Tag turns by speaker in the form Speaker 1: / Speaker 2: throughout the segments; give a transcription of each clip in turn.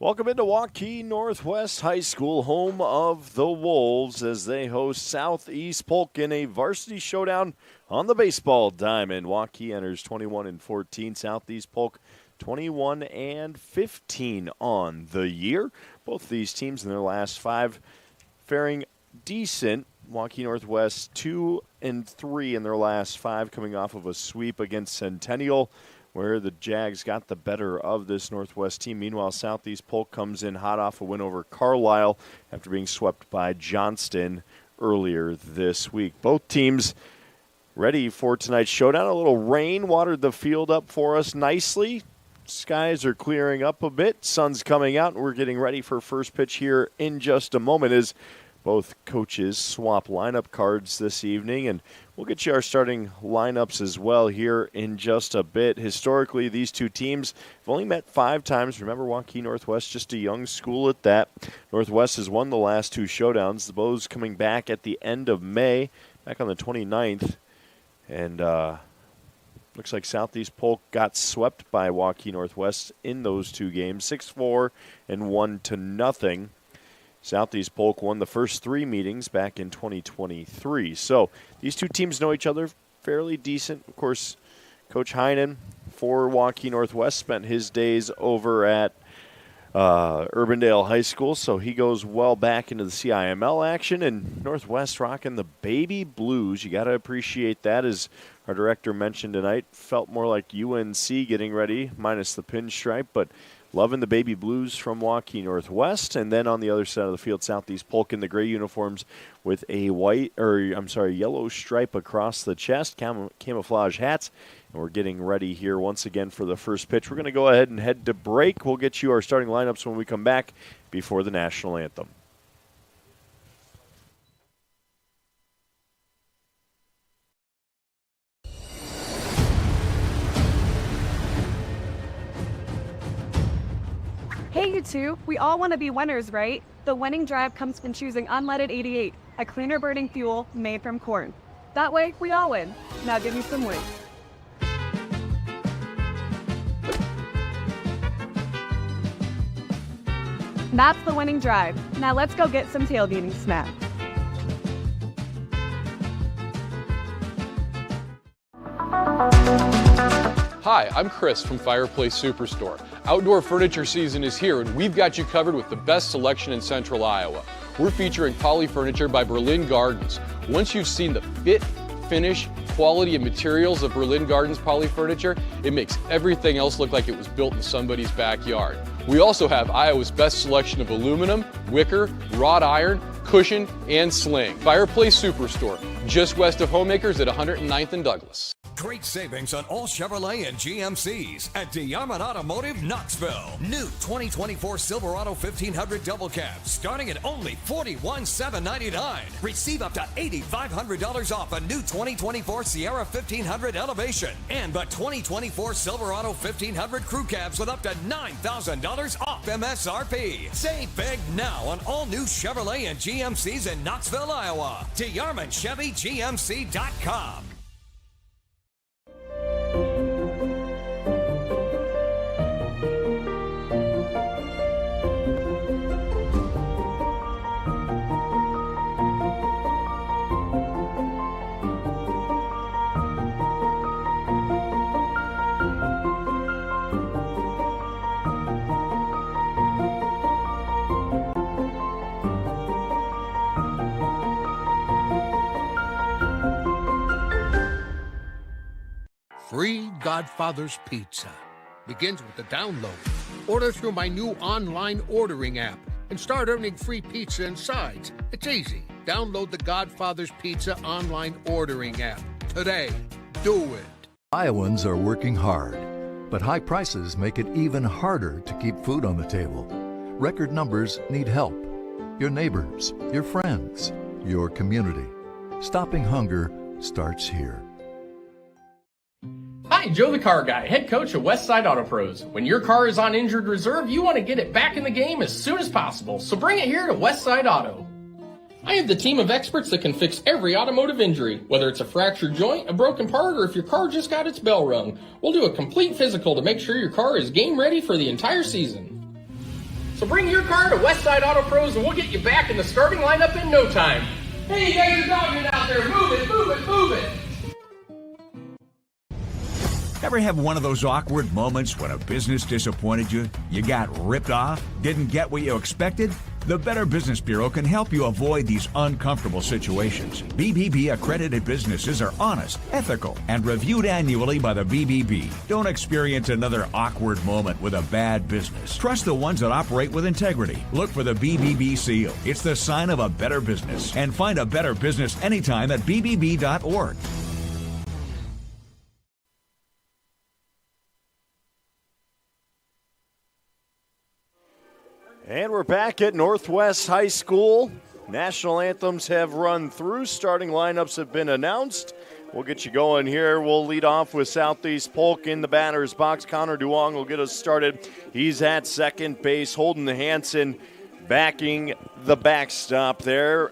Speaker 1: Welcome into Waukee Northwest High School, home of the Wolves, as they host Southeast Polk in a varsity showdown on the baseball diamond. Waukee enters 21-14, Southeast Polk 21-15 on the year. Both these teams in their last five faring decent. Waukee Northwest 2-3 in their last five, coming off of a sweep against Centennial, where the Jags got the better of this Northwest team. Meanwhile, Southeast Polk comes in hot off a win over Carlisle after being swept by Johnston earlier this week. Both teams ready for tonight's showdown. A little rain watered the field up for us nicely. Skies are clearing up a bit. Sun's coming out, and we're getting ready for first pitch here in just a moment as both coaches swap lineup cards this evening, and we'll get you our starting lineups as well here in just a bit. Historically, these two teams have only met 5 times. Remember, Waukee Northwest, just a young school at that. Northwest has won the last 2 showdowns. The Bows coming back at the end of May, back on the 29th. And looks like Southeast Polk got swept by Waukee Northwest in those 2 games, 6-4 and 1-0. Southeast Polk won the first 3 meetings back in 2023. So these two teams know each other fairly decent. Of course, Coach Heinen for Waukee Northwest spent his days over at Urbandale High School, so he goes well back into the CIML action. And Northwest rocking the baby blues. You got to appreciate that, as our director mentioned tonight. Felt more like UNC getting ready, minus the pinstripe, but loving the baby blues from Waukee Northwest. And then on the other side of the field, Southeast Polk in the gray uniforms with a yellow stripe across the chest, camouflage hats. And we're getting ready here once again for the first pitch. We're going to go ahead and head to break. We'll get you our starting lineups when we come back before the national anthem.
Speaker 2: Hey, you two. We all want to be winners, right? The winning drive comes from choosing unleaded 88, a cleaner burning fuel made from corn. That way, we all win. Now give me some wins. That's the winning drive. Now let's go get some tailgating snacks.
Speaker 3: Hi, I'm Chris from Fireplace Superstore. Outdoor furniture season is here, and we've got you covered with the best selection in Central Iowa. We're featuring Poly Furniture by Berlin Gardens. Once you've seen the fit, finish, quality, and materials of Berlin Gardens Poly Furniture, it makes everything else look like it was built in somebody's backyard. We also have Iowa's best selection of aluminum, wicker, wrought iron, cushion, and sling. Fireplace Superstore, just west of Homemakers at 109th and Douglas.
Speaker 4: Great savings on all Chevrolet and GMCs at DeArmond Automotive Knoxville. New 2024 Silverado 1500 double cab starting at only $41,799. Receive up to $8,500 off a new 2024 Sierra 1500 Elevation and the 2024 Silverado 1500 crew cabs with up to $9,000 off MSRP. Save big now on all new Chevrolet and GMCs in Knoxville, Iowa. DeArmondChevyGMC.com.
Speaker 5: Free Godfather's Pizza begins with the download. Order through my new online ordering app and start earning free pizza and sides. It's easy. Download the Godfather's Pizza online ordering app today. Do it.
Speaker 6: Iowans are working hard, but high prices make it even harder to keep food on the table. Record numbers need help. Your neighbors, your friends, your community. Stopping hunger starts here.
Speaker 7: Hi, Joe the Car Guy, head coach of Westside Auto Pros. When your car is on injured reserve, you want to get it back in the game as soon as possible, so bring it here to Westside Auto. I have the team of experts that can fix every automotive injury, whether it's a fractured joint, a broken part, or if your car just got its bell rung. We'll do a complete physical to make sure your car is game ready for the entire season. So bring your car to Westside Auto Pros and we'll get you back in the starting lineup in no time. Hey, you guys are dogging out there, move it, move it, move it!
Speaker 8: Ever have one of those awkward moments when a business disappointed you? You got ripped off? Didn't get what you expected? The Better Business Bureau can help you avoid these uncomfortable situations. BBB accredited businesses are honest, ethical, and reviewed annually by the BBB. Don't experience another awkward moment with a bad business. Trust the ones that operate with integrity. Look for the BBB seal. It's the sign of a better business. And find a better business anytime at bbb.org.
Speaker 1: And we're back at Northwest High School. National anthems have run through. Starting lineups have been announced. We'll get you going here. We'll lead off with Southeast Polk in the batter's box. Connor Duong will get us started. He's at second base. Holden Hansen backing the backstop there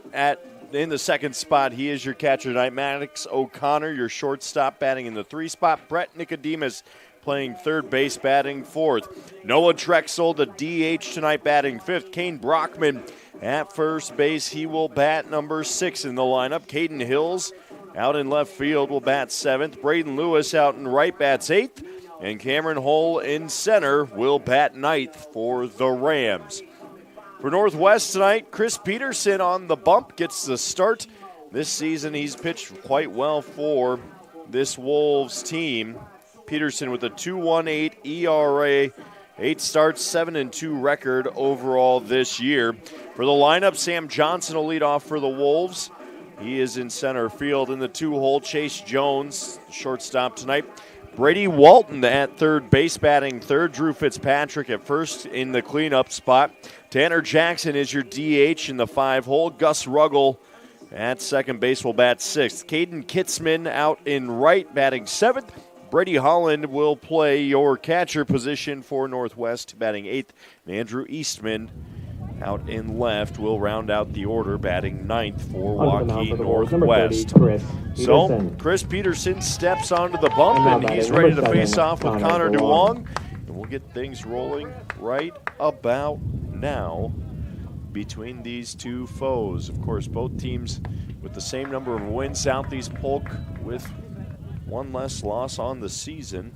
Speaker 1: in the second spot. He is your catcher tonight. Maddox O'Connor, your shortstop, batting in the 3 spot. Brett Nicodemus playing third base, batting fourth. Noah Trexel, the DH tonight, batting fifth. Kane Brockman at first base. He will bat number 6 in the lineup. Caden Hills out in left field will bat 7th. Braden Lewis out in right bats 8th. And Cameron Hull in center will bat 9th for the Rams. For Northwest tonight, Chris Peterson on the bump gets the start. This season he's pitched quite well for this Wolves team. Peterson with a 2.18 ERA 8 starts, 7-2 record overall this year. For the lineup, Sam Johnson will lead off for the Wolves. He is in center field. In the 2-hole, Chase Jones, shortstop tonight. Brady Walton at third base, batting third. Drew Fitzpatrick at first in the cleanup spot. Tanner Jackson is your DH in the 5-hole. Gus Ruggles at second base will bat sixth. Caden Kitzman out in right, batting seventh. Brady Holland will play your catcher position for Northwest, batting eighth. And Andrew Eastman out in left will round out the order, batting ninth for Waukee Northwest. So Chris Peterson steps onto the bump, and he's ready to face off with Connor DeWong. And we'll get things rolling right about now between these two foes. Of course, both teams with the same number of wins. Southeast Polk with one less loss on the season,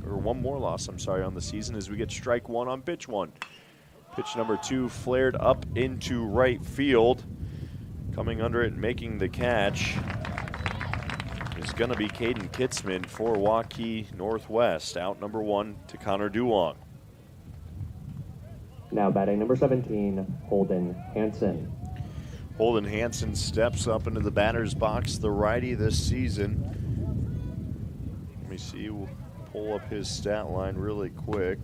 Speaker 1: or one more loss, I'm sorry, on the season, as we get strike one on pitch one. Pitch number 2 flared up into right field. Coming under it and making the catch is going to be Caden Kitzman for Waukee Northwest. Out number 1 to Connor DeWong.
Speaker 9: Now batting number 17, Holden Hansen.
Speaker 1: Holden Hansen steps up into the batter's box, the righty this season. Let me see, we'll pull up his stat line really quick.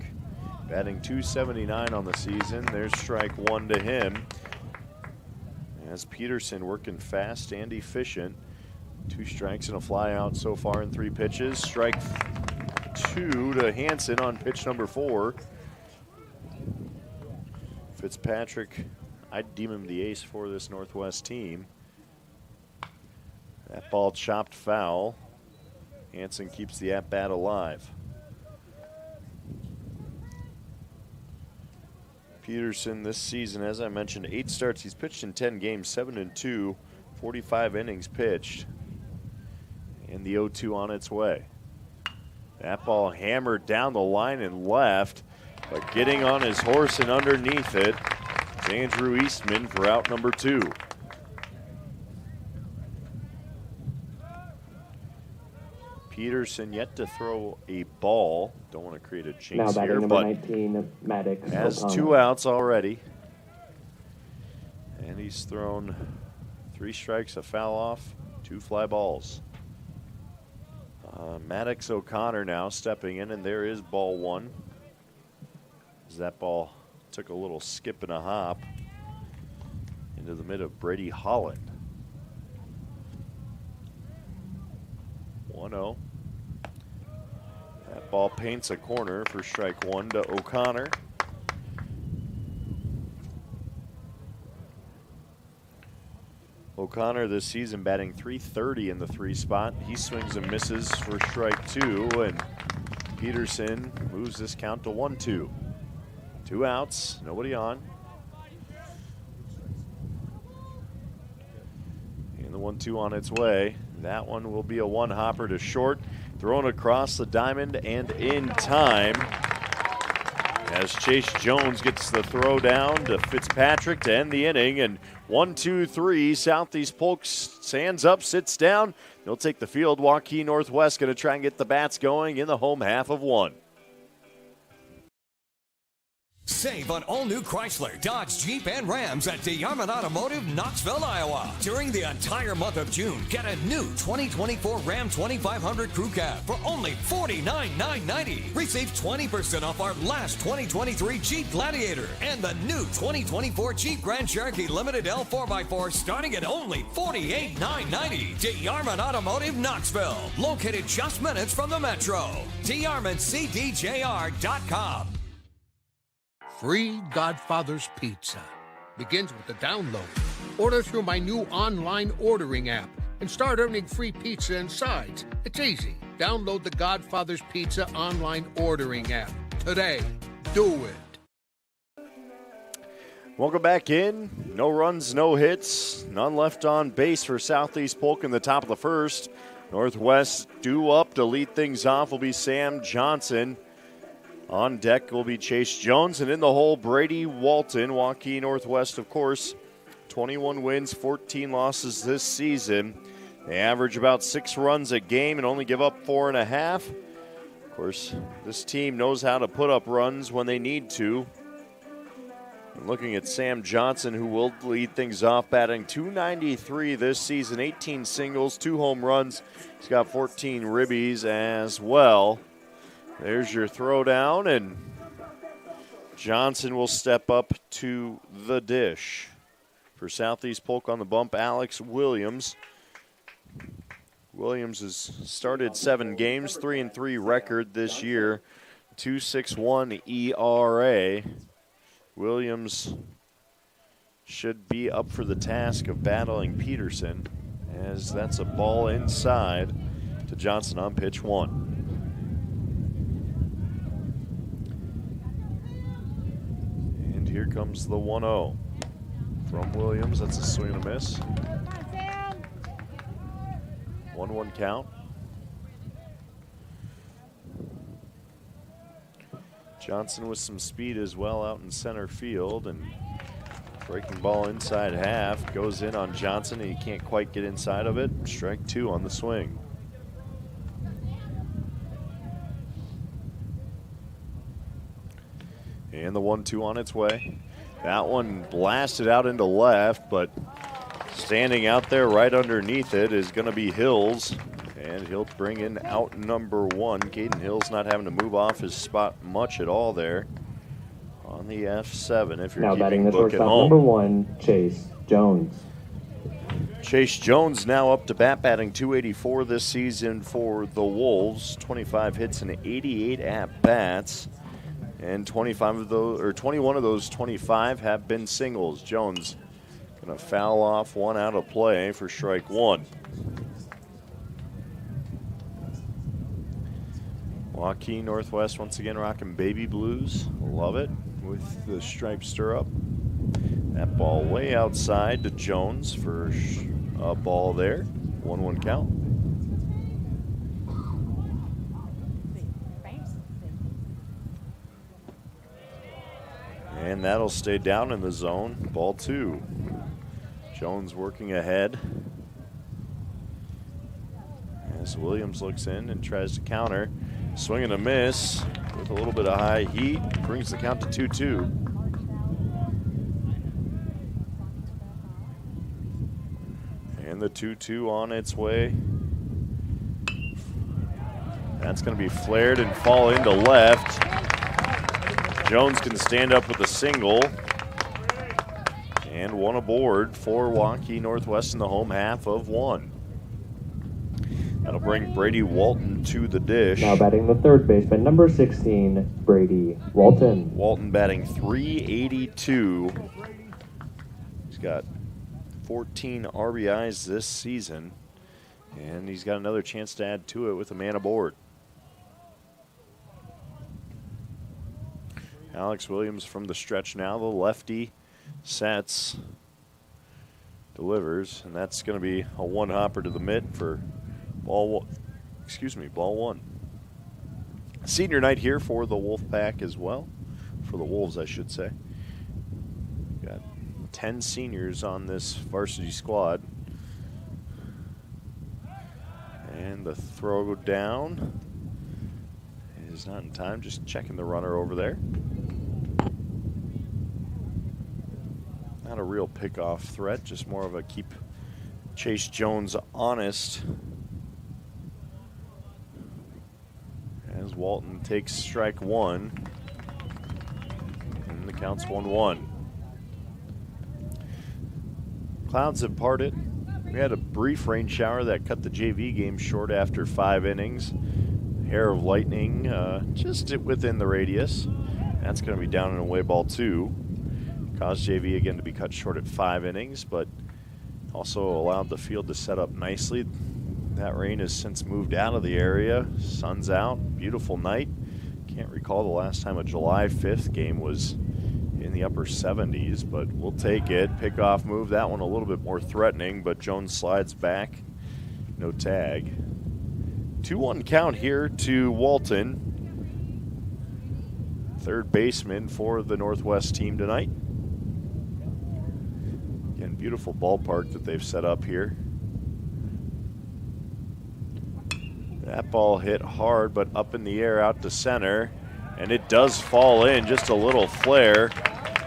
Speaker 1: Batting .279 on the season. There's strike one to him. As Peterson working fast and efficient. 2 strikes and a fly out so far in 3 pitches. Strike 2 to Hansen on pitch number 4. Fitzpatrick, I'd deem him the ace for this Northwest team. That ball chopped foul. Hansen keeps the at-bat alive. Peterson this season, as I mentioned, 8 starts. He's pitched in 10 games, 7-2, 45 innings pitched. And the 0-2 on its way. That ball hammered down the line and left, but getting on his horse and underneath it is Andrew Eastman for out number 2. Peterson yet to throw a ball. Don't want to create a jinx
Speaker 9: now
Speaker 1: here,
Speaker 9: number
Speaker 1: but
Speaker 9: 19, Maddox
Speaker 1: has
Speaker 9: O'Connor.
Speaker 1: 2 outs already. And he's thrown 3 strikes, a foul off, 2 fly balls. Maddox O'Connor now stepping in, and there is ball 1. As that ball took a little skip and a hop into the mid of Brady Holland. 1-0. That ball paints a corner for strike 1 to O'Connor. O'Connor this season batting .330 in the 3 spot. He swings and misses for strike 2, and Peterson moves this count to 1-2. 2 outs, nobody on. And the 1-2 on its way. That one will be a 1-hopper to short. Thrown across the diamond and in time. As Chase Jones gets the throw down to Fitzpatrick to end the inning. And 1-2-3, Southeast Polk stands up, sits down. They'll take the field. Waukee Northwest going to try and get the bats going in the home half of 1.
Speaker 4: Save on all new Chrysler, Dodge, Jeep, and Rams at DeYarman Automotive, Knoxville, Iowa. During the entire month of June, get a new 2024 Ram 2500 Crew Cab for only $49,990. Receive 20% off our last 2023 Jeep Gladiator and the new 2024 Jeep Grand Cherokee Limited L4x4 starting at only $48,990. DeYarman Automotive, Knoxville. Located just minutes from the Metro. DeYarmanCDJR.com.
Speaker 5: Free Godfather's Pizza begins with the download. Order through my new online ordering app and start earning free pizza and sides. It's easy. Download the Godfather's Pizza online ordering app today. Do it.
Speaker 1: Welcome back in. No runs, no hits, none left on base for Southeast Polk in the top of the first. Northwest due up to lead things off will be Sam Johnson. On deck will be Chase Jones, and in the hole, Brady Walton. Waukee Northwest, of course, 21 wins, 14 losses this season. They average about 6 runs a game and only give up 4.5. course, this team knows how to put up runs when they need to. And looking at Sam Johnson, who will lead things off, batting .293 this season, 18 singles, 2 home runs. He's got 14 ribbies as well. There's your throwdown, and Johnson will step up to the dish. For Southeast Polk on the bump, Alex Williams. Williams has started 7 games, 3-3 record this year, 2.61 ERA. Williams should be up for the task of battling Peterson, as that's a ball inside to Johnson on pitch 1. And here comes the 1-0 from Williams. That's a swing and a miss. 1-1 count. Johnson with some speed as well out in center field, and breaking ball inside half goes in on Johnson, and he can't quite get inside of it. Strike 2 on the swing. And the 1-2 on its way. That one blasted out into left, but standing out there right underneath it is going to be Hills, and he'll bring in out number 1. Caden Hills not having to move off his spot much at all there on the F7 if you're
Speaker 9: now batting
Speaker 1: keeping
Speaker 9: the
Speaker 1: book at
Speaker 9: shortstop,
Speaker 1: home.
Speaker 9: number 1, Chase Jones.
Speaker 1: Chase Jones now up to bat, batting .284 this season for the Wolves. 25 hits and 88 at-bats. And 21 of those 25 have been singles. Jones going to foul off one out of play for strike 1. Waukee Northwest once again rocking baby blues. Love it with the striped stirrup. That ball way outside to Jones for a ball there. 1-1 count. And that'll stay down in the zone. Ball 2. Jones working ahead as Williams looks in and tries to counter. Swing and a miss with a little bit of high heat. Brings the count to 2-2. And the 2-2 on its way. That's going to be flared and fall into left. Jones can stand up with a single. And 1 aboard for Waukee Northwest in the home half of 1. That'll bring Brady Walton to the dish.
Speaker 9: Now batting the third baseman, number 16, Brady Walton.
Speaker 1: Walton batting .382. He's got 14 RBIs this season, and he's got another chance to add to it with a man aboard. Alex Williams from the stretch now. The lefty sets, delivers, and that's going to be a one-hopper to the mitt for ball 1. Senior night here for the Wolfpack as well, for the Wolves, I should say. Got 10 seniors on this varsity squad. And the throw down is not in time, just checking the runner over there. Not a real pickoff threat, just more of a keep Chase Jones honest. As Walton takes strike 1. And the count's 1-1. Clouds have parted. We had a brief rain shower that cut the JV game short after 5 innings. Hair of lightning just within the radius. That's going to be down and away, ball 2. Caused JV again to be cut short at 5 innings, but also allowed the field to set up nicely. That rain has since moved out of the area. Sun's out, beautiful night. Can't recall the last time a July 5th game was in the upper 70s, but we'll take it. Pickoff move, that one a little bit more threatening, but Jones slides back. No tag. 2-1 count here to Walton. Third baseman for the Northwest team tonight. Again, beautiful ballpark that they've set up here. That ball hit hard, but up in the air out to center. And it does fall in, just a little flare.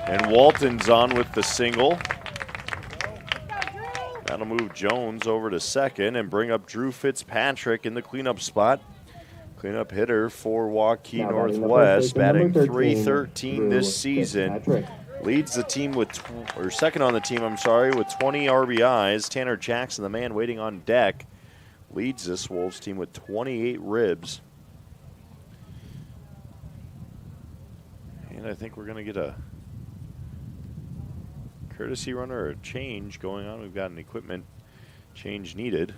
Speaker 1: And Walton's on with the single. That'll move Jones over to second and bring up Drew Fitzpatrick in the cleanup spot. Cleanup hitter for Waukee Northwest, batting .313 this season. Leads the team with, or second on the team, I'm sorry, with 20 RBIs. Tanner Jackson, the man waiting on deck, leads this Wolves team with 28 ribs. And I think we're going to get a courtesy runner or a change going on. We've got an equipment change needed.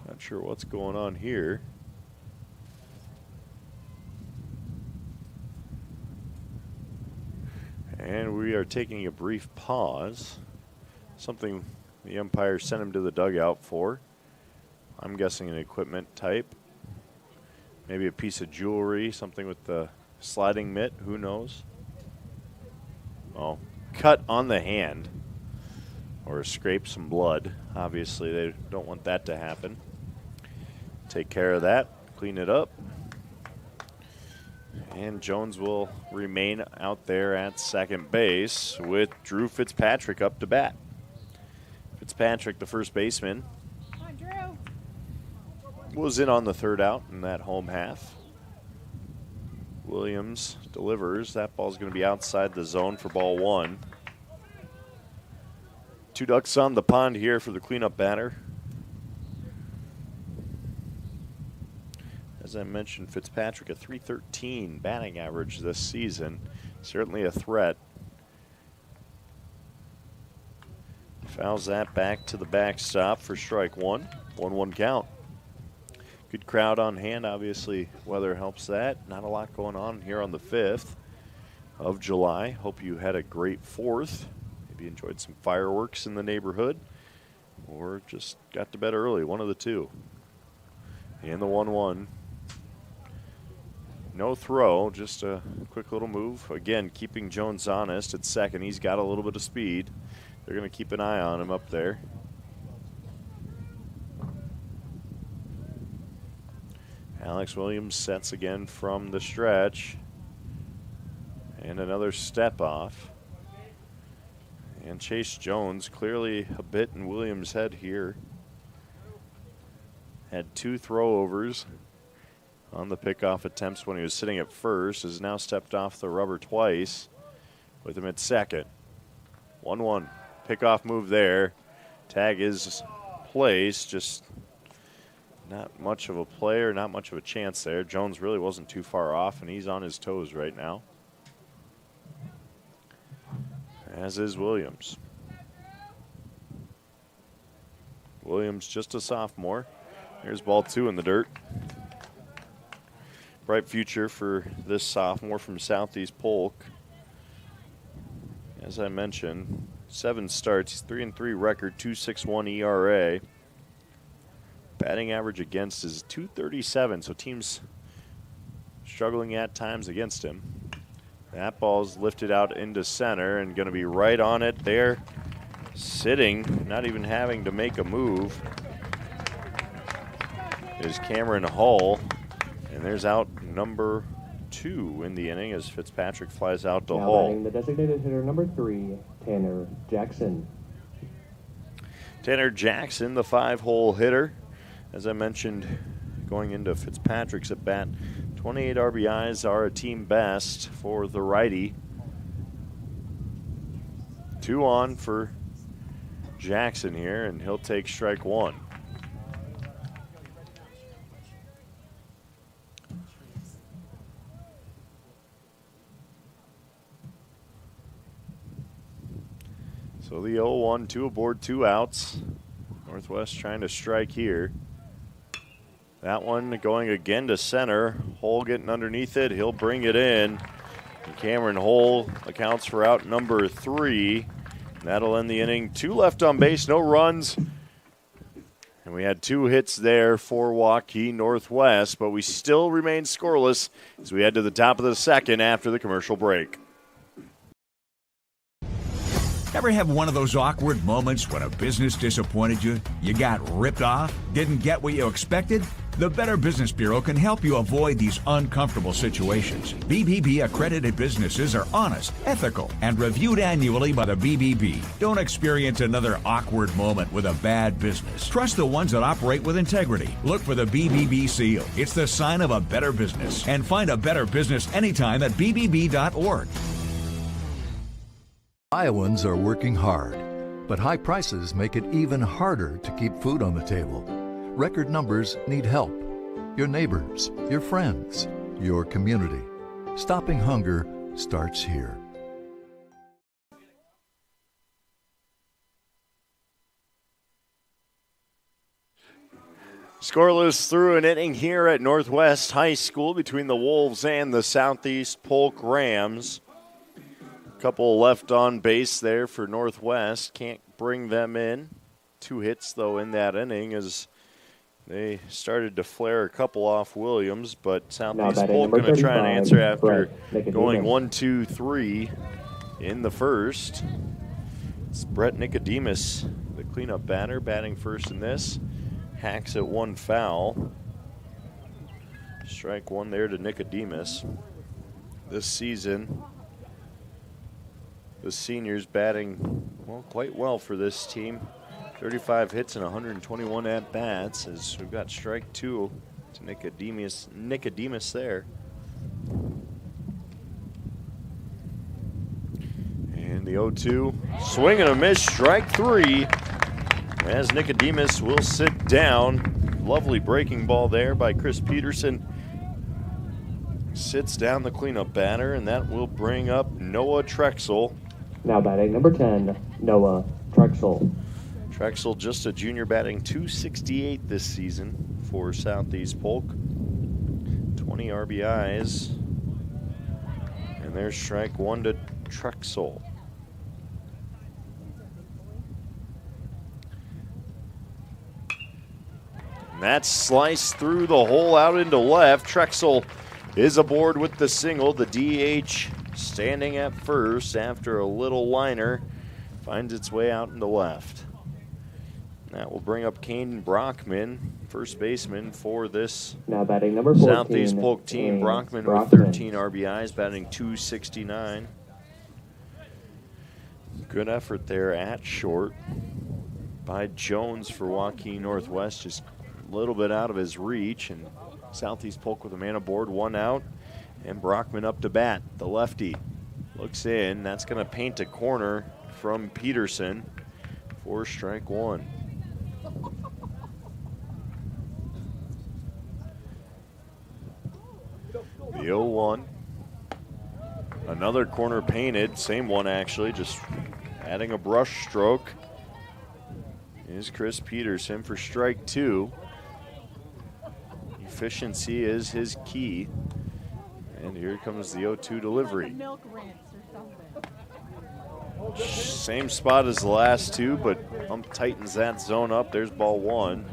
Speaker 1: Not sure what's going on here. And we are taking a brief pause. Something the umpire sent him to the dugout for. I'm guessing an equipment type. Maybe a piece of jewelry, something with the sliding mitt, who knows? Oh, cut on the hand or scrape some blood. Obviously, they don't want that to happen. Take care of that, clean it up. And Jones will remain out there at second base with Drew Fitzpatrick up to bat. Fitzpatrick, the first baseman, was in on the third out in that home half. Williams delivers. That ball's going to be outside the zone for ball one. Two ducks on the pond here for the cleanup batter. As I mentioned, Fitzpatrick, a .313 batting average this season. Certainly a threat. Fouls that back to the backstop for strike one. 1-1 count. Good crowd on hand. Obviously, weather helps that. Not a lot going on here on the 5th of July. Hope you had a great 4th. Maybe enjoyed some fireworks in the neighborhood or just got to bed early. One of the two. And the 1-1. No throw, just a quick little move. Again, keeping Jones honest at second. He's got a little bit of speed. They're going to keep an eye on him up there. Alex Williams sets again from the stretch. And another step off. And Chase Jones clearly a bit in Williams' head here. Had two throwovers on the pickoff attempts when he was sitting at first. Has now stepped off the rubber twice with him at second. 1-1. Pickoff move there. Tag is placed. Just not much of a player, not much of a chance there. Jones really wasn't too far off, and he's on his toes right now. As is Williams. Williams just a sophomore. Here's ball two in the dirt. Bright future for this sophomore from Southeast Polk. As I mentioned, 7 starts, 3-3 record, 2.61 ERA. Batting average against is .237, so teams struggling at times against him. That ball's lifted out into center and going to be right on it there. Sitting, not even having to make a move, is Cameron Hull. And there's out number 2 in the inning as Fitzpatrick flies out to Hull.
Speaker 9: The designated hitter number 3, Tanner Jackson.
Speaker 1: Tanner Jackson, the 5-hole hitter. As I mentioned, going into Fitzpatrick's at bat, 28 RBIs are a team best for the righty. 2 on for Jackson here, and he'll take strike one. So the 0-1, 2 aboard, 2 outs. Northwest trying to strike here. That one going again to center. Hull getting underneath it. He'll bring it in. And Cameron Hull accounts for out number 3. That'll end the inning. 2 left on base, no runs. And we had 2 hits there for Waukee Northwest, but we still remain scoreless as we head to the top of the second after the commercial break.
Speaker 8: Ever have one of those awkward moments when a business disappointed you? You got ripped off? Didn't get what you expected? The Better Business Bureau can help you avoid these uncomfortable situations. BBB accredited businesses are honest, ethical, and reviewed annually by the BBB. Don't experience another awkward moment with a bad business. Trust the ones that operate with integrity. Look for the BBB seal. It's the sign of a better business. And find a better business anytime at bbb.org.
Speaker 6: Iowans are working hard, but high prices make it even harder to keep food on the table. Record numbers need help. Your neighbors, your friends, your community. Stopping hunger starts here.
Speaker 1: Scoreless through an inning here at Northwest High School between the Wolves and the Southeast Polk Rams. Couple left on base there for Northwest. Can't bring them in. 2 hits, though, in that inning as they started to flare a couple off Williams, but Southeast Polk going to try and answer after going 1-2-3 in the first. It's Brett Nicodemus, the cleanup batter, batting first in this. Hacks at 1 foul. Strike 1 there to Nicodemus. This season, the seniors batting, well, quite well for this team. 35 hits and 121 at-bats as we've got strike 2 to Nicodemus there. And the 0-2, swing and a miss, strike 3, as Nicodemus will sit down. Lovely breaking ball there by Chris Peterson. Sits down the cleanup batter, and that will bring up Noah Trexel.
Speaker 9: Now batting number 10, Noah Trexel.
Speaker 1: Trexel, just a junior, batting .268 this season for Southeast Polk. 20 RBIs. And there's strike 1 to Trexel. And that's sliced through the hole out into left. Trexel is aboard with the single. The DH standing at first after a little liner. Finds its way out into left. That will bring up Caden Brockman, first baseman for this
Speaker 9: now batting number 14,
Speaker 1: Southeast Polk team. Brockman with 13 RBIs, batting .269. Good effort there at short by Jones for Waukee Northwest, just a little bit out of his reach. And Southeast Polk with a man aboard, 1 out. And Brockman up to bat, the lefty. Looks in, that's going to paint a corner from Peterson for strike 1. The 0-1. Another corner painted, same one actually, just adding a brush stroke. Is Chris Peterson for strike 2. Efficiency is his key. And here comes the 0-2 delivery. Same spot as the last 2, but tightens that zone up. There's ball 1.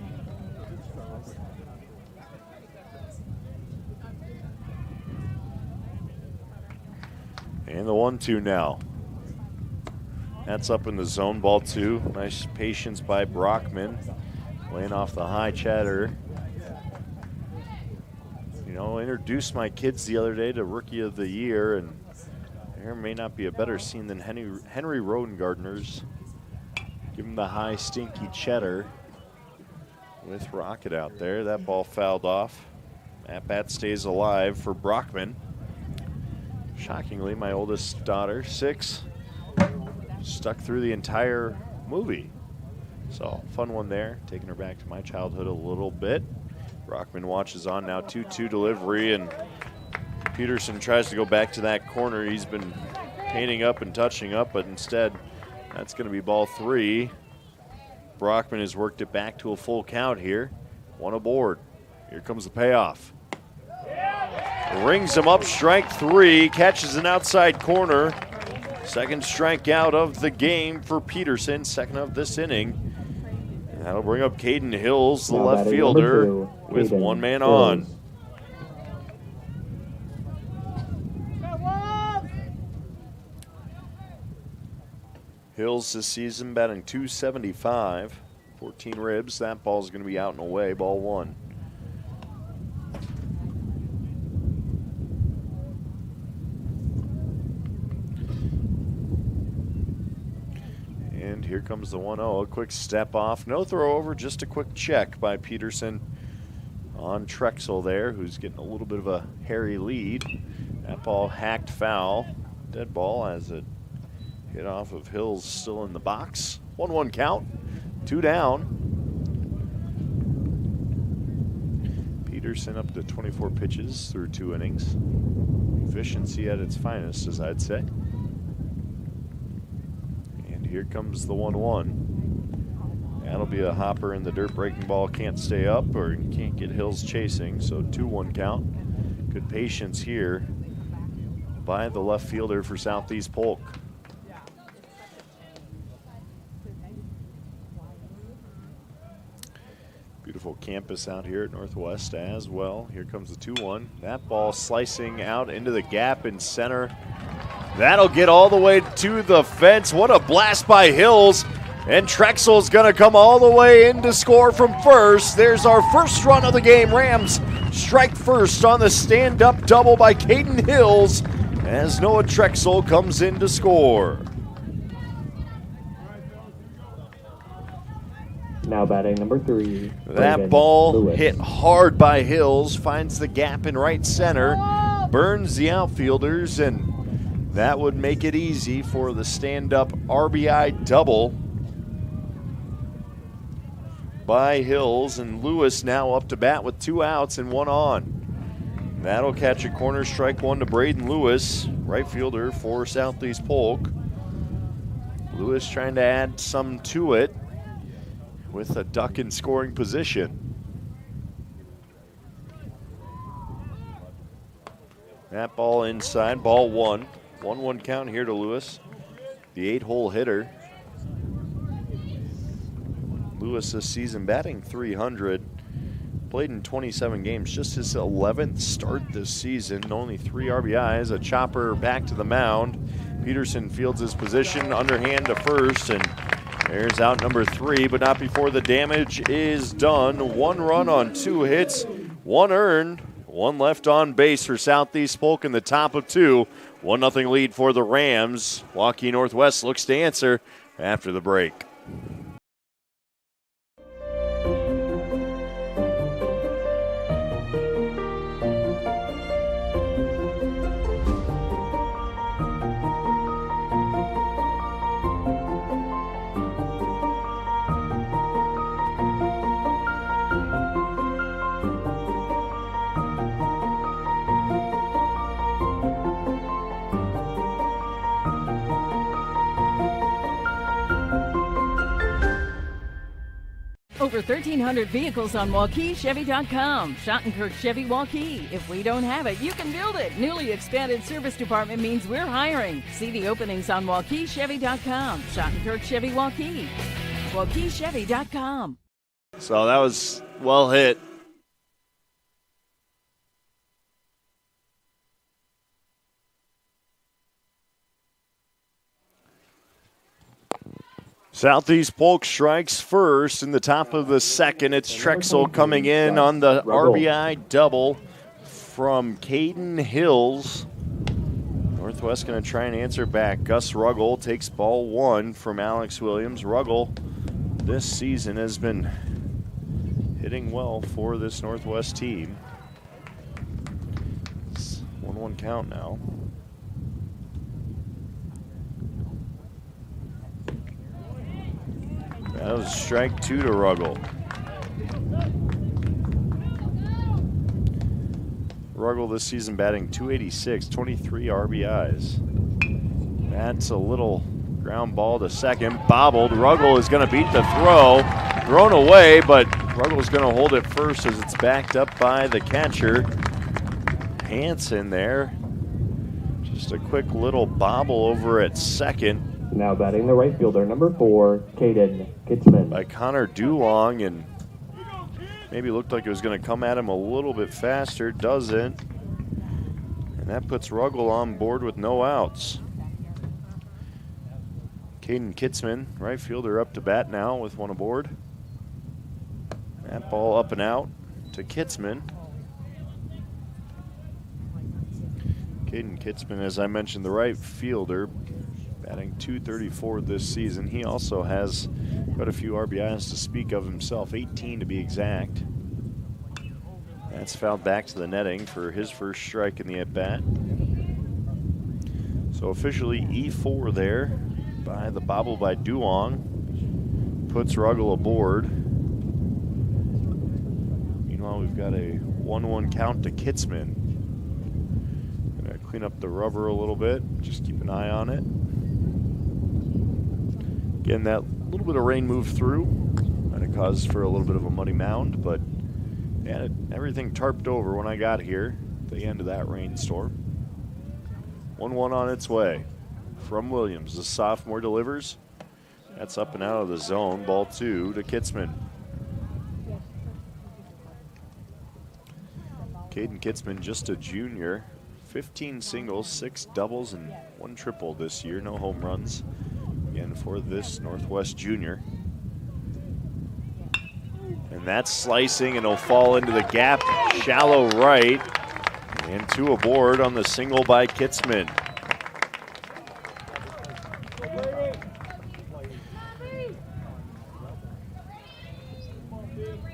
Speaker 1: And the 1-2 now. That's up in the zone, ball 2. Nice patience by Brockman, laying off the high chatter. You know, introduced my kids the other day to Rookie of the Year, and there may not be a better scene than Henry Rodengartner's. Give him the high, stinky cheddar with Rocket out there. That ball fouled off. That bat stays alive for Brockman. Shockingly, my oldest daughter, 6, stuck through the entire movie. So, fun one there, taking her back to my childhood a little bit. Brockman watches on now, 2-2 delivery, and Peterson tries to go back to that corner. He's been painting up and touching up, but instead, that's going to be ball 3. Brockman has worked it back to a full count here. 1 aboard. Here comes the payoff. Rings him up, strike 3, catches an outside corner. Second strikeout of the game for Peterson, second of this inning. And that'll bring up Caden Hills, the left fielder, with Caden 1 man on. Hills this season batting .275, 14 ribs. That ball's going to be out and away, ball 1. And here comes the 1-0, a quick step off. No throw over, just a quick check by Peterson on Trexel there, who's getting a little bit of a hairy lead. That ball hacked foul. Dead ball as it hit off of Hills, still in the box. 1-1 count, 2 down. Peterson up to 24 pitches through 2 innings. Efficiency at its finest, as I'd say. And here comes the 1-1. That'll be a hopper, and the dirt breaking ball can't stay up or can't get Hills chasing, so 2-1 count. Good patience here by the left fielder for Southeast Polk. Beautiful campus out here at Northwest as well. Here comes the 2-1. That ball slicing out into the gap in center. That'll get all the way to the fence. What a blast by Hills. And Trexel's going to come all the way in to score from first. There's our first run of the game. Rams strike first on the stand-up double by Caden Hills as Noah Trexel comes in to score.
Speaker 9: Now batting number 3.
Speaker 1: That ball hit hard by Hills, finds the gap in right center, burns the outfielders, and that would make it easy for the stand-up RBI double by Hills. And Lewis now up to bat with 2 outs and 1 on. That'll catch a corner, strike 1 to Braden Lewis, right fielder for Southeast Polk. Lewis trying to add some to it with a duck in scoring position. That ball inside, ball 1. 1-1 count here to Lewis, the 8-hole hitter. Lewis this season batting .300. Played in 27 games, just his 11th start this season. Only 3 RBIs, a chopper back to the mound. Peterson fields his position, underhand to first, and there's out number 3, but not before the damage is done. 1 run on 2 hits, 1 earned, 1 left on base for Southeast Polk in the top of 2. 1-0 lead for the Rams. Waukee Northwest looks to answer after the break.
Speaker 10: Over 1,300 vehicles on WaukeeChevy.com. Schottenkirk Chevy Waukee. If we don't have it, you can build it. Newly expanded service department means we're hiring. See the openings on WaukeeChevy.com. Schottenkirk Chevy Waukee. WaukeeChevy.com.
Speaker 1: So that was well hit. Southeast Polk strikes first in the top of the second. It's Trexel coming in on the RBI double from Caden Hills. Northwest going to try and answer back. Gus Ruggles takes ball 1 from Alex Williams. Ruggles this season has been hitting well for this Northwest team. It's 1-1 count now. That was strike 2 to Ruggles. Ruggles this season batting .286, 23 RBIs. That's a little ground ball to second. Bobbled. Ruggles is going to beat the throw. Thrown away, but Ruggles is going to hold it first as it's backed up by the catcher. Hansen there. Just a quick little bobble over at second.
Speaker 9: Now batting the right fielder, number 4, Caden Kitzman.
Speaker 1: By Connor Dulong, and maybe looked like it was going to come at him a little bit faster. Doesn't. And that puts Ruggles on board with no outs. Caden Kitzman, right fielder, up to bat now with one aboard. That ball up and out to Kitzman. Caden Kitzman, as I mentioned, the right fielder, batting .234 this season. He also has quite a few RBIs to speak of himself, 18 to be exact. That's fouled back to the netting for his first strike in the at-bat. So officially E4 there by the bobble by Duong. Puts Ruggles aboard. Meanwhile, we've got a 1-1 count to Kitzman. Gonna clean up the rubber a little bit. Just keep an eye on it. Again, that little bit of rain moved through. Might have caused for a little bit of a muddy mound, but yeah, everything tarped over when I got here at the end of that rainstorm. 1-1 on its way from Williams. The sophomore delivers. That's up and out of the zone. Ball 2 to Kitzman. Caden Kitzman, just a junior. 15 singles, 6 doubles, and 1 triple this year. No home runs. Again, for this Northwest junior. And that's slicing, and it'll fall into the gap, shallow right. And 2 aboard on the single by Kitzman.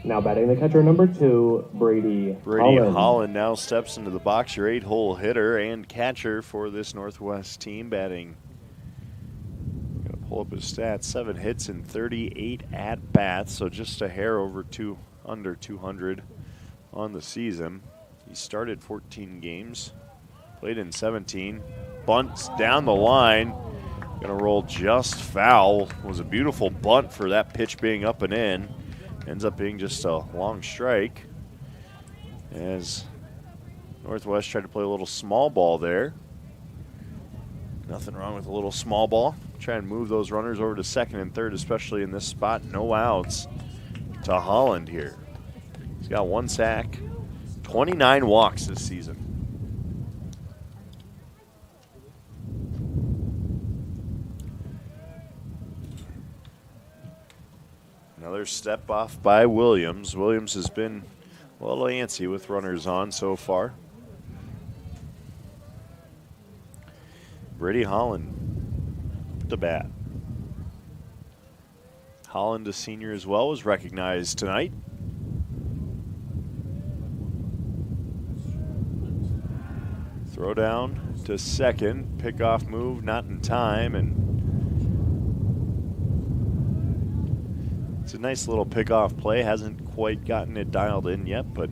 Speaker 9: Now batting the catcher, number 2, Brady
Speaker 1: Holland now steps into the box, your 8-hole hitter and catcher for this Northwest team, batting. Gonna pull up his stats: 7 hits and 38 at bats, so just a hair over under 200 on the season. He started 14 games, played in 17. Bunts down the line, gonna roll just foul. Was a beautiful bunt for that pitch being up and in. Ends up being just a long strike as Northwest tried to play a little small ball there. Nothing wrong with a little small ball. Try and move those runners over to second and third, especially in this spot. No outs to Holland here. He's got 1 sack, 29 walks this season. Another step off by Williams. Williams has been a little antsy with runners on so far. Brady Holland to bat. Holland, a senior as well, was recognized tonight. Throw down to second. Pickoff move not in time, and it's a nice little pickoff play. Hasn't quite gotten it dialed in yet, but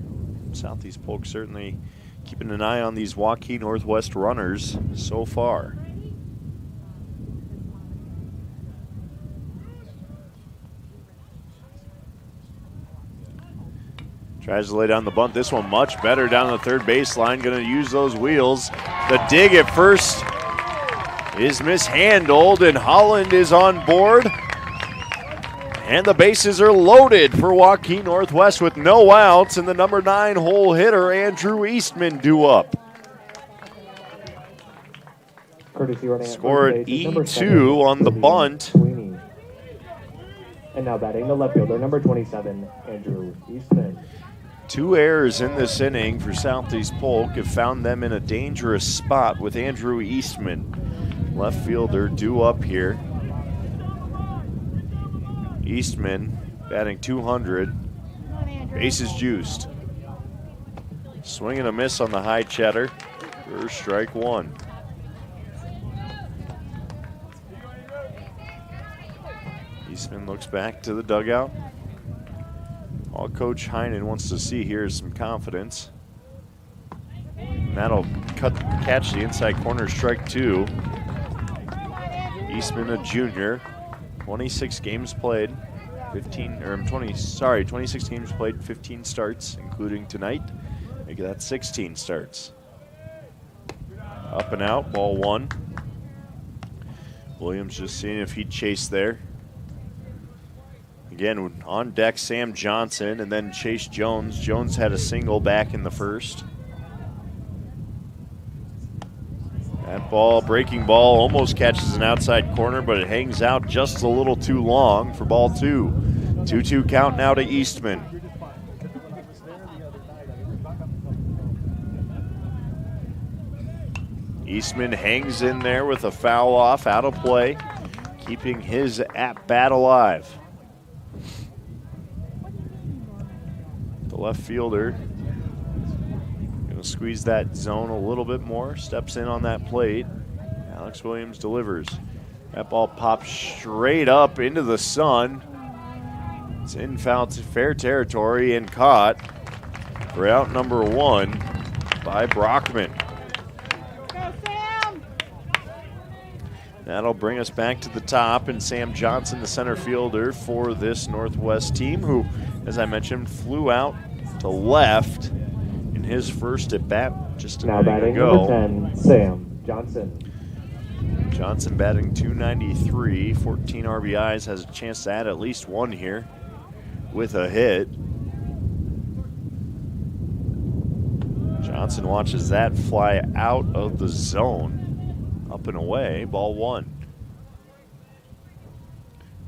Speaker 1: Southeast Polk certainly keeping an eye on these Waukee Northwest runners so far. Tries to lay down the bunt. This one much better down the third baseline. Going to use those wheels. The dig at first is mishandled, and Holland is on board. And the bases are loaded for Waukee Northwest with no outs, and the number 9 hole hitter, Andrew Eastman, due up. Scored E2 on the bunt.
Speaker 9: And now batting the left fielder, number 27, Andrew Eastman.
Speaker 1: 2 errors in this inning for Southeast Polk have found them in a dangerous spot with Andrew Eastman, left fielder, due up here. Eastman batting .200, bases juiced. Swing and a miss on the high cheddar for strike 1. Eastman looks back to the dugout. All Coach Heinen wants to see here is some confidence. And that'll catch the inside corner, strike 2. Eastman, a junior. 26 games played, 26 games played, 15 starts, including tonight. Make that 16 starts. Up and out, ball 1. Williams just seeing if he'd chase there. Again, on deck, Sam Johnson and then Chase Jones. Jones had a single back in the first. That ball, breaking ball, almost catches an outside corner, but it hangs out just a little too long for ball 2. 2-2 count now to Eastman. Eastman hangs in there with a foul off, out of play, keeping his at-bat alive. The left fielder going to squeeze that zone a little bit more, steps in on that plate. Alex Williams delivers. That ball pops straight up into the sun. It's in fair territory and caught for out number 1 by Brockman. That'll bring us back to the top, and Sam Johnson, the center fielder for this Northwest team, who, as I mentioned, flew out to left in his first at bat just a minute ago.
Speaker 9: Now batting number 10, Sam Johnson.
Speaker 1: Johnson batting .293, 14 RBIs, has a chance to add at least 1 here with a hit. Johnson watches that fly out of the zone. Up and away, ball 1.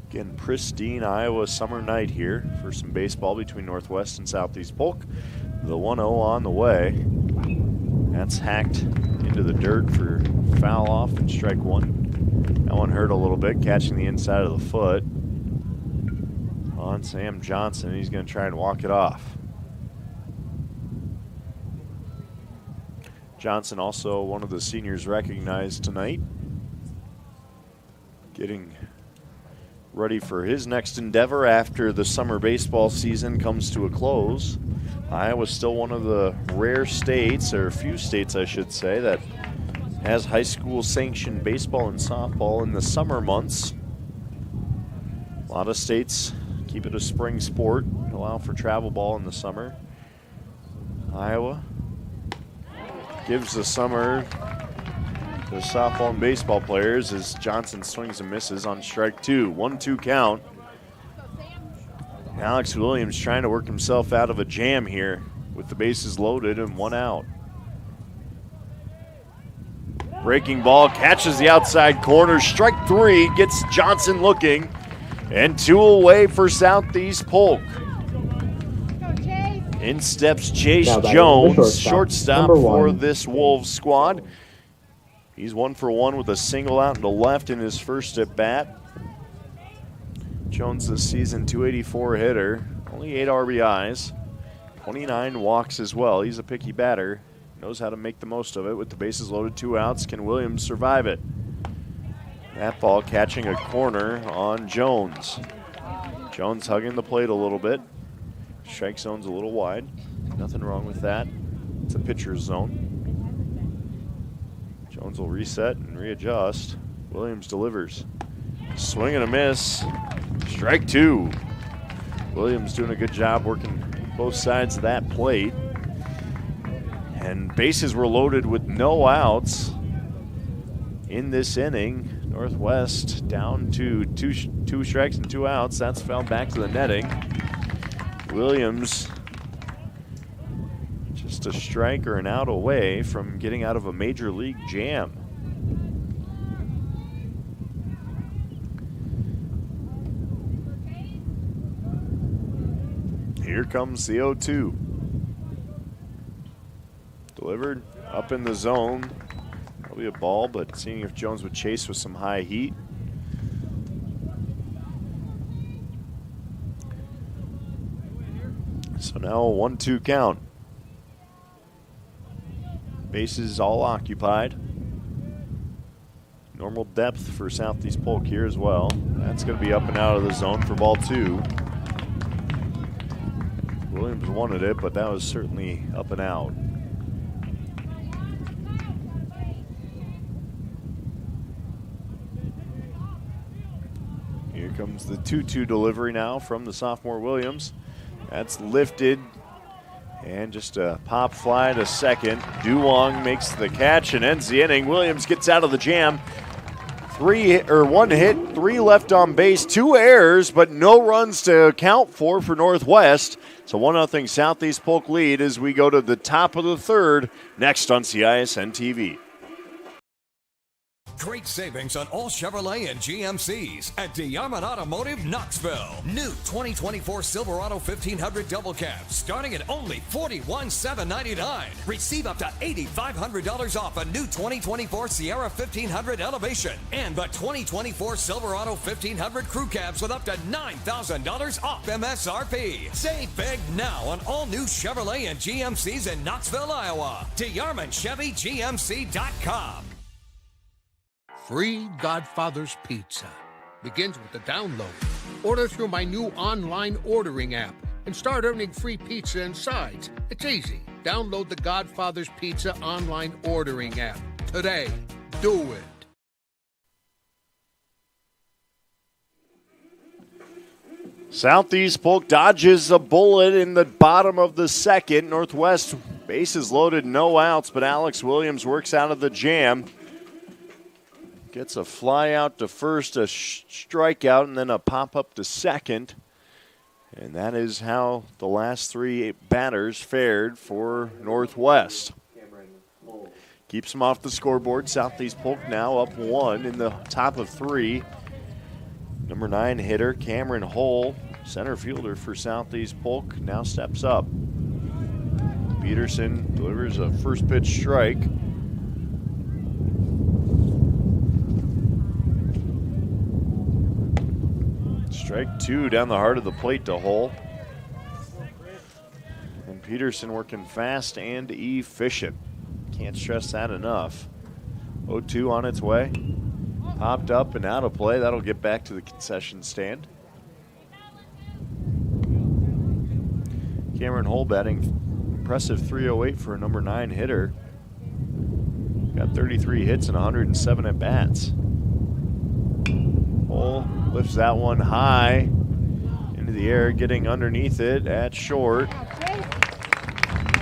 Speaker 1: Again, pristine Iowa summer night here for some baseball between Northwest and Southeast Polk. The 1-0 on the way. That's hacked into the dirt for foul off and strike 1. That one hurt a little bit, catching the inside of the foot on Sam Johnson. He's going to try and walk it off. Johnson, also one of the seniors recognized tonight, getting ready for his next endeavor after the summer baseball season comes to a close. Iowa's still one of the rare states, or a few states I should say, that has high school sanctioned baseball and softball in the summer months. A lot of states keep it a spring sport, allow for travel ball in the summer. Iowa gives the summer to softball and baseball players as Johnson swings and misses on strike 2. 1-2 count. Alex Williams trying to work himself out of a jam here with the bases loaded and 1 out. Breaking ball, catches the outside corner. Strike 3, gets Johnson looking, and 2 away for Southeast Polk. In steps Chase Jones, shortstop for this Wolves squad. He's 1 for 1 with a single out and a left in his first at bat. Jones this season, .284 hitter, only 8 RBIs, 29 walks as well. He's a picky batter, knows how to make the most of it with the bases loaded, 2 outs. Can Williams survive it? That ball catching a corner on Jones. Jones hugging the plate a little bit. Strike zone's a little wide. Nothing wrong with that. It's a pitcher's zone. Jones will reset and readjust. Williams delivers. Swing and a miss. Strike 2. Williams doing a good job working both sides of that plate. And bases were loaded with no outs in this inning. Northwest down to two strikes and 2 outs. That's fouled back to the netting. Williams just a strike or an out away from getting out of a major league jam. Here comes the 0-2. Delivered up in the zone. Probably a ball, but seeing if Jones would chase with some high heat. So now a 1-2 count. Bases all occupied. Normal depth for Southeast Polk here as well. That's going to be up and out of the zone for ball 2. Williams wanted it, but that was certainly up and out. Here comes the 2-2 delivery now from the sophomore Williams. That's lifted, and just a pop fly to second. Duong makes the catch and ends the inning. Williams gets out of the jam. 1 hit, 3 left on base, 2 errors, but no runs to account for Northwest. It's a 1-0 Southeast Polk lead as we go to the top of the 3rd next on CISN TV.
Speaker 4: Great savings on all Chevrolet and GMCs at DeArmond Automotive Knoxville. New 2024 Silverado 1500 double cab starting at only $41,799. Receive up to $8,500 off a new 2024 Sierra 1500 Elevation and the 2024 Silverado 1500 crew cabs with up to $9,000 off MSRP. Save big now on all new Chevrolet and GMCs in Knoxville, Iowa. DeArmondChevyGMC.com.
Speaker 5: Free Godfather's Pizza begins with the download. Order through my new online ordering app and start earning free pizza and sides. It's easy. Download the Godfather's Pizza online ordering app today. Do it.
Speaker 1: Southeast Polk dodges a bullet in the bottom of the second. Northwest, bases loaded, no outs, but Alex Williams works out of the jam. Gets a fly out to first, a strikeout, and then a pop-up to second. And that is how the last three batters fared for Northwest. Keeps them off the scoreboard. Southeast Polk now up one in the top of three. Number 9 hitter Cameron Hull, center fielder for Southeast Polk, now steps up. Peterson delivers a first pitch strike. Strike 2 down the heart of the plate to Hull. And Peterson working fast and efficient. Can't stress that enough. 0-2 on its way. Popped up and out of play. That'll get back to the concession stand. Cameron Hull batting impressive 308 for a number 9 hitter. Got 33 hits and 107 at bats. Hull lifts that one high into the air, getting underneath it at short.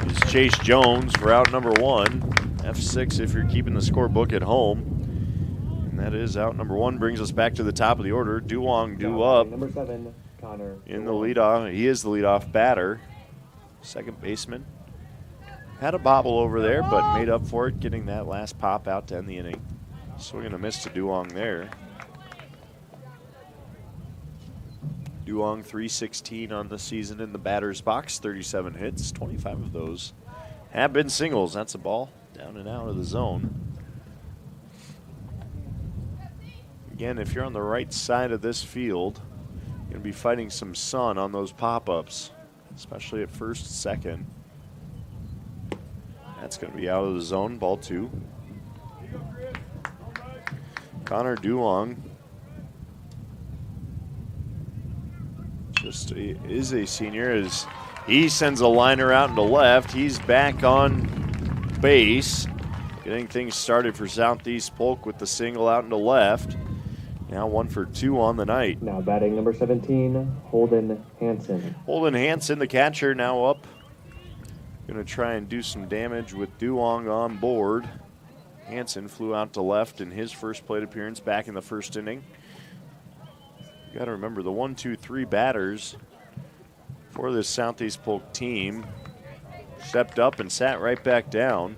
Speaker 1: Is Chase Jones for out number 1. F6 if you're keeping the scorebook at home. That is out number 1. Brings us back to the top of the order. Duong due up.
Speaker 9: Number 7, Connor.
Speaker 1: In the leadoff. He is the leadoff batter. Second baseman. Had a bobble over there, but made up for it, getting that last pop out to end the inning. Swing and a miss to Duong there. Duong 316 on the season in the batter's box. 37 hits. 25 of those have been singles. That's a ball down and out of the zone. Again, if you're on the right side of this field, you're going to be fighting some sun on those pop-ups, especially at first, second. That's going to be out of the zone, ball 2. Connor Duong just is a senior as he sends a liner out into left. He's back on base, getting things started for Southeast Polk with the single out into left. Now 1 for 2 on the night.
Speaker 9: Now batting number 17, Holden Hansen.
Speaker 1: Holden Hansen, the catcher, now up. Going to try and do some damage with Duong on board. Hansen flew out to left in his first plate appearance back in the first inning. You got to remember the 1, 2, 3 batters for this Southeast Polk team stepped up and sat right back down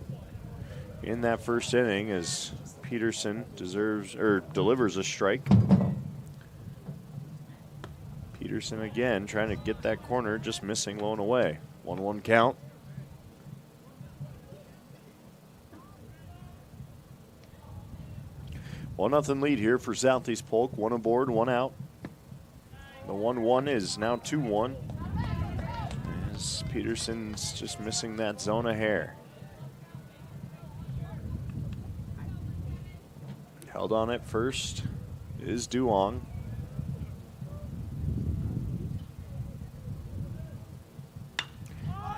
Speaker 1: in that first inning as Peterson delivers a strike. Peterson again trying to get that corner, just missing, low and away. 1-1 count. One nothing lead here for Southeast Polk. 1 aboard, 1 out. The 1-1 is now 2-1. As Peterson's just missing that zone of hair. Held on at first is Duong.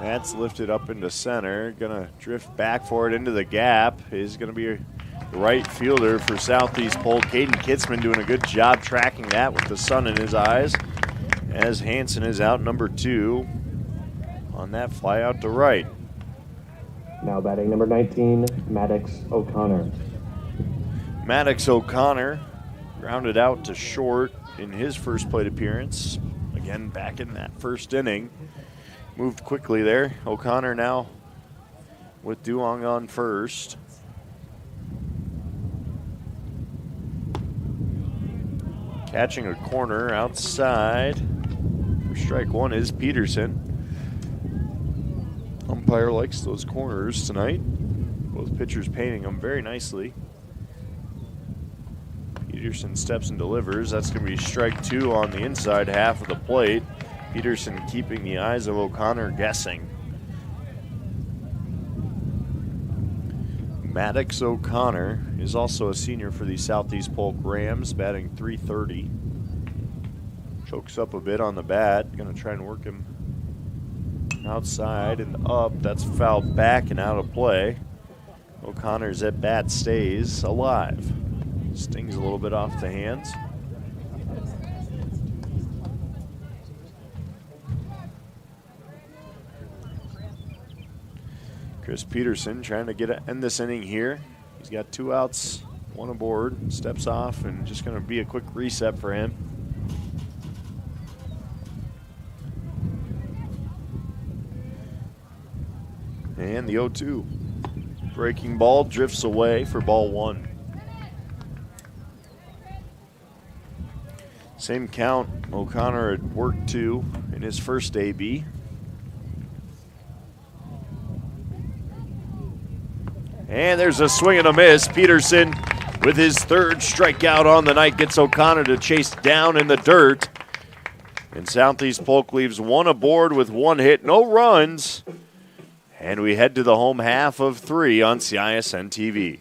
Speaker 1: That's lifted up into center. Gonna drift back for it into the gap. Is gonna be a right fielder for Southeast Polk. Caden Kitzman doing a good job tracking that with the sun in his eyes. As Hansen is out number 2 on that fly out to right.
Speaker 9: Now batting number 19, Maddox O'Connor.
Speaker 1: Maddox O'Connor grounded out to short in his first plate appearance. Again, back in that first inning. Moved quickly there. O'Connor now with Duong on first. Catching a corner outside. Strike one is Peterson. Umpire likes those corners tonight. Both pitchers painting them very nicely. Peterson steps and delivers. That's going to be strike two on the inside half of the plate. Peterson keeping the eyes of O'Connor guessing. Maddox O'Connor is also a senior for the Southeast Polk Rams, batting .330. Chokes up a bit on the bat. Going to try and work him outside and up. That's fouled back and out of play. O'Connor's at bat stays alive. Stings a little bit off the hands. Chris Peterson trying to end this inning here. He's got 2 outs, 1 aboard, steps off, and just going to be a quick reset for him. And the 0-2. Breaking ball drifts away for ball 1. Same count O'Connor had worked to in his first AB. And there's a swing and a miss. Peterson, with his 3rd strikeout on the night, gets O'Connor to chase down in the dirt. And Southeast Polk leaves 1 aboard with 1 hit, no runs. And we head to the home half of 3 on CISN TV.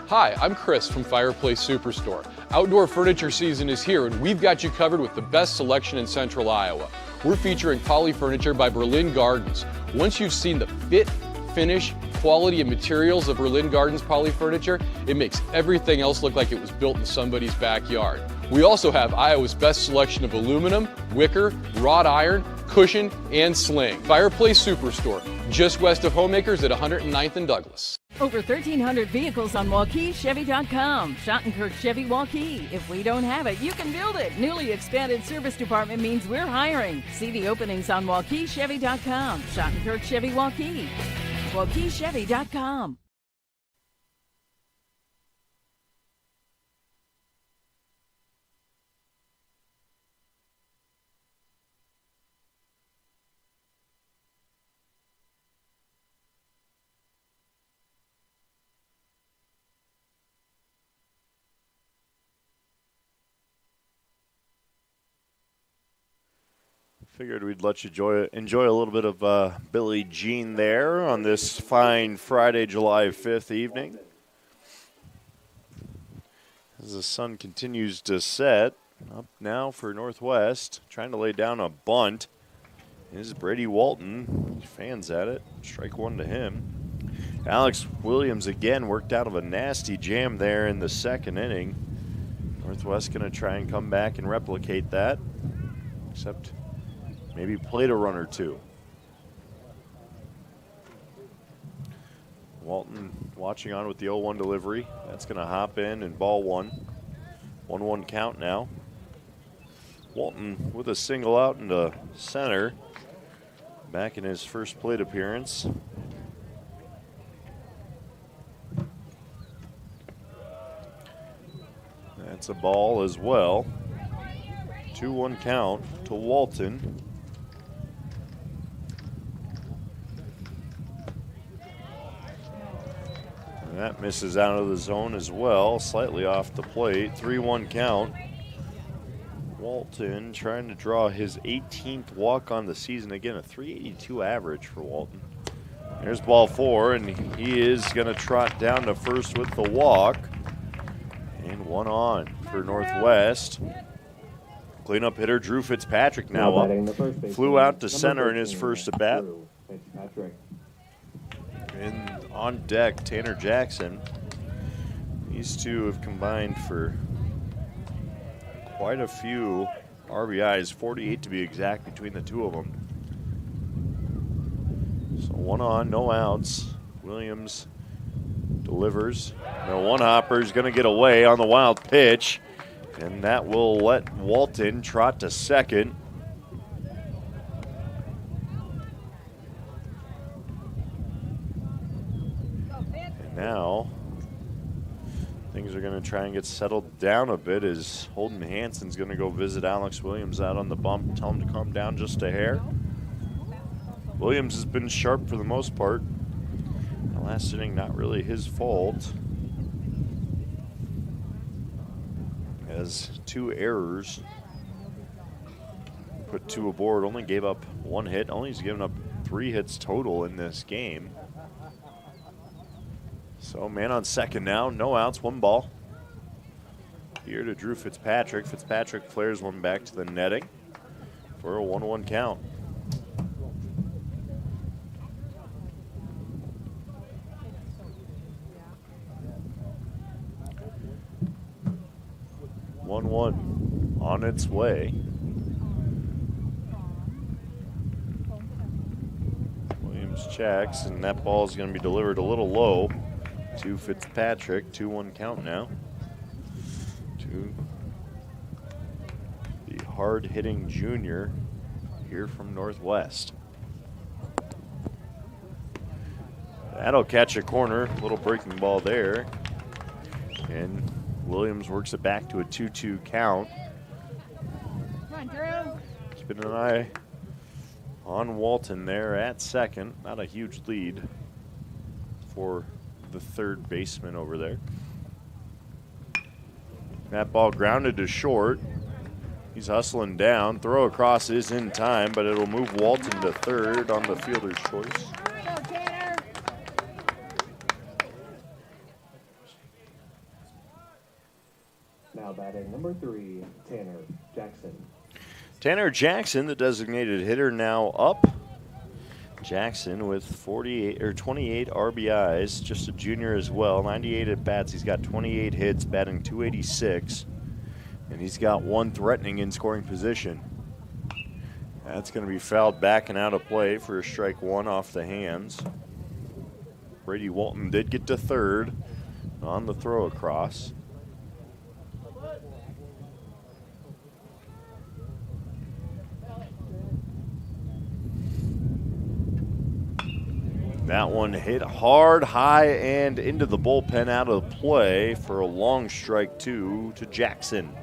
Speaker 3: Hi, I'm Chris from Fireplace Superstore. Outdoor furniture season is here, and we've got you covered with the best selection in Central Iowa. We're featuring Poly Furniture by Berlin Gardens. Once you've seen the fit, finish, quality, and materials of Berlin Gardens Poly Furniture, it makes everything else look like it was built in somebody's backyard. We also have Iowa's best selection of aluminum, wicker, wrought iron, cushion, and sling. Fireplace Superstore, just west of Homemakers at 109th and Douglas.
Speaker 10: Over 1,300 vehicles on WaukeeChevy.com. Schottenkirk Chevy Waukee. If we don't have it, you can build it. Newly expanded service department means we're hiring. See the openings on WaukeeChevy.com. Schottenkirk Chevy Waukee. WaukeeChevy.com.
Speaker 1: Figured we'd let you enjoy a little bit of Billie Jean there on this fine Friday, July 5th evening. As the sun continues to set, up now for Northwest, trying to lay down a bunt is Brady Walton. Fans at it, strike 1 to him. Alex Williams again worked out of a nasty jam there in the 2nd inning. Northwest going to try and come back and replicate that, except maybe played a run or 2. Walton watching on with the 0-1 delivery. That's going to hop in and ball 1. 1-1 count now. Walton with a single out into center. Back in his first plate appearance. That's a ball as well. 2-1 count to Walton. And that misses out of the zone as well, slightly off the plate. 3-1 count. Walton trying to draw his 18th walk on the season. Again, a .382 average for Walton. There's ball 4, and he is going to trot down to first with the walk. And 1 on for Northwest. Cleanup hitter Drew Fitzpatrick now up. Flew out to center in his first at bat. And on deck, Tanner Jackson. These two have combined for quite a few RBIs, 48 to be exact between the two of them. So 1 on, no outs. Williams delivers. The 1-hopper is going to get away on the wild pitch, and that will let Walton trot to second. And now things are going to try and get settled down a bit as Holden Hansen's going to go visit Alex Williams out on the bump, tell him to calm down just a hair. Williams has been sharp for the most part. The last inning, not really his fault. Has 2 errors. Put 2 aboard, only gave up 1 hit. Only he's given up 3 hits total in this game. So man on second now, no outs, 1 ball. Here to Drew Fitzpatrick. Fitzpatrick flares one back to the netting for a 1-1 count. On its way. Williams checks, and that ball is going to be delivered a little low to Fitzpatrick. 2-1 count now. To the hard-hitting junior here from Northwest. That'll catch a corner. Little breaking ball there. And Williams works it back to a 2-2 count.
Speaker 10: Come on, Drew.
Speaker 1: Keeping an eye on Walton there at second. Not a huge lead for the third baseman over there. That ball grounded to short. He's hustling down. Throw across is in time, but it'll move Walton to third on the fielder's choice.
Speaker 9: Now batting number 3, Tanner Jackson.
Speaker 1: Tanner Jackson, the designated hitter, now up. Jackson with 28 RBIs, just a junior as well. 98 at bats. He's got 28 hits, batting .286, and he's got 1 threatening in scoring position. That's going to be fouled back and out of play for a strike 1 off the hands. Brady Walton did get to third on the throw across. That one hit hard, high, and into the bullpen out of play for a long strike 2 to Jackson.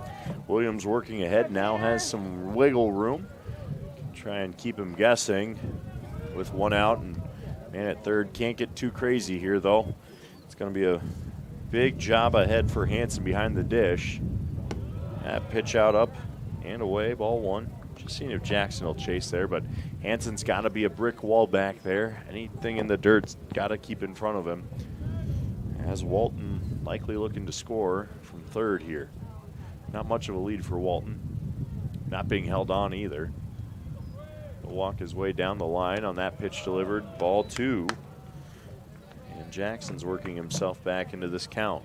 Speaker 1: Williams working ahead now, has some wiggle room. Try and keep him guessing with 1 out, and man at third can't get too crazy here though. It's going to be a big job ahead for Hansen behind the dish. That pitch out, up and away, ball 1. Just seeing if Jackson will chase there, but Hansen's got to be a brick wall back there. Anything in the dirt's got to keep in front of him. As Walton likely looking to score from third here. Not much of a lead for Walton. Not being held on either. He'll walk his way down the line on that pitch delivered, ball 2. And Jackson's working himself back into this count.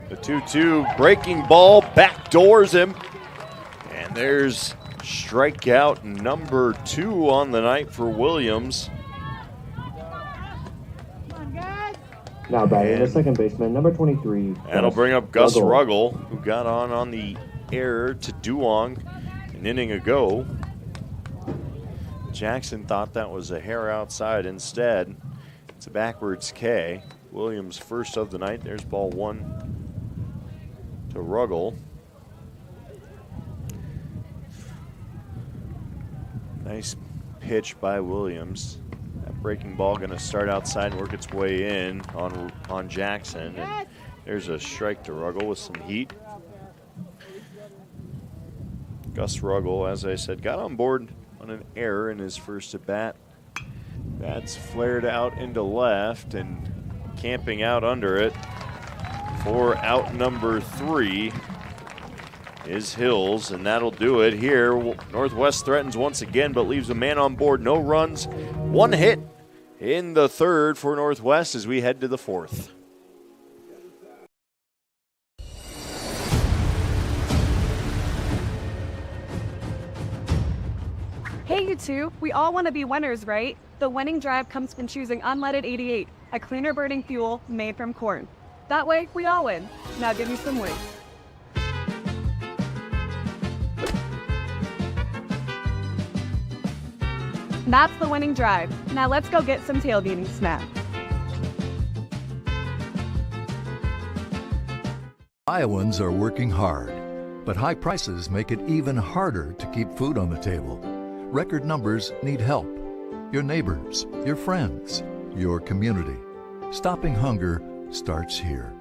Speaker 1: The 2-2 breaking ball backdoors him. And there's strikeout number 2 on the night for Williams.
Speaker 9: Now batting the second baseman, number 23.
Speaker 1: That'll bring up Gus Ruggles, who got on the error to Duong an inning ago. Jackson thought that was a hair outside. Instead, it's a backwards K. Williams first of the night. There's ball 1 to Ruggles. Nice pitch by Williams. That breaking ball going to start outside and work its way in on Jackson. And there's a strike to Ruggles with some heat. Gus Ruggles, as I said, got on board on an error in his first at bat. That's flared out into left, and camping out under it for out number 3 is Hills, and that'll do it here. Northwest threatens once again, but leaves a man on board. No runs, 1 hit in the third for Northwest as we head to the 4th.
Speaker 2: Hey, you two, we all want to be winners, right? The winning drive comes from choosing unleaded 88, a cleaner burning fuel made from corn. That way, we all win. Now give me some weight. That's the winning drive. Now let's go get some tailgating snacks.
Speaker 6: Iowans are working hard, but high prices make it even harder to keep food on the table. Record numbers need help. Your neighbors, your friends, your community. Stopping hunger starts here.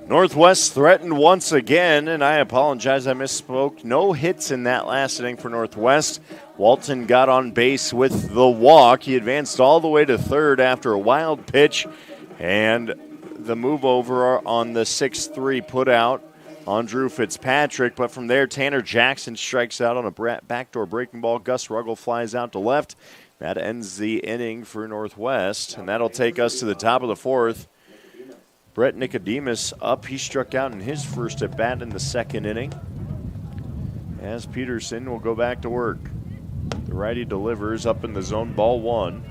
Speaker 1: Northwest threatened once again, and I apologize, I misspoke. No hits in that last inning for Northwest. Walton got on base with the walk. He advanced all the way to third after a wild pitch, and the move over on the 6-3 put out on Drew Fitzpatrick. But from there, Tanner Jackson strikes out on a backdoor breaking ball. Gus Ruggles flies out to left. That ends the inning for Northwest, and that'll take us to the top of the fourth. Brett Nicodemus up. He struck out in his first at-bat in the second inning. As Peterson will go back to work. The righty delivers up in the zone, ball one.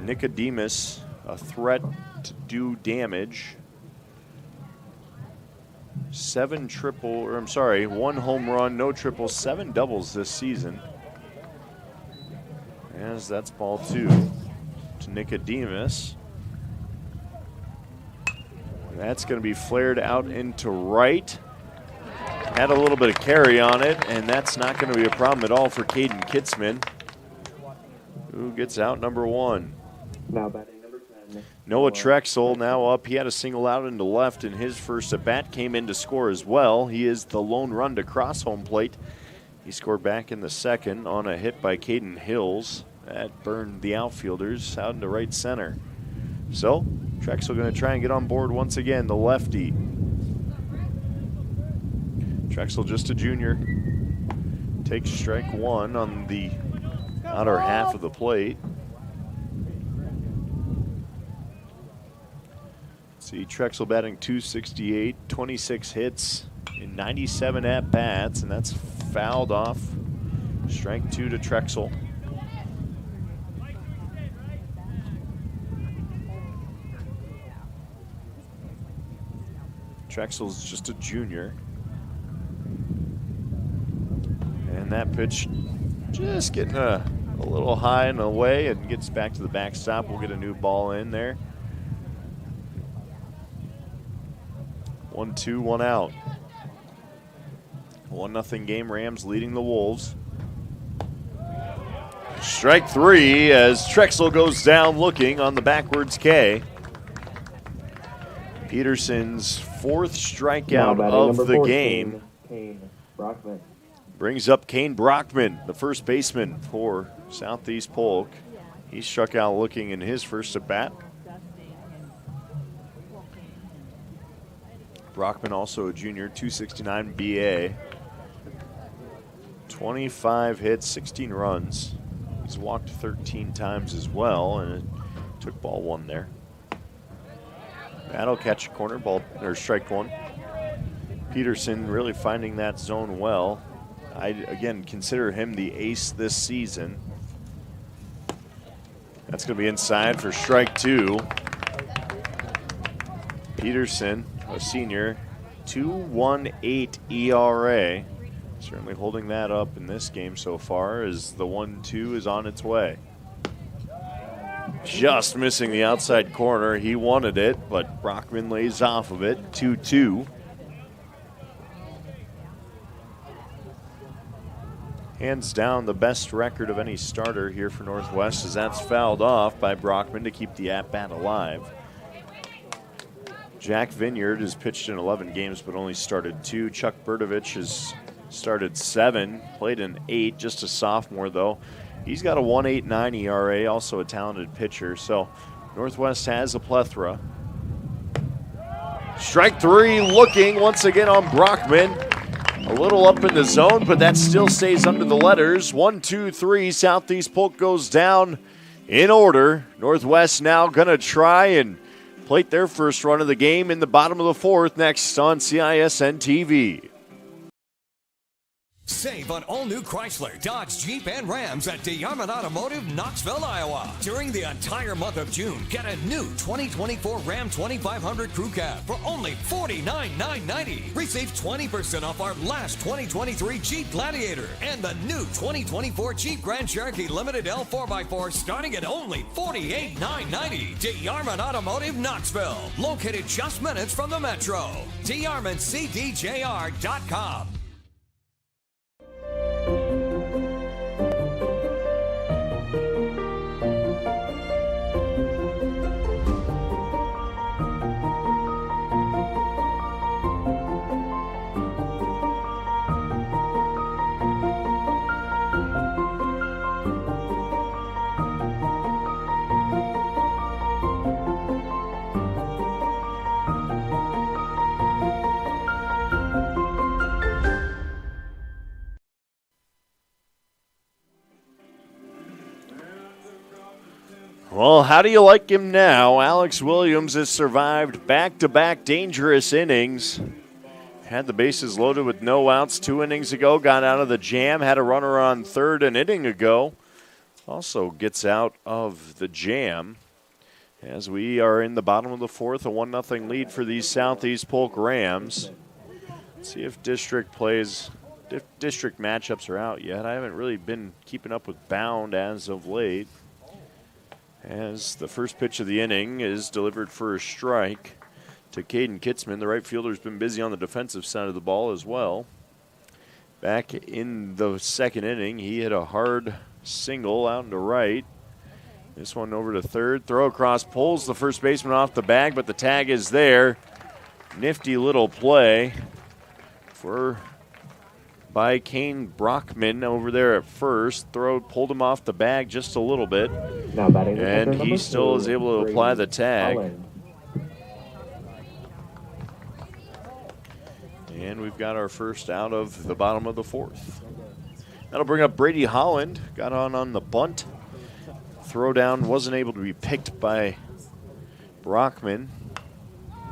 Speaker 1: Nicodemus, a threat to do damage. One home run, no triples, 7 doubles this season. As that's ball two to Nicodemus. That's going to be flared out into right. Had a little bit of carry on it, and that's not going to be a problem at all for Caden Kitzman, who gets out number one.
Speaker 9: Now batting number 10.
Speaker 1: Noah Trexel now up. He had a single out into left in his first at-bat, came in to score as well. He is the lone run to cross home plate. He scored back in the second on a hit by Caden Hills. That burned the outfielders out into right center. So, Trexel going to try and get on board once again, the lefty. Trexel just a junior. Takes strike one on the outer half of the plate. See, Trexel batting .268, 26 hits in 97 at-bats, and that's fouled off. Strike two to Trexel. Trexel's just a junior. And that pitch just getting a little high and away and gets back to the backstop. We'll get a new ball in there. 1-2, 1 out. 1-0 game, Rams leading the Wolves. Strike three as Trexel goes down looking on the backwards K. Peterson's fourth strikeout of the
Speaker 9: 14,
Speaker 1: game.
Speaker 9: Kane Brockman.
Speaker 1: Brings up Kane Brockman, the first baseman for Southeast Polk. He struck out looking in his first at-bat. Brockman also a junior, .269 BA. 25 hits, 16 runs. He's walked 13 times as well, and it took ball one there. That'll catch a corner, ball or strike one. Peterson really finding that zone well. I, again, consider him the ace this season. That's going to be inside for strike two. Peterson, a senior, 2.18 ERA. Certainly holding that up in this game so far as the 1-2 is on its way. Just missing the outside corner. He wanted it, but Brockman lays off of it. 2-2. Hands down the best record of any starter here for Northwest, as that's fouled off by Brockman to keep the at-bat alive. Jack Vineyard has pitched in 11 games but only started 2. Chuck Berdovich has started 7, played in 8, just a sophomore though. He's got a 1.89 ERA, also a talented pitcher. So Northwest has a plethora. Strike three looking once again on Brockman. A little up in the zone, but that still stays under the letters. 1-2-3, Southeast Polk goes down in order. Northwest now going to try and plate their first run of the game in the bottom of the fourth next on CISN TV.
Speaker 4: Save on all new Chrysler, Dodge, Jeep, and Rams at DeArmond Automotive, Knoxville, Iowa. During the entire month of June, get a new 2024 Ram 2500 Crew Cab for only $49,990. Receive 20% off our last 2023 Jeep Gladiator and the new 2024 Jeep Grand Cherokee Limited L4x4 starting at only $48,990. DeArmond Automotive, Knoxville. Located just minutes from the Metro. DeArmondCDJR.com.
Speaker 1: Well, how do you like him now? Alex Williams has survived back-to-back dangerous innings. Had the bases loaded with no outs 2 innings ago, got out of the jam, had a runner on third an inning ago. Also gets out of the jam as we are in the bottom of the fourth, a 1-0 lead for these Southeast Polk Rams. Let's see if district matchups are out yet. I haven't really been keeping up with Bound as of late. As the first pitch of the inning is delivered for a strike to Caden Kitzman. The right fielder's been busy on the defensive side of the ball as well. Back in the second inning, he hit a hard single out into right. This one over to third. Throw across, pulls the first baseman off the bag, but the tag is there. Nifty little play by Kane Brockman over there at first. Throw pulled him off the bag just a little bit.
Speaker 9: Now batting
Speaker 1: and he still is able to apply the tag.
Speaker 9: Holland.
Speaker 1: And we've got our first out of the bottom of the fourth. That'll bring up Brady Holland. Got on the bunt. Throw down wasn't able to be picked by Brockman.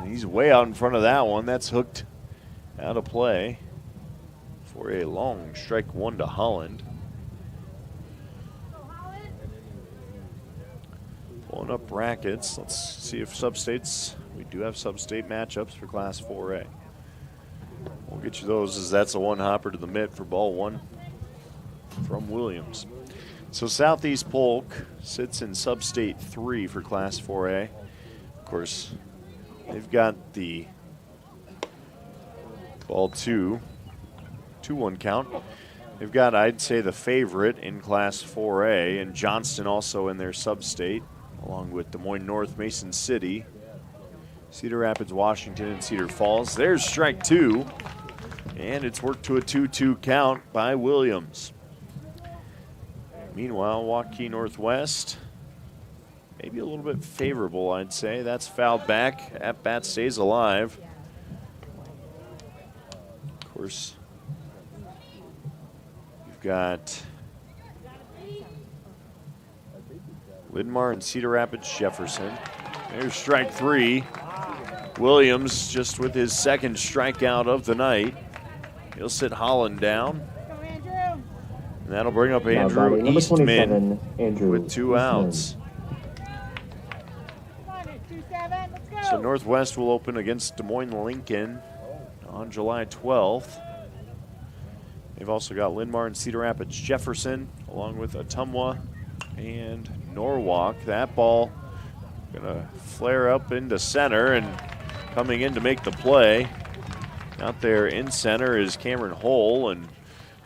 Speaker 1: He's way out in front of that one. That's hooked out of play for a long strike one to Holland. Pulling up brackets. Let's see if substates, we do have sub-state matchups for Class 4A. We'll get you those as that's a one hopper to the mitt for ball one from Williams. So Southeast Polk sits in sub-state 3 for Class 4A. Of course, they've got the ball 2-1 count. They've got, I'd say, the favorite in Class 4A, and Johnston also in their sub-state, along with Des Moines North, Mason City, Cedar Rapids, Washington, and Cedar Falls. There's strike 2, and it's worked to a 2-2 count by Williams. Meanwhile, Waukee Northwest, maybe a little bit favorable, I'd say. That's fouled back. At bat stays alive. Of course, you've got Lidmar and Cedar Rapids Jefferson. There's strike 3. Williams just with his second strikeout of the night. He'll sit Holland down. And that'll bring up Andrew Eastman with 2 outs. So Northwest will open against Des Moines Lincoln on July 12th. They've also got Linn-Mar and Cedar Rapids Jefferson, along with Ottumwa and Norwalk. That ball gonna flare up into center, and coming in to make the play out there in center is Cameron Hull, and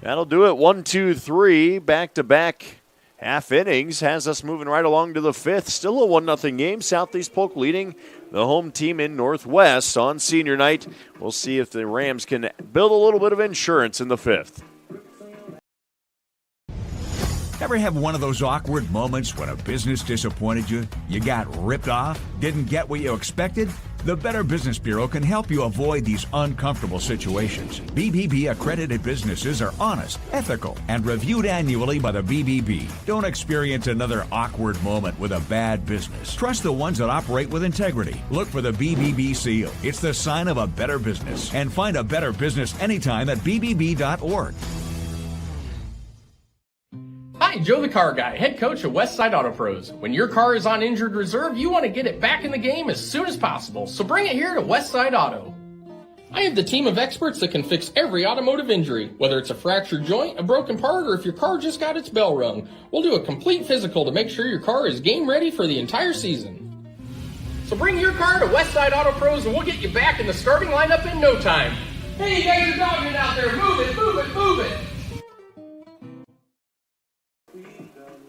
Speaker 1: that'll do it. 1, 2, 3, back-to-back half innings has us moving right along to the fifth. Still a 1-0 game. Southeast Polk leading the home team in Northwest on senior night. We'll see if the Rams can build a little bit of insurance in the fifth.
Speaker 8: Ever have one of those awkward moments when a business disappointed you? You got ripped off? Didn't get what you expected? The Better Business Bureau can help you avoid these uncomfortable situations. BBB accredited businesses are honest, ethical, and reviewed annually by the BBB. Don't experience another awkward moment with a bad business. Trust the ones that operate with integrity. Look for the BBB seal. It's the sign of a better business. And find a better business anytime at BBB.org.
Speaker 7: Hi, Joe the Car Guy, head coach of Westside Auto Pros. When your car is on injured reserve, you want to get it back in the game as soon as possible, so bring it here to Westside Auto. I have the team of experts that can fix every automotive injury, whether it's a fractured joint, a broken part, or if your car just got its bell rung. We'll do a complete physical to make sure your car is game ready for the entire season. So bring your car to Westside Auto Pros and we'll get you back in the starting lineup in no time. Hey, you guys are dogging it out there. Move it, move it, move it.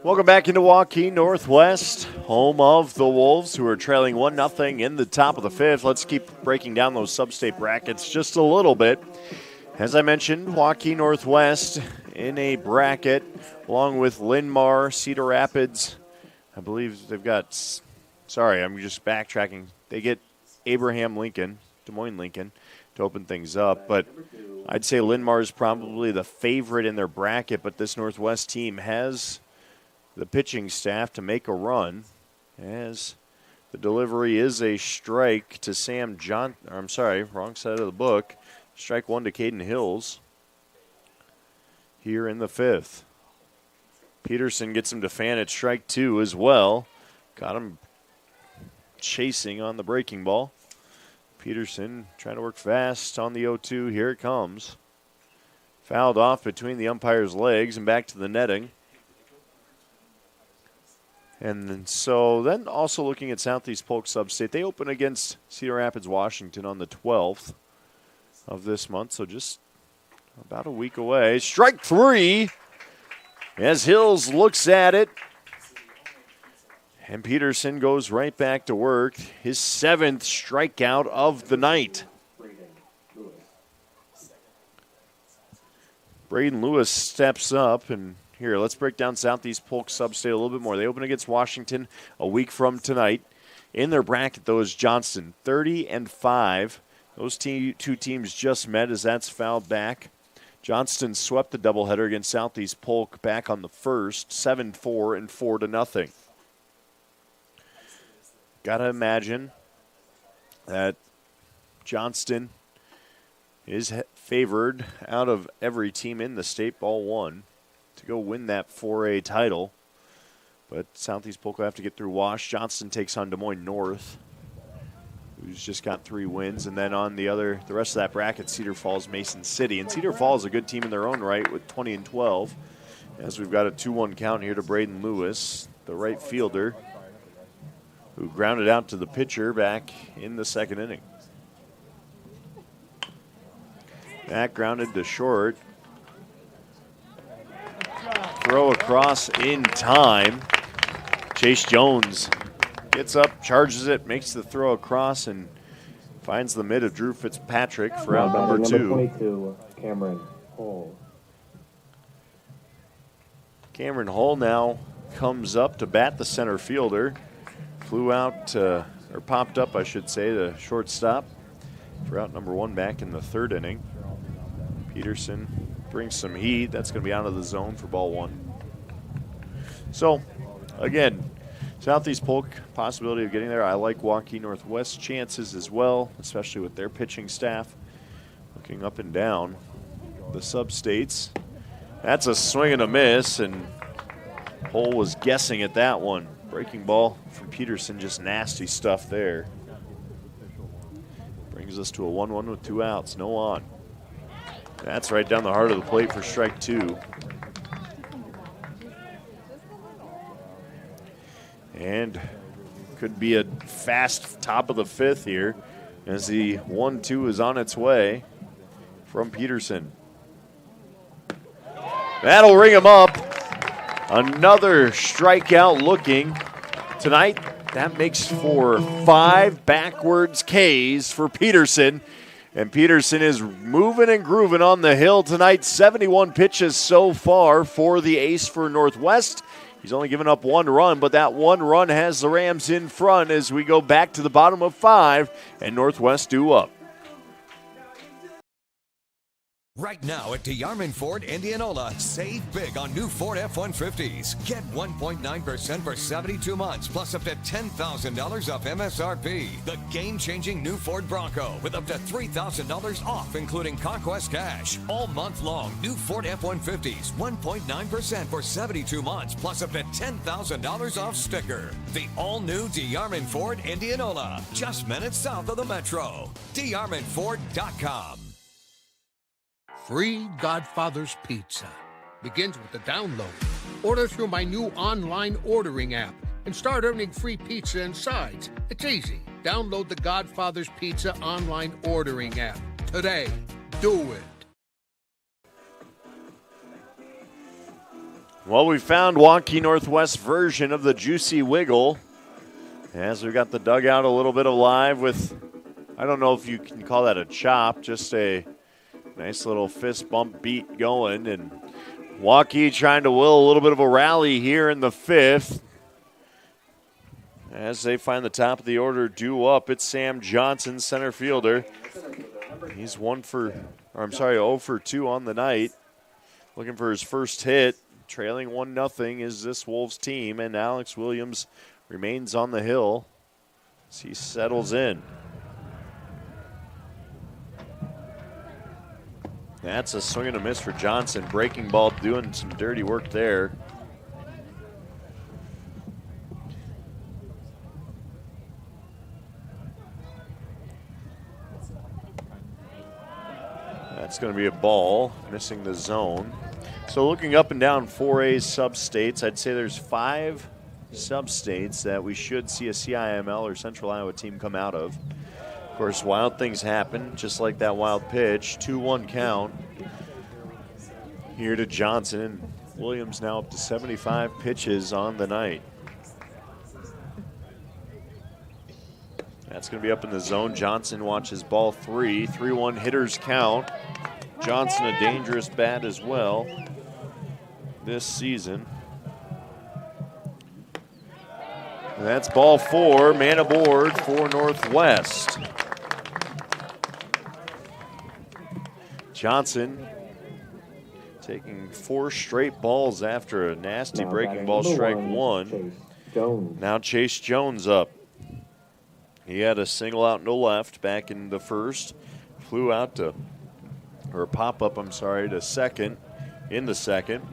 Speaker 1: Welcome back into Waukee Northwest, home of the Wolves, who are trailing 1-0 in the top of the fifth. Let's keep breaking down those sub-state brackets just a little bit. As I mentioned, Waukee Northwest in a bracket, along with Linn-Mar, Cedar Rapids. I believe they've got, sorry, I'm just backtracking. They get Abraham Lincoln, Des Moines Lincoln, to open things up. But I'd say Linn-Mar is probably the favorite in their bracket, but this Northwest team has the pitching staff to make a run, as the delivery is a strike to Sam John. I'm sorry, wrong side of the book. Strike one to Caden Hills here in the fifth. Peterson gets him to fan at strike two as well. Got him chasing on the breaking ball. Peterson trying to work fast on the 0-2. Here it comes. Fouled off between the umpire's legs and back to the netting. And so then also looking at Southeast Polk Substate, they open against Cedar Rapids, Washington on the 12th of this month, so just about a week away. Strike three as Hills looks at it. And Peterson goes right back to work. His seventh strikeout of the night. Braden Lewis steps up, and here, let's break down Southeast Polk Substate a little bit more. They open against Washington a week from tonight. In their bracket, though, is Johnston, 30-5. Those two teams just met as that's fouled back. Johnston swept the doubleheader against Southeast Polk back on the first, 7-4 and 4-0. Got to imagine that Johnston is favored out of every team in the state, ball one, to go win that 4A title. But Southeast Polk will have to get through Wash. Johnston takes on Des Moines North, who's just got 3 wins. And then on the rest of that bracket, Cedar Falls, Mason City. And Cedar Falls is a good team in their own right with 20-12. As we've got a 2-1 count here to Braden Lewis, the right fielder, who grounded out to the pitcher back in the second inning. That grounded to short. Throw across in time. Chase Jones gets up, charges it, makes the throw across, and finds the mid of Drew Fitzpatrick for out number 2.
Speaker 9: 22, Cameron Hull.
Speaker 1: Cameron Hull now comes up to bat the center fielder. Flew out, or popped up, I should say, to shortstop for out number 1 back in the third inning. Peterson brings some heat. That's going to be out of the zone for ball 1. So, again, Southeast Polk, possibility of getting there. I like Waukee Northwest chances as well, especially with their pitching staff. Looking up and down the sub-states. That's a swing and a miss, and Hull was guessing at that one. Breaking ball from Peterson, just nasty stuff there. Brings us to a 1-1 with 2 outs, no on. That's right down the heart of the plate for strike 2. And could be a fast top of the fifth here as the 1-2 is on its way from Peterson. That'll ring him up. Another strikeout looking tonight. That makes for 5 backwards Ks for Peterson. And Peterson is moving and grooving on the hill tonight. 71 pitches so far for the ace for Northwest. He's only given up 1 run, but that 1 run has the Rams in front as we go back to the bottom of 5 and Northwest due up.
Speaker 4: Right now at DeArmond Ford Indianola, save big on new Ford F-150s. Get 1.9% for 72 months, plus up to $10,000 off MSRP. The game-changing new Ford Bronco with up to $3,000 off, including Conquest Cash. All month long, new Ford F-150s, 1.9% for 72 months, plus up to $10,000 off sticker. The all-new DeArmond Ford Indianola, just minutes south of the Metro. DeArmondFord.com.
Speaker 5: Free Godfather's Pizza begins with the download. Order through my new online ordering app and start earning free pizza and sides. It's easy. Download the Godfather's Pizza online ordering app today. Do it.
Speaker 1: Well, we found Waukee Northwest version of the Juicy Wiggle. As we got the dugout a little bit alive with, I don't know if you can call that a chop, just a nice little fist bump beat going, and Waukee trying to will a little bit of a rally here in the fifth. As they find the top of the order due up, it's Sam Johnson, center fielder. He's 0 for 2 on the night. Looking for his first hit. Trailing 1-0 is this Wolves team, and Alex Williams remains on the hill as he settles in. That's a swing and a miss for Johnson. Breaking ball doing some dirty work there. That's going to be a ball, missing the zone. So looking up and down 4A sub-states, I'd say there's 5 sub-states that we should see a CIML or Central Iowa team come out of. Of course, wild things happen, just like that wild pitch. 2-1 count here to Johnson. Williams now up to 75 pitches on the night. That's going to be up in the zone. Johnson watches ball 3. 3-1 hitters count. Johnson a dangerous bat as well this season. And that's ball 4. Man aboard for Northwest. Johnson taking 4 straight balls after a nasty breaking ball strike 1. Now Chase Jones up. He had a single out no left back in the first. Flew out to, or pop up, to second in the second.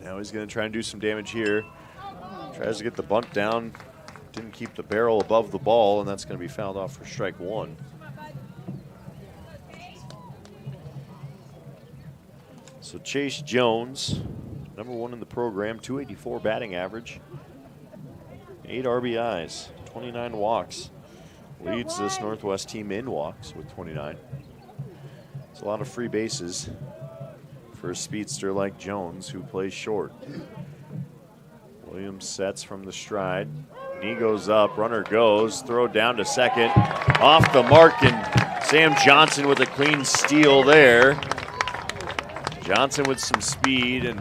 Speaker 1: Now he's going to try and do some damage here. Tries to get the bunt down. Didn't keep the barrel above the ball, and that's going to be fouled off for strike 1. So Chase Jones, number 1 in the program, 284 batting average, 8 RBIs, 29 walks. Leads this Northwest team in walks with 29. It's a lot of free bases for a speedster like Jones, who plays short. Williams sets from the stride. Knee goes up, runner goes, throw down to second. Off the mark, and Sam Johnson with a clean steal there. Johnson with some speed, and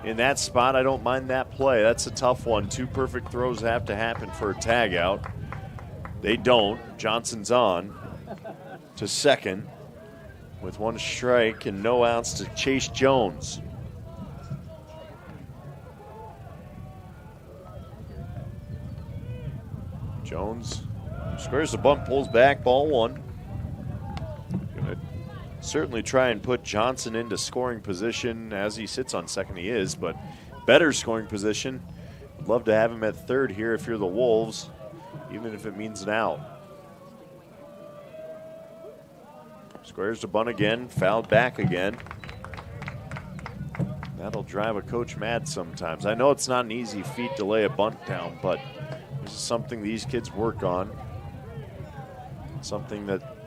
Speaker 1: in that spot, I don't mind that play. That's a tough one. 2 perfect throws have to happen for a tag out. They don't. Johnson's on to second with 1 strike and no outs to Chase Jones. Jones squares the bunt, pulls back, ball 1. Gonna certainly try and put Johnson into scoring position. As he sits on second, he is, but better scoring position. Love to have him at third here if you're the Wolves, even if it means an out. Squares the bunt again, fouled back again. That'll drive a coach mad sometimes. I know it's not an easy feat to lay a bunt down, but this is something these kids work on. Something that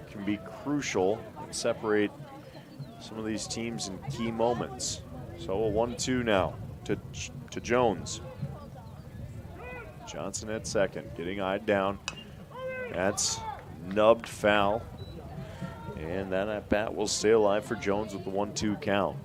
Speaker 1: can be crucial and separate some of these teams in key moments. So a 1-2 now to Jones. Johnson at second, getting eyed down. That's nubbed foul. And that at bat will stay alive for Jones with the 1-2 count.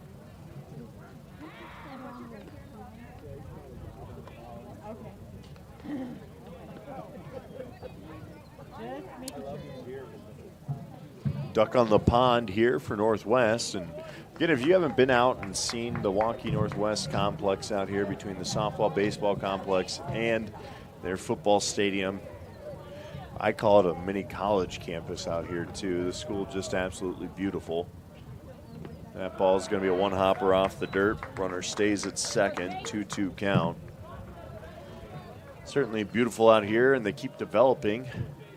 Speaker 1: duck on the pond here for Northwest. And again, if you haven't been out and seen the Waukee Northwest complex out here between the softball, baseball complex and their football stadium, I call it a mini college campus out here too. The school just absolutely beautiful. That ball is going to be a one-hopper off the dirt. Runner stays at second, 2-2 count. Certainly beautiful out here, and they keep developing.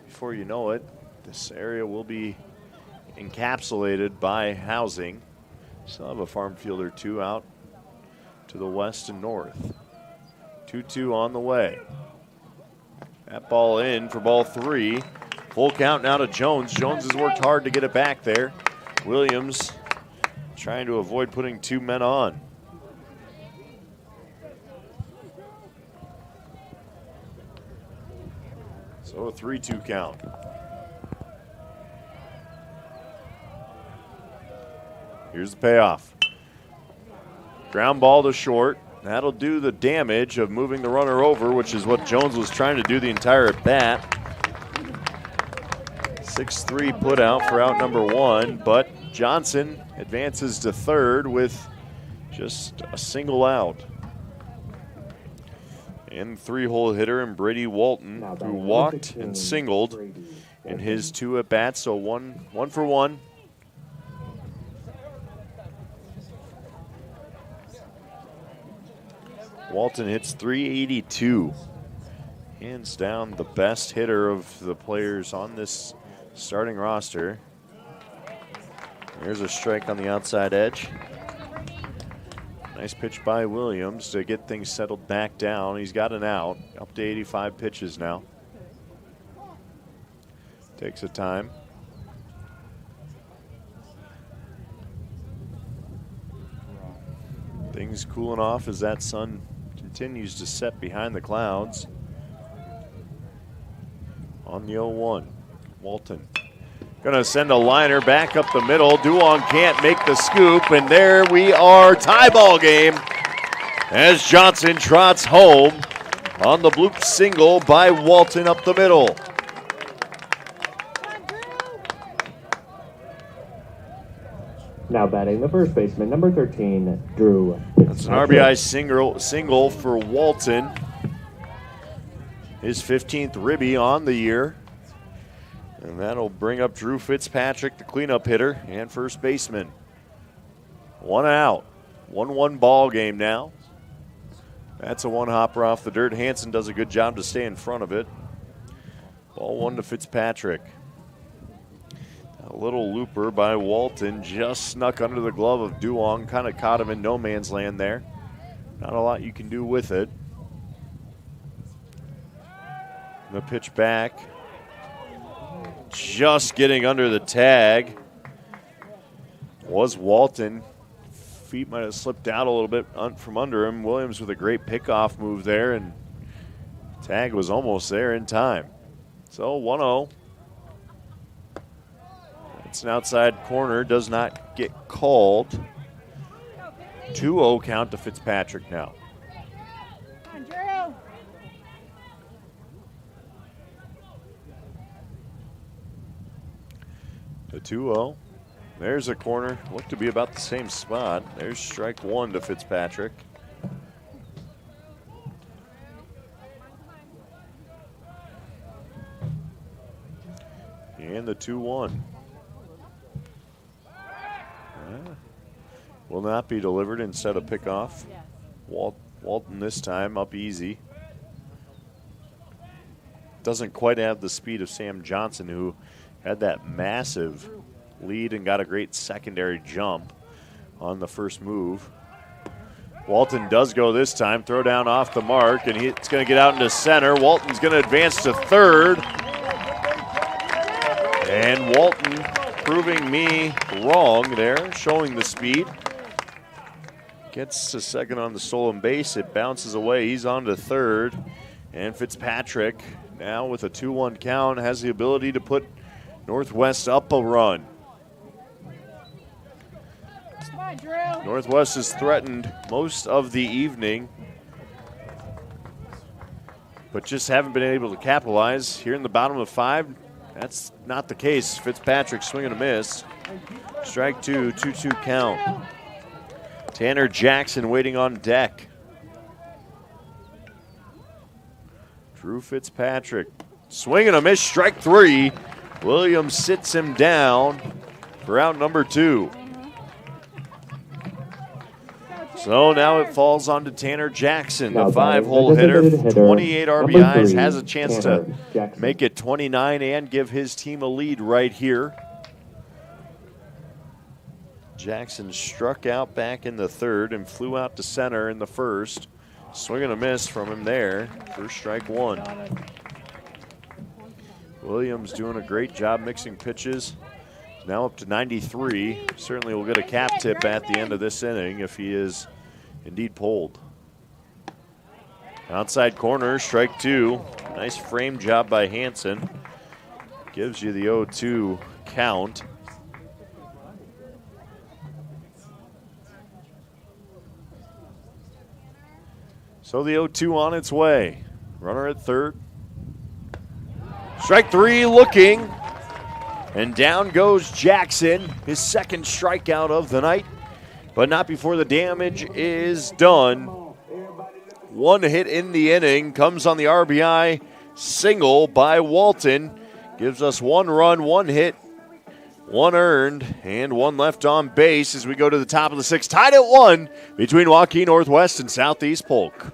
Speaker 1: Before you know it, this area will be encapsulated by housing. Still have a farm field or two out to the west and north. 2-2 on the way. That ball in for ball 3. Full count now to Jones. Jones has worked hard to get it back there. Williams trying to avoid putting 2 men on. So a 3-2 count. Here's the payoff. Ground ball to short. That'll do the damage of moving the runner over, which is what Jones was trying to do the entire at bat. 6-3 put out for out number 1, but Johnson advances to third with just a single out. And 3-hole hitter and Brady Walton, who walked and singled in his 2 at bats, so one for 1. Walton hits .382. Hands down the best hitter of the players on this starting roster. There's a strike on the outside edge. Nice pitch by Williams to get things settled back down. He's got an out, up to 85 pitches now. Takes a time. Things cooling off as that sun continues to set behind the clouds. On the 0-1, Walton gonna send a liner back up the middle. Duong can't make the scoop, and there we are, tie ball game as Johnson trots home on the bloop single by Walton up the middle.
Speaker 9: Now batting the first baseman, number 13, Drew.
Speaker 1: That's an RBI single for Walton. His 15th ribby on the year. And that'll bring up Drew Fitzpatrick, the cleanup hitter and first baseman. 1 out. 1-1 ball game now. That's a one-hopper off the dirt. Hansen does a good job to stay in front of it. Ball 1 to Fitzpatrick. A little looper by Walton just snuck under the glove of Duong. Kind of caught him in no man's land there. Not a lot you can do with it. The pitch back. Just getting under the tag was Walton. Feet might have slipped out a little bit from under him. Williams with a great pickoff move there, and tag was almost there in time. So 1-0. It's an outside corner, does not get called. 2-0 count to Fitzpatrick now. The 2-0. There's a corner. Looked to be about the same spot. There's strike 1 to Fitzpatrick. And the 2-1. Will not be delivered instead of pickoff. Walton this time up easy. Doesn't quite have the speed of Sam Johnson, who had that massive lead and got a great secondary jump on the first move. Walton does go this time, throw down off the mark, and it's going to get out into center. Walton's going to advance to third. And Walton proving me wrong there, showing the speed. Gets to second on the stolen base. It bounces away. He's on to third. And Fitzpatrick, now with a 2-1 count, has the ability to put Northwest up a run.
Speaker 10: Come on, Drew.
Speaker 1: Northwest has threatened most of the evening, but just haven't been able to capitalize. Here in the bottom of 5, That's not the case. Fitzpatrick swing and a miss. Strike two, 2-2 count. Tanner Jackson waiting on deck. Drew Fitzpatrick, swing and a miss, strike three. Williams sits him down for out number 2. So now it falls onto Tanner Jackson, the 5-hole hitter, 28 RBIs, has a chance to make it 29 and give his team a lead right here. Jackson struck out back in the 3rd and flew out to center in the 1st. Swing and a miss from him there for strike 1. Williams doing a great job mixing pitches. Now up to 93. Certainly will get a cap tip at the end of this inning if he is indeed pulled. Outside corner, strike 2. Nice frame job by Hansen. Gives you the 0-2 count. So the 0-2 on its way. Runner at 3rd. Strike 3 looking. And down goes Jackson, his 2nd strikeout of the night. But not before the damage is done. 1 hit in the inning comes on the RBI single by Walton. Gives us 1 run, 1 hit, 1 earned, and 1 left on base as we go to the top of the 6th. Tied at 1 between Waukee Northwest and Southeast Polk.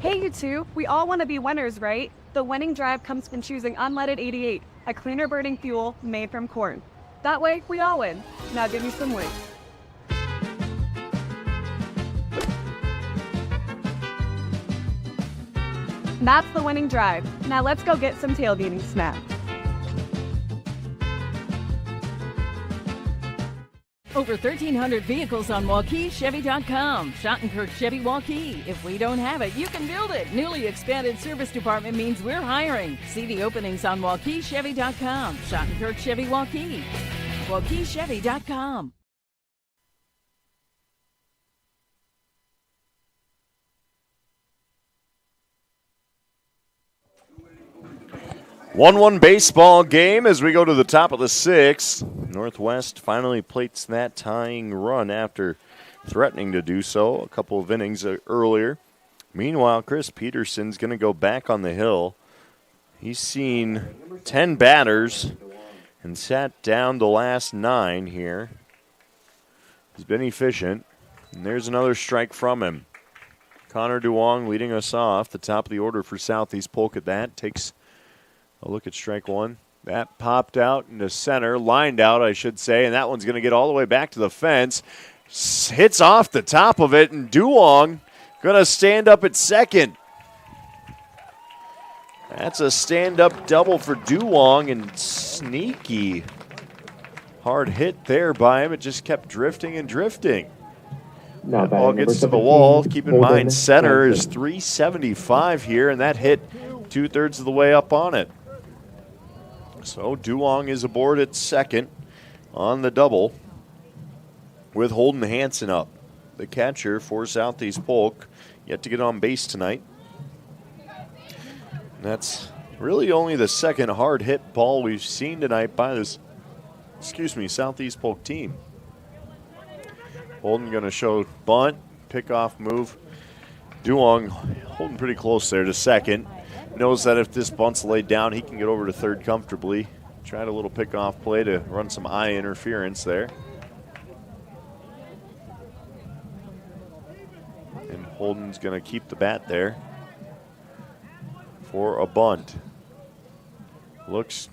Speaker 2: Hey, you two, we all want to be winners, right? The winning drive comes from choosing unleaded 88, a cleaner burning fuel made from corn. That way, we all win. Now give me some weight. That's the winning drive. Now let's go get some tailgating snacks.
Speaker 10: Over 1,300 vehicles on WaukeeChevy.com. Schottenkirk Chevy Waukee. If we don't have it, you can build it. Newly expanded service department means we're hiring. See the openings on WaukeeChevy.com. Schottenkirk Chevy Waukee. WaukeeChevy.com.
Speaker 1: 1-1 baseball game as we go to the top of the 6th. Northwest finally plates that tying run after threatening to do so a couple of innings earlier. Meanwhile, Chris Peterson's going to go back on the hill. He's seen 10 batters and sat down the last 9 here. He's been efficient. And there's another strike from him. Connor Duong leading us off. The top of the order for Southeast Polk at bat. Takes a look at strike 1. That popped out into center, lined out, I should say, and that one's going to get all the way back to the fence. Hits off the top of it, and Duong going to stand up at second. That's a stand-up double for Duong, and sneaky hard hit there by him. It just kept drifting and drifting. That ball gets to the wall. Keep in mind, center is 375 here, and that hit 2/3 of the way up on it. So Duong is aboard at second on the double with Holden Hansen up. The catcher for Southeast Polk yet to get on base tonight. And that's really only the second hard hit ball we've seen tonight by this, Southeast Polk team. Holden going to show bunt, pickoff move. Duong holding pretty close there to second. Knows that if this bunt's laid down, he can get over to third comfortably. Tried a little pickoff play to run some eye interference there. And Holden's going to keep the bat there for a bunt. Looks,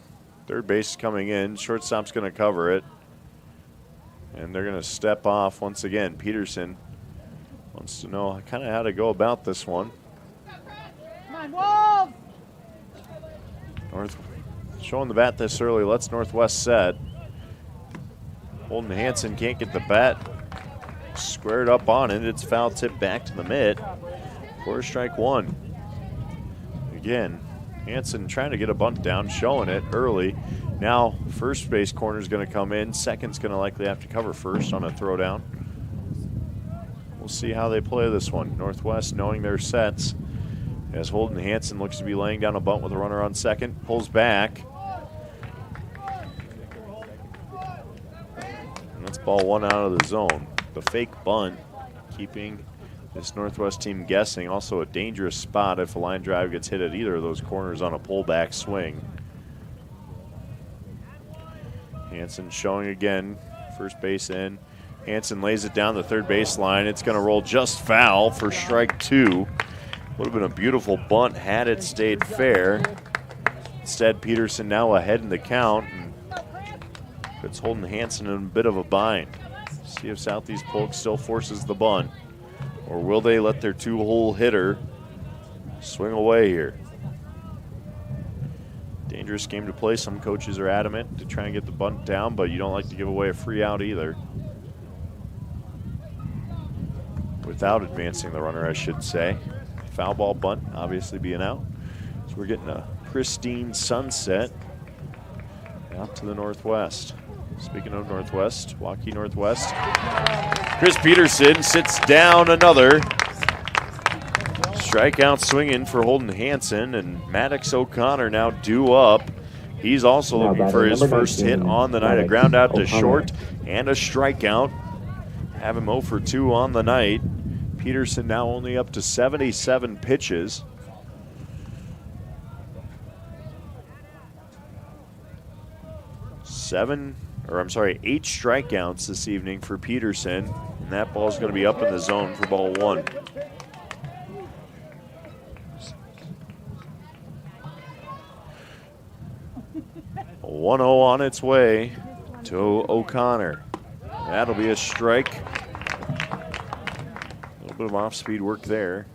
Speaker 1: third base is coming in. Shortstop's going to cover it. And they're going to step off once again. Peterson wants to know kind of how to go about this one. North showing the bat this early. Let's Northwest set. Holden Hansen can't get the bat squared up on it. It's foul tip back to the mitt for strike 1. Again, Hansen trying to get a bunt down, showing it early. Now first base corner is going to come in. Second's going to likely have to cover first on a throw down. We'll we'll see how they play this one. Northwest knowing their sets, as Holden Hansen looks to be laying down a bunt with a runner on second, pulls back. And that's ball one out of the zone. The fake bunt keeping this Northwest team guessing. Also a dangerous spot if a line drive gets hit at either of those corners on a pullback swing. Hansen showing again, first base in. Hansen lays it down the third baseline. It's going to roll just foul for strike two. Would have been a beautiful bunt had it stayed fair. Instead, Peterson now ahead in the count and puts Holden Hansen in a bit of a bind. See if Southeast Polk still forces the bunt, or will they let their two-hole hitter swing away here? Dangerous game to play. Some coaches are adamant to try and get the bunt down, but you don't like to give away a free out either. Without advancing the runner, I should say. Foul ball bunt obviously being out. So we're getting a pristine sunset out to the northwest. Speaking of northwest, Waukee Northwest. Chris Peterson sits down another. Strikeout swinging for Holden Hansen, and Maddox O'Connor now due up. He's also looking for his first hit on the night. A ground out to short and a strikeout. Have him 0 for 2 on the night. Peterson now only up to 77 pitches. Eight strikeouts this evening for Peterson, and that ball's going to be up in the zone for ball one. A 1-0 on its way to O'Connor. That'll be a strike. A little bit of off-speed work there.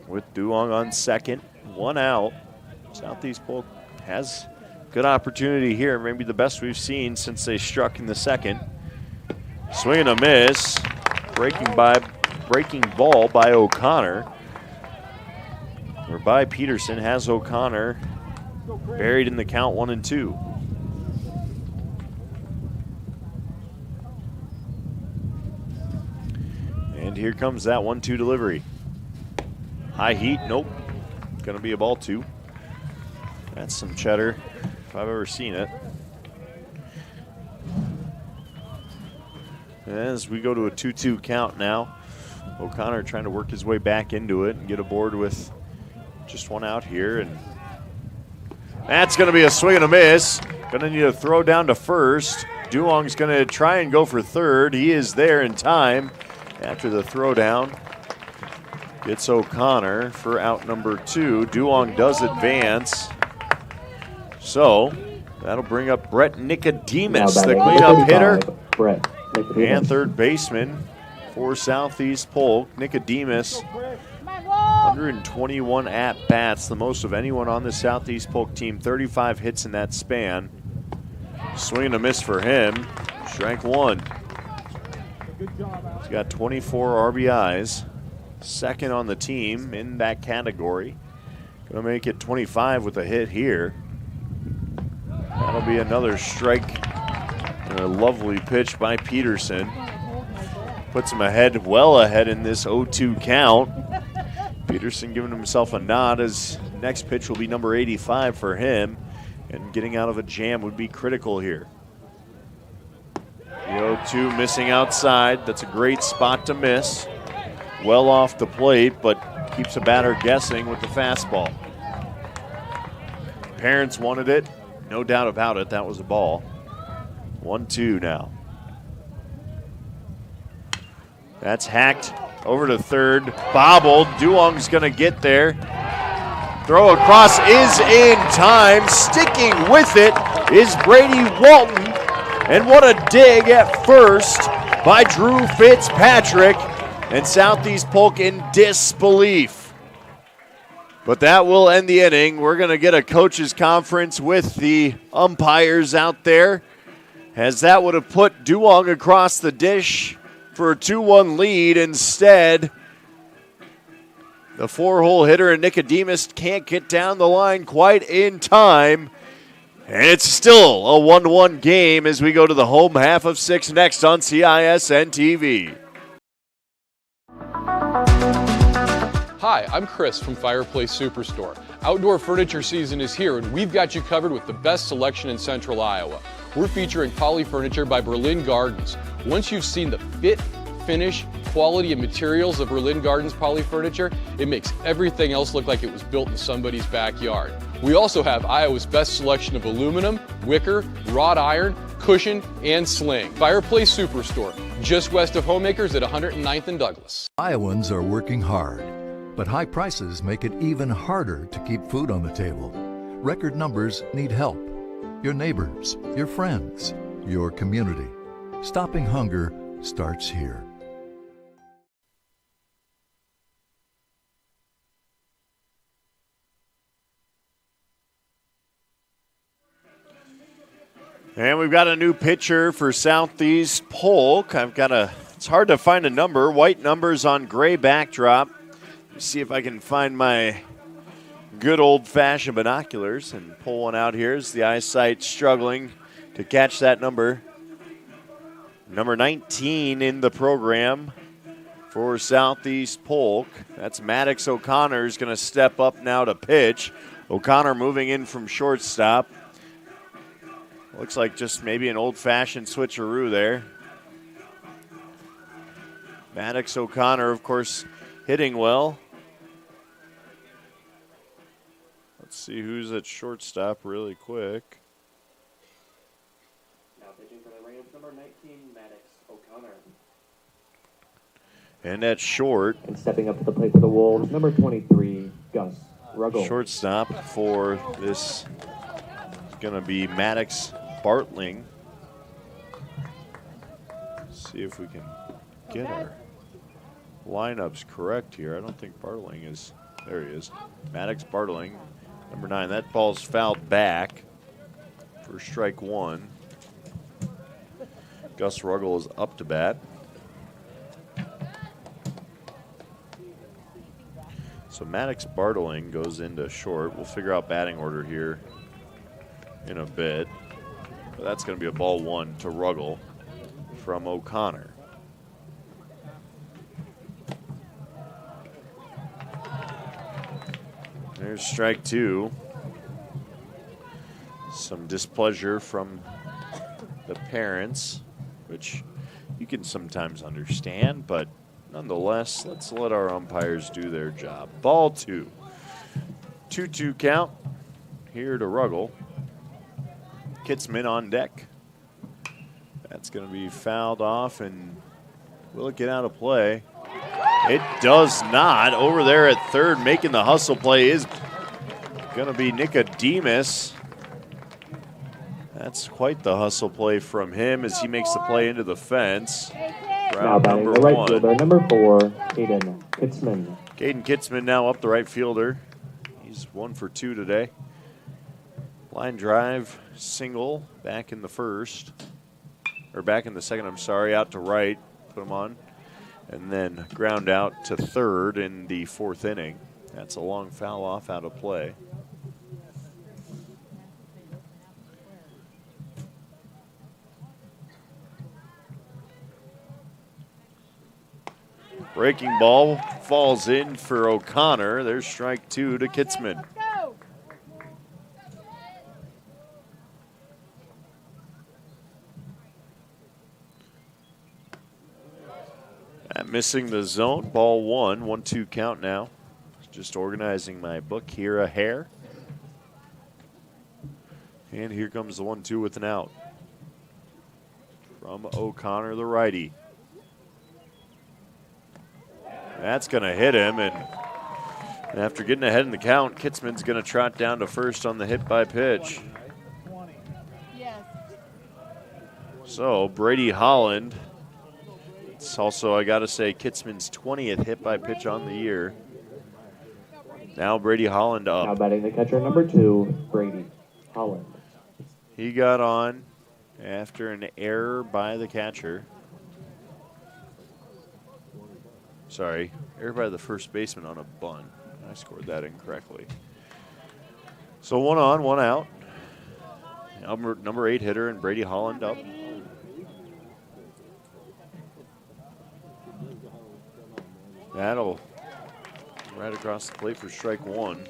Speaker 1: With Duong on second, one out. Southeast Polk has good opportunity here, maybe the best we've seen since they struck in the second. Swing and a miss. Breaking ball by O'Connor. Or by Peterson, has O'Connor buried in the count 1-2. And here comes that 1-2 delivery. High heat, nope. Gonna be a ball two. That's some cheddar if I've ever seen it. As we go to a 2-2 count now, O'Connor trying to work his way back into it and get aboard with just one out here. And that's going to be a swing and a miss. Going to need a throw down to first. Duong's going to try and go for third. He is there in time after the throw down. Gets O'Connor for out number 2. Duong does advance. So that'll bring up Brett Nicodemus, the cleanup hitter, and third baseman for Southeast Polk. Nicodemus, 121 at-bats, the most of anyone on the Southeast Polk team, 35 hits in that span. Swing and a miss for him. Strike one. He's got 24 RBIs, second on the team in that category. Gonna make it 25 with a hit here. That'll be another strike and a lovely pitch by Peterson. Puts him ahead, well ahead in this 0-2 count. Peterson giving himself a nod as next pitch will be number 85 for him. And getting out of a jam would be critical here. The 0-2 missing outside. That's a great spot to miss. Well off the plate, but keeps a batter guessing with the fastball. Parents wanted it. No doubt about it, that was a ball. 1-2 now. That's hacked over to third. Bobbled. Duong's going to get there. Throw across is in time. Sticking with it is Brady Walton. And what a dig at first by Drew Fitzpatrick. And Southeast Polk in disbelief. But that will end the inning. We're going to get a coaches conference with the umpires out there, as that would have put Duong across the dish for a 2-1 lead. Instead, the four-hole hitter and Nicodemus can't get down the line quite in time. And it's still a 1-1 game as we go to the home half of 6 next on CISN TV.
Speaker 3: Hi, I'm Chris from Fireplace Superstore. Outdoor furniture season is here, and we've got you covered with the best selection in Central Iowa. We're featuring Poly Furniture by Berlin Gardens. Once you've seen the fit, finish, quality, and materials of Berlin Gardens Poly Furniture, it makes everything else look like it was built in somebody's backyard. We also have Iowa's best selection of aluminum, wicker, wrought iron, cushion, and sling. Fireplace Superstore, just west of Homemakers at 109th and Douglas.
Speaker 6: Iowans are working hard, but high prices make it even harder to keep food on the table. Record numbers need help. Your neighbors, your friends, your community. Stopping hunger starts here.
Speaker 1: And we've got a new pitcher for Southeast Polk. It's hard to find a number. White numbers on gray backdrop. Let's see if I can find my good old-fashioned binoculars and pull one out here as the eyesight struggling to catch that number. Number 19 in the program for Southeast Polk. That's Maddox O'Connor is going to step up now to pitch. O'Connor moving in from shortstop. Looks like just maybe an old-fashioned switcheroo there. Maddox O'Connor, of course, hitting well. Let's see who's at shortstop really quick.
Speaker 9: Now pitching for the Rams, number 19, Maddox O'Connor.
Speaker 1: And at short.
Speaker 9: And stepping up to the plate for the Wolves, number 23, Gus Ruggles.
Speaker 1: Shortstop for this is going to be Maddox Bartling. See if we can get our lineups correct here. I don't think Bartling is. There he is. Maddox Bartling, number 9. That ball's fouled back for strike 1. Gus Ruggles is up to bat. So Maddox Bartling goes into short. We'll figure out batting order here in a bit. But that's going to be a ball 1 to Ruggles from O'Connor. There's strike 2. Some displeasure from the parents, which you can sometimes understand, but nonetheless, let's let our umpires do their job. Ball 2. 2-2 count here to Ruggles. Kitzman on deck. That's going to be fouled off, and will it get out of play? It does not. Over there at third, making the hustle play is going to be Nicodemus. That's quite the hustle play from him as he makes the play into the fence.
Speaker 9: Now batting the right fielder, number 4, Caden Kitzman.
Speaker 1: Caden Kitzman now up the right fielder. He's 1 for 2 today. Line drive, single, back in the first. Or back in the second, I'm sorry, out to right. Put him on. And then ground out to third in the 4th inning. That's a long foul off out of play. Breaking ball falls in for O'Connor. There's strike 2 to Kitzman. Missing the zone. Ball 1. 1-2 count now. Just organizing my book here a hair. And here comes the 1-2 with an out. From O'Connor, the righty. That's going to hit him, and after getting ahead in the count, Kitzman's going to trot down to first on the hit by pitch. So Brady Holland. It's also, I got to say, Kitzman's 20th hit by pitch on the year. Now Brady Holland up.
Speaker 9: Now batting the catcher, number 2, Brady Holland.
Speaker 1: He got on after an error by the catcher. Sorry, error by the first baseman on a bunt. I scored that incorrectly. So 1 on, 1 out. Number 8 hitter, and Brady Holland up. That'll right across the plate for strike 1.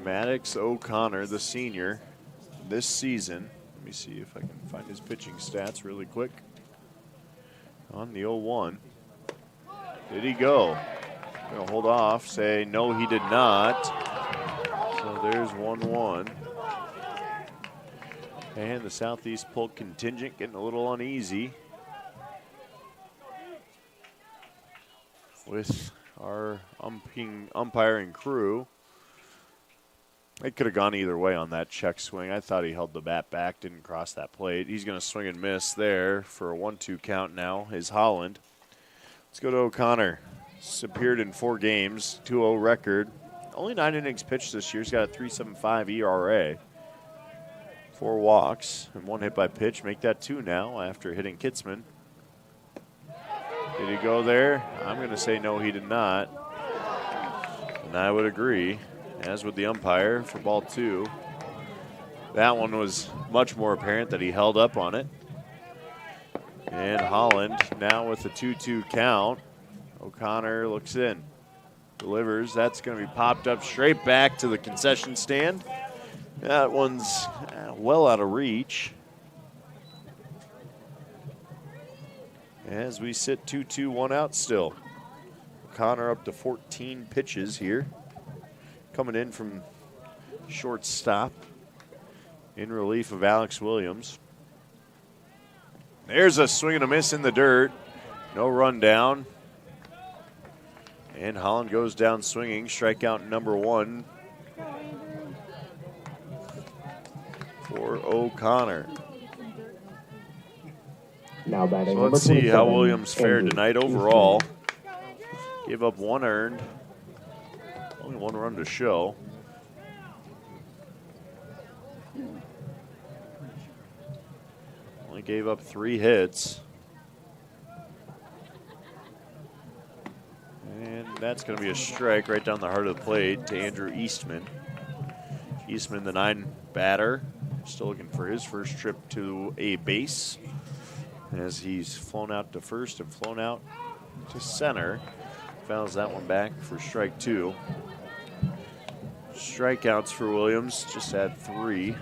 Speaker 1: Maddox O'Connor, the senior, this season. Let me see if I can find his pitching stats really quick. On the 0-1. Did he go? Going to hold off, say no, he did not. So there's 1-1. And the Southeast Polk contingent getting a little uneasy with our umpiring crew. It could have gone either way on that check swing. I thought he held the bat back, didn't cross that plate. He's going to swing and miss there for a 1-2 count now is Holland. Let's go to O'Connor. He's appeared in 4 games, 2-0 record. Only 9 innings pitched this year. He's got a 3.75 ERA. 4 walks and 1 hit by pitch. Make that 2 now after hitting Kitzman. Did he go there? I'm going to say no, he did not. And I would agree, as would the umpire for ball 2. That one was much more apparent that he held up on it. And Holland now with a 2-2 count. O'Connor looks in, delivers. That's going to be popped up straight back to the concession stand. That one's well out of reach. As we sit 2-2, 1 out still. O'Connor up to 14 pitches here. Coming in from shortstop in relief of Alex Williams. There's a swing and a miss in the dirt. No run down. And Holland goes down swinging. Strikeout number 1 for O'Connor.
Speaker 9: Now batting.
Speaker 1: So let's see how Williams fared tonight overall. Gave up 1 earned. Only 1 run to show. Only gave up 3 hits. And that's going to be a strike right down the heart of the plate to Andrew Eastman. Eastman, the 9 batter, still looking for his first trip to a base as he's flown out to first and flown out to center. Fouls that one back for strike 2. Strikeouts for Williams, just had 3.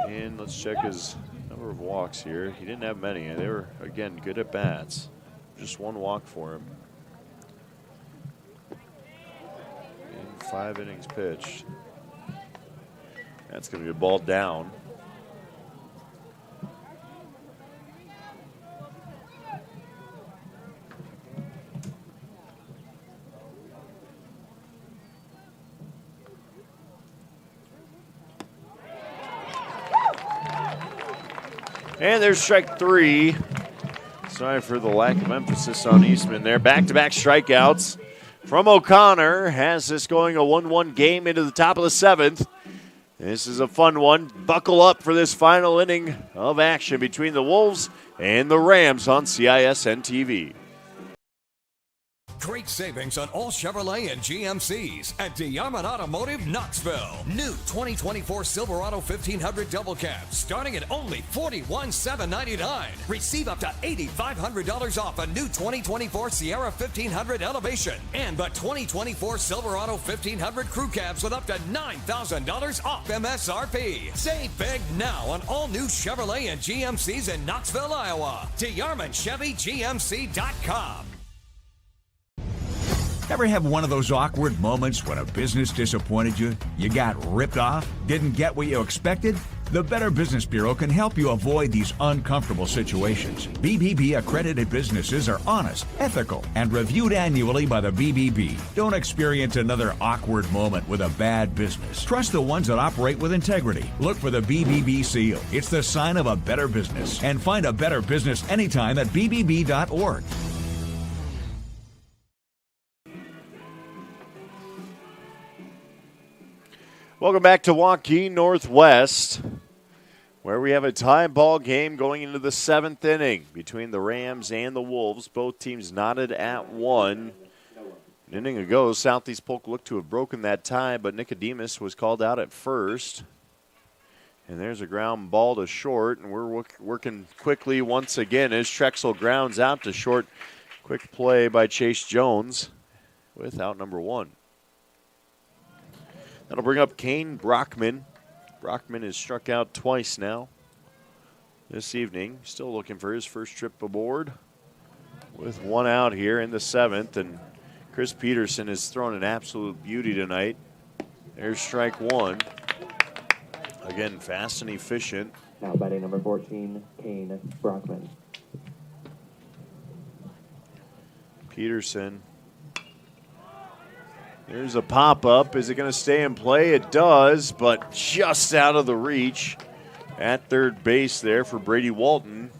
Speaker 1: And let's check his number of walks here. He didn't have many. They were, again, good at bats. Just 1 walk for him. In 5 innings pitched. That's going to be a ball down. And there's strike 3. Sorry for the lack of emphasis on Eastman there. Back-to-back strikeouts from O'Connor. Has this going a 1-1 game into the top of the 7th. This is a fun one. Buckle up for this final inning of action between the Wolves and the Rams on CISN TV.
Speaker 4: Great savings on all Chevrolet and GMCs at DeArmond Automotive Knoxville. New 2024 Silverado 1500 double cab starting at only $41,799. Receive up to $8,500 off a new 2024 Sierra 1500 Elevation and the 2024 Silverado 1500 crew cabs with up to $9,000 off MSRP. Save big now on all new Chevrolet and GMCs in Knoxville, Iowa. DeArmondChevyGMC.com.
Speaker 8: Ever have one of those awkward moments when a business disappointed you? You got ripped off? Didn't get what you expected? The Better Business Bureau can help you avoid these uncomfortable situations. BBB accredited businesses are honest, ethical, and reviewed annually by the BBB. Don't experience another awkward moment with a bad business. Trust the ones that operate with integrity. Look for the BBB seal. It's the sign of a better business. And find a better business anytime at bbb.org.
Speaker 1: Welcome back to Waukee Northwest, where we have a tie ball game going into the 7th inning between the Rams and the Wolves. Both teams knotted at 1. An inning ago, Southeast Polk looked to have broken that tie, but Nicodemus was called out at first. And there's a ground ball to short, and we're working quickly once again as Trexel grounds out to short. Quick play by Chase Jones with out number 1. That'll bring up Kane Brockman. Brockman has struck out twice now this evening. Still looking for his first trip aboard with 1 out here in the 7th. And Chris Peterson has thrown an absolute beauty tonight. There's strike 1. Again, fast and efficient.
Speaker 9: Now batting number 14, Kane Brockman.
Speaker 1: Peterson. There's a pop-up. Is it going to stay in play? It does, but just out of the reach at third base there for Brady Walton.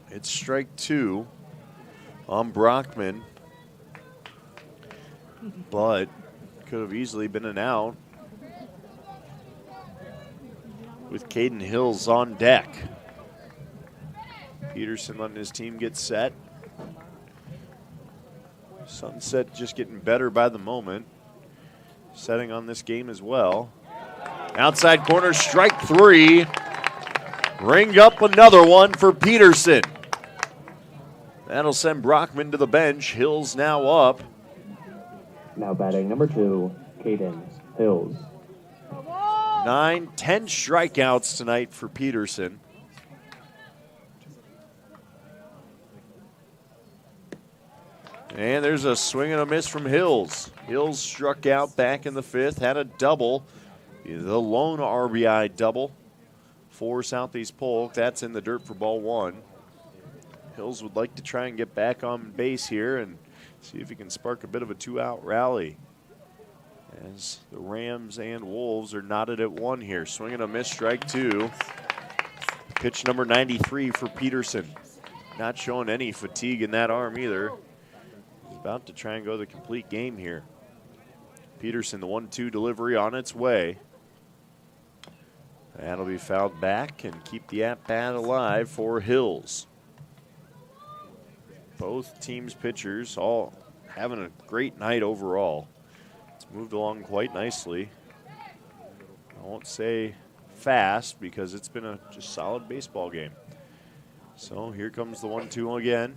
Speaker 1: It's strike 2 on Brockman, but could have easily been an out with Caden Hills on deck. Peterson letting his team get set. Sunset just getting better by the moment. Setting on this game as well. Outside corner, strike 3. Ring up another one for Peterson. That'll send Brockman to the bench. Hills now up.
Speaker 9: Now batting number 2, Caden Hills.
Speaker 1: 9, 10 strikeouts tonight for Peterson. And there's a swing and a miss from Hills. Hills struck out back in the 5th, had a double, the lone RBI double for Southeast Polk. That's in the dirt for ball 1. Hills would like to try and get back on base here and see if he can spark a bit of a 2-out rally, as the Rams and Wolves are knotted at 1 here. Swing and a miss, strike 2. Pitch number 93 for Peterson. Not showing any fatigue in that arm either. He's about to try and go the complete game here. Peterson, the 1-2 delivery on its way. That'll be fouled back and keep the at-bat alive for Hills. Both teams' pitchers all having a great night overall. It's moved along quite nicely. I won't say fast because it's been a just solid baseball game. So here comes the 1-2 again.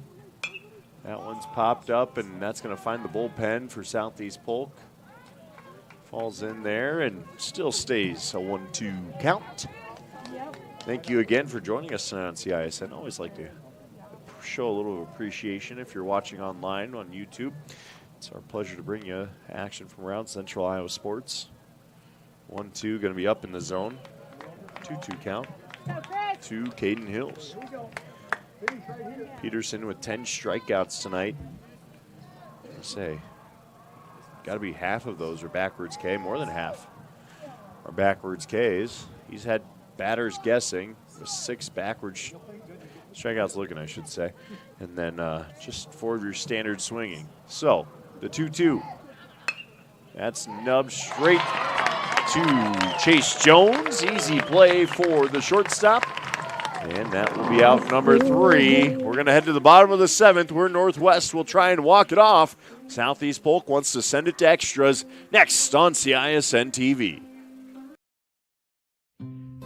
Speaker 1: That one's popped up, and that's going to find the bullpen for Southeast Polk. Falls in there and still stays a 1-2 count. Thank you again for joining us tonight on CISN. I always like to show a little appreciation if you're watching online on YouTube. It's our pleasure to bring you action from around Central Iowa sports. 1-2 going to be up in the zone. 2-2 count to Caden Hills. Peterson with 10 strikeouts tonight. I say, got to be half of those are backwards K, more than half are backwards Ks. He's had batters guessing with 6 backwards strikeouts looking, I should say, and then just 4 of your standard swinging. So the 2-2, that's nubbed straight to Chase Jones. Easy play for the shortstop. And that will be out number 3. We're going to head to the bottom of the 7th, where Northwest will try and walk it off. Southeast Polk wants to send it to extras. Next on CISN TV.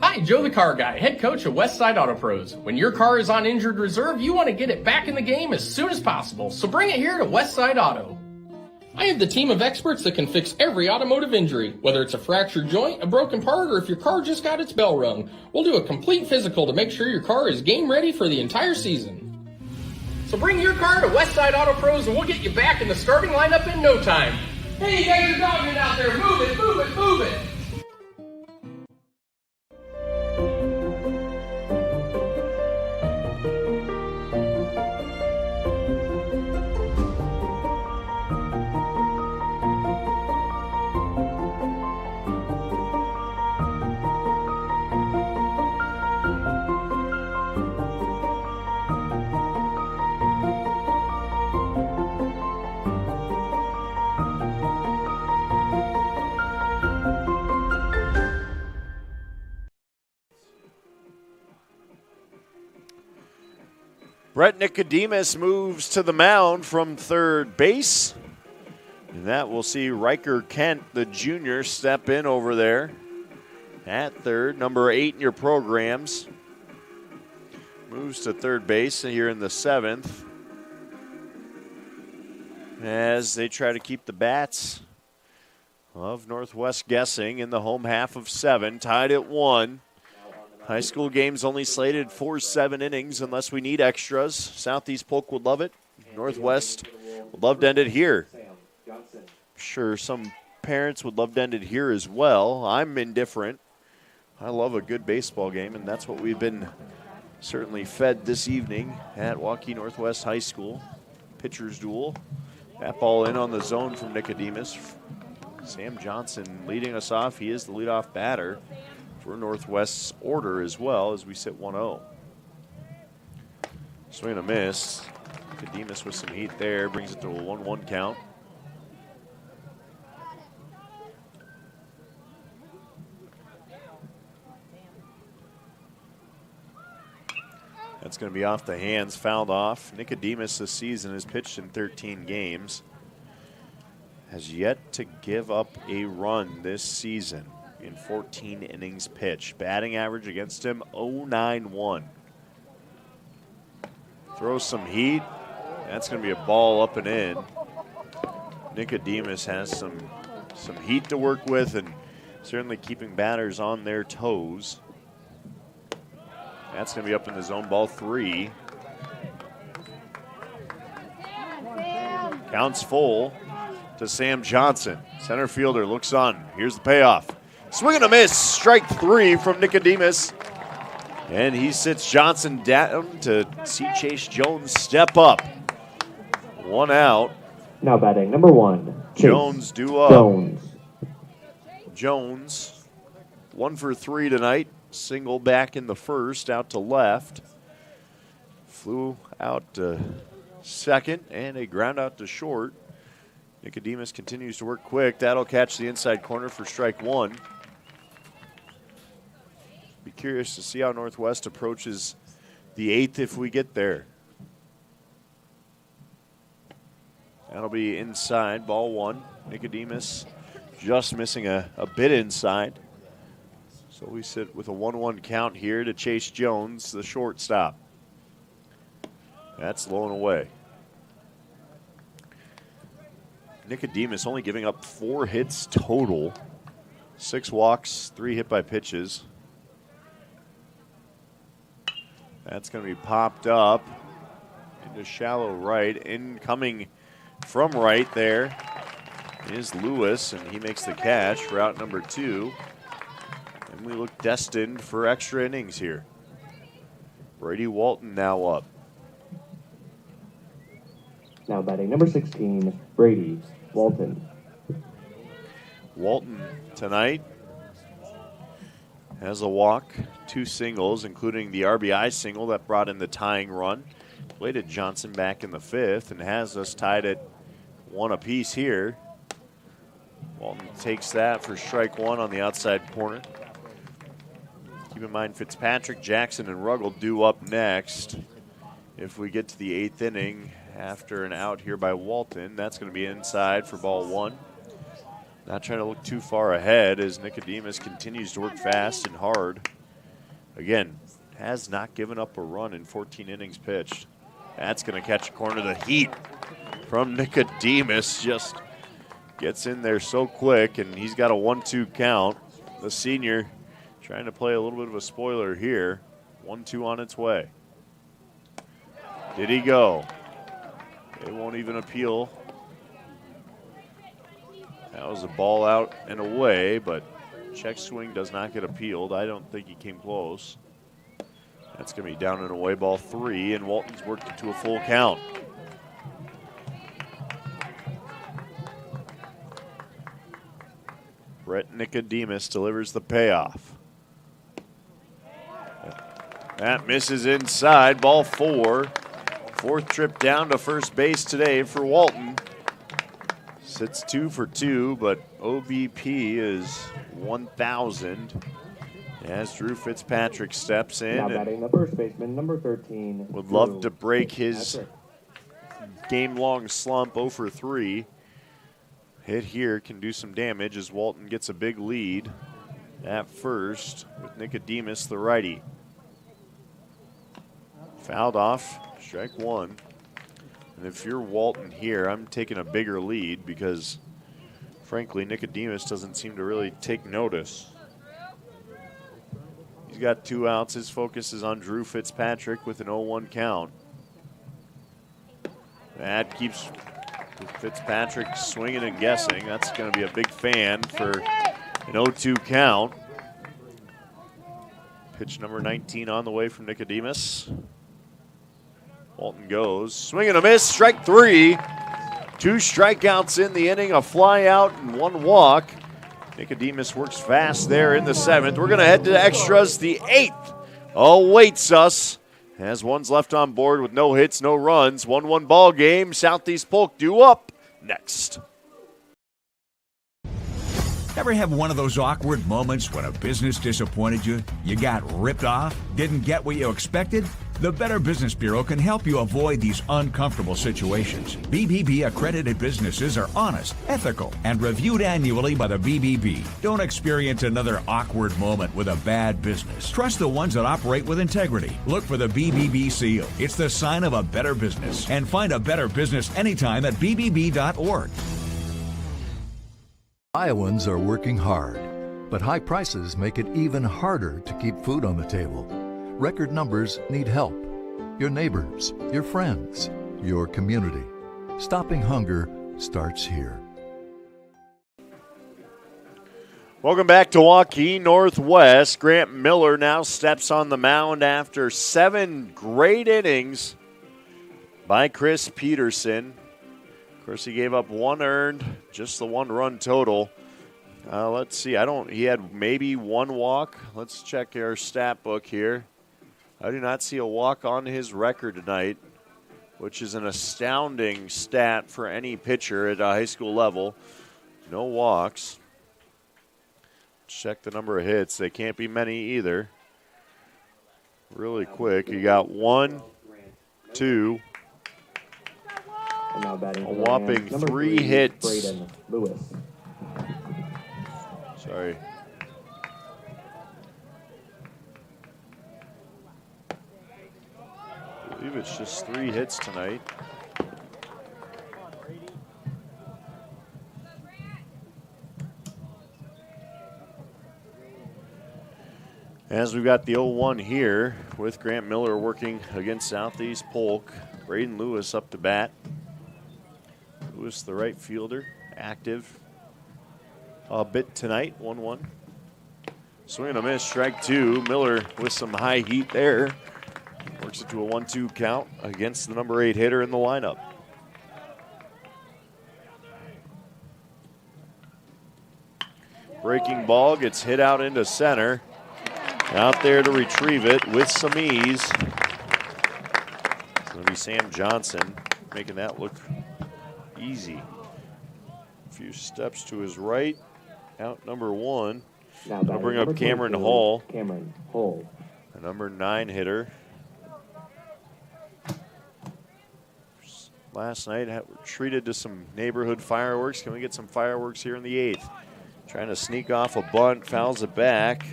Speaker 7: Hi, Joe the Car Guy, head coach of Westside Auto Pros. When your car is on injured reserve, you want to get it back in the game as soon as possible. So bring it here to Westside Auto. I have the team of experts that can fix every automotive injury, whether it's a fractured joint, a broken part, or if your car just got its bell rung. We'll do a complete physical to make sure your car is game ready for the entire season. So bring your car to Westside Auto Pros and we'll get you back in the starting lineup in no time. Hey, you guys are dogging out there. Move it, move it, move it.
Speaker 1: Brett Nicodemus moves to the mound from third base. And that we'll see Riker Kent, the junior, step in over there at third. Number 8 in your programs. Moves to third base here in the 7th. As they try to keep the bats of Northwest guessing in the home half of 7. Tied at 1. High school games only slated for 7 innings unless we need extras. Southeast Polk would love it. Northwest would love to end it here. I'm sure some parents would love to end it here as well. I'm indifferent. I love a good baseball game, and that's what we've been certainly fed this evening at Waukee Northwest High School. Pitcher's duel. That ball in on the zone from Nicodemus. Sam Johnson leading us off. He is the leadoff batter for Northwest's order as well as we sit 1-0. Swing and a miss. Nicodemus with some heat there. Brings it to a 1-1 count. That's going to be off the hands, fouled off. Nicodemus this season has pitched in 13 games. Has yet to give up a run this season in 14 innings pitched. Batting average against him, 0.91. Throws some heat. That's going to be a ball up and in. Nicodemus has some heat to work with and certainly keeping batters on their toes. That's going to be up in the zone, ball 3. Counts full to Sam Johnson. Center fielder looks on. Here's the payoff. Swing and a miss. Strike 3 from Nicodemus. And he sits Johnson down to see Chase Jones step up. 1 out.
Speaker 9: Now batting number 1.
Speaker 1: Jones due up. Jones 1 for 3 tonight. Single back in the first, out to left. Flew out to second, and a ground out to short. Nicodemus continues to work quick. That'll catch the inside corner for strike 1. Be curious to see how Northwest approaches the 8th if we get there. That'll be inside, ball 1. Nicodemus just missing a bit inside. So we sit with a 1-1 count here to Chase Jones, the shortstop. That's low and away. Nicodemus only giving up 4 hits total. 6 walks, 3 hit by pitches. That's going to be popped up into shallow right. Incoming from right there is Lewis, and he makes the catch for out number 2. And we look destined for extra innings here. Brady Walton now up.
Speaker 9: Now batting number 16, Brady Walton.
Speaker 1: Walton tonight has a walk, 2 singles, including the RBI single that brought in the tying run. Played at Johnson back in the 5th and has us tied at 1 apiece here. Walton takes that for strike 1 on the outside corner. Keep in mind Fitzpatrick, Jackson, and Ruggles due up next. If we get to the 8th inning after an out here by Walton, that's going to be inside for ball 1. Not trying to look too far ahead as Nicodemus continues to work fast and hard. Again, has not given up a run in 14 innings pitched. That's going to catch a corner. The heat from Nicodemus just gets in there so quick, and he's got a 1-2 count. The senior trying to play a little bit of a spoiler here. 1-2 on its way. Did he go? They won't even appeal. That was a ball out and away, but check swing does not get appealed. I don't think he came close. That's going to be down and away, ball 3, and Walton's worked it to a full count. Brett Nicodemus delivers the payoff. That misses inside, ball 4. 4th trip down to first base today for Walton. Sits 2 for 2, but OBP is 1,000 as Drew Fitzpatrick steps in.
Speaker 9: Now batting the first baseman, number 13.
Speaker 1: Would love to break his game-long slump, 0 for 3. hit here can do some damage as Walton gets a big lead at first with Nicodemus, the righty. Fouled off, strike one. And if you're Walton here, I'm taking a bigger lead because, frankly, Nicodemus doesn't seem to really take notice. He's got 2 outs. His focus is on Drew Fitzpatrick with an 0-1 count. That keeps Fitzpatrick swinging and guessing. That's going to be a big fan for an 0-2 count. Pitch number 19 on the way from Nicodemus. Walton goes, swing and a miss, strike 3. 2 strikeouts in the inning, a fly out and 1 walk. Nicodemus works fast there in the 7th. We're going to head to extras. The 8th awaits us as one's left on board with no hits, no runs. 1-1 ball game. Southeast Polk due up next.
Speaker 8: Ever have one of those awkward moments when a business disappointed you? You got ripped off? Didn't get what you expected? The Better Business Bureau can help you avoid these uncomfortable situations. BBB accredited businesses are honest, ethical, and reviewed annually by the BBB. Don't experience another awkward moment with a bad business. Trust the ones that operate with integrity. Look for the BBB seal. It's the sign of a better business. And find a better business anytime at bbb.org.
Speaker 6: Iowans are working hard, but high prices make it even harder to keep food on the table. Record numbers need help. Your neighbors, your friends, your community. Stopping hunger starts here.
Speaker 1: Welcome back to Waukee Northwest. Grant Miller now steps on the mound after 7 great innings by Chris Peterson. Of course, he gave up 1 earned, just the 1 run total. Let's see. He had maybe 1 walk. Let's check our stat book here. I do not see a walk on his record tonight, which is an astounding stat for any pitcher at a high school level. No walks. Check the number of hits. They can't be many either. Really quick. You got 1, 2. A whopping 3 hits. Sorry. I believe it's just 3 hits tonight. As we've got the 0-1 here with Grant Miller working against Southeast Polk. Braden Lewis up to bat. Lewis, the right fielder, active a bit tonight, 1-1. Swing and a miss, strike 2. Miller with some high heat there. Works it to a 1-2 count against the number 8 hitter in the lineup. Breaking ball gets hit out into center. Out there to retrieve it with some ease. It's going to be Sam Johnson making that look easy. A few steps to his right. Out number 1. I'll bring up Cameron Hall. A number 9 hitter. Last night treated to some neighborhood fireworks. Can we get some fireworks here in the 8th? Trying to sneak off a bunt, fouls it back.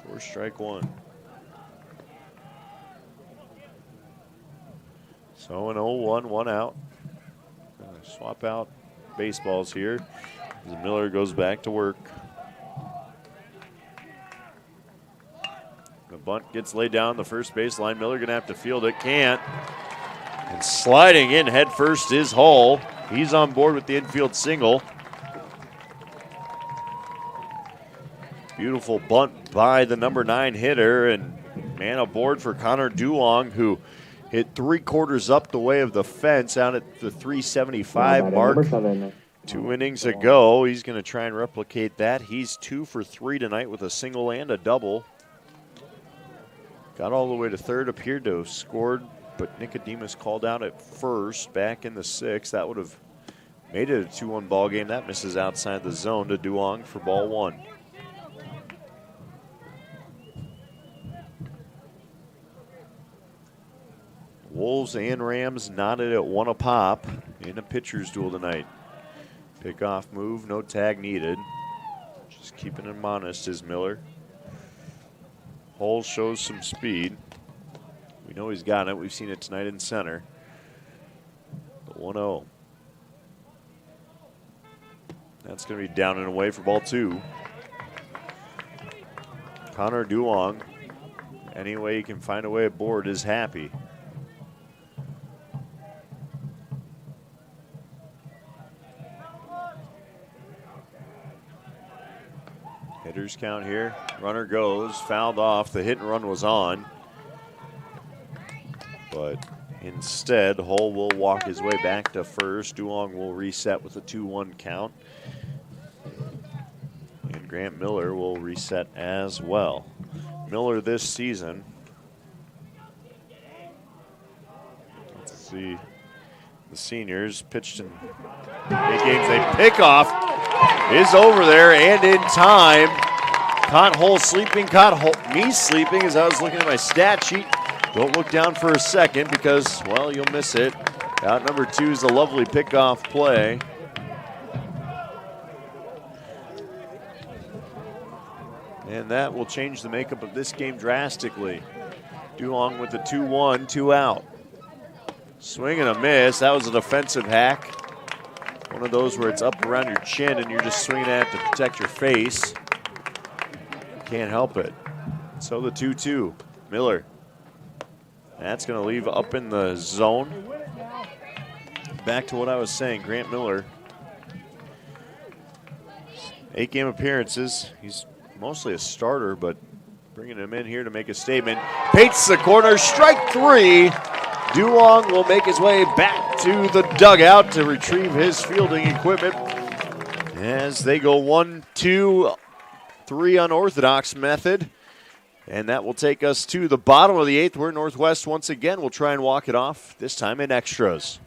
Speaker 1: For strike 1. So an 0-1, 1 out. Swap out baseballs here as Miller goes back to work. The bunt gets laid down the first baseline. Miller gonna have to field it, can't. And sliding in head first is Hull. He's on board with the infield single. Beautiful bunt by the number 9 hitter, and man aboard for Connor Duong, who hit 3/4 up the way of the fence out at the 375 mark 2 innings ago. He's going to try and replicate that. He's 2 for 3 tonight with a single and a double. Got all the way to third, appeared to have scored, but Nicodemus called out at first back in the 6th. That would have made it a 2-1 ball game. That misses outside the zone to Duong for ball 1. Wolves and Rams knotted at 1 apiece in a pitcher's duel tonight. Pickoff move, no tag needed. Just keeping him honest is Miller. Hull shows some speed. We know he's got it. We've seen it tonight in center. The 1-0. That's going to be down and away for ball 2. Connor Duong, any way he can find a way aboard, is happy. Hitters count here. Runner goes, fouled off. The hit and run was on. But instead, Hull will walk his way back to first. Duong will reset with a 2-1 count. And Grant Miller will reset as well. Miller this season, let's see, the seniors pitched in 8 games. They pick off is over there and in time. Caught Hull sleeping, me sleeping as I was looking at my stat sheet. Don't look down for a second because, well, you'll miss it. Out number 2 is a lovely pickoff play. And that will change the makeup of this game drastically. Duong with the 2-1, 2 out. Swing and a miss. That was a defensive hack. One of those where it's up around your chin and you're just swinging at it to protect your face. Can't help it. So the 2-2. Miller. That's going to leave up in the zone. Back to what I was saying, Grant Miller. 8 game appearances. He's mostly a starter, but bringing him in here to make a statement. Pates the corner, strike 3. Duong will make his way back to the dugout to retrieve his fielding equipment as they go 1-2-3 unorthodox method. And that will take us to the bottom of the 8th, where Northwest once again will try and walk it off, this time in extras.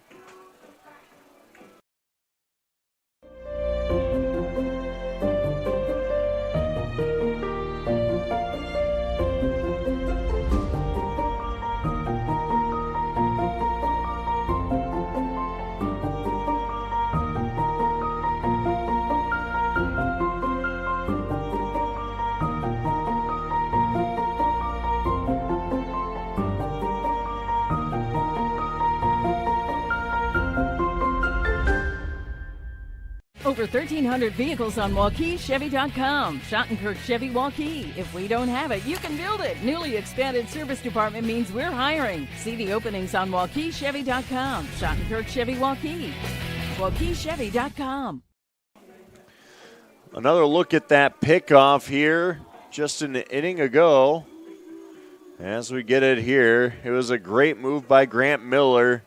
Speaker 10: Over 1,300 vehicles on WaukeeChevy.com. Schottenkirk Chevy Waukee. If we don't have it, you can build it. Newly expanded service department means we're hiring. See the openings on WaukeeChevy.com. Schottenkirk Chevy Waukee. WaukeeChevy.com.
Speaker 1: Another look at that pickoff here just an inning ago. As we get it here, it was a great move by Grant Miller.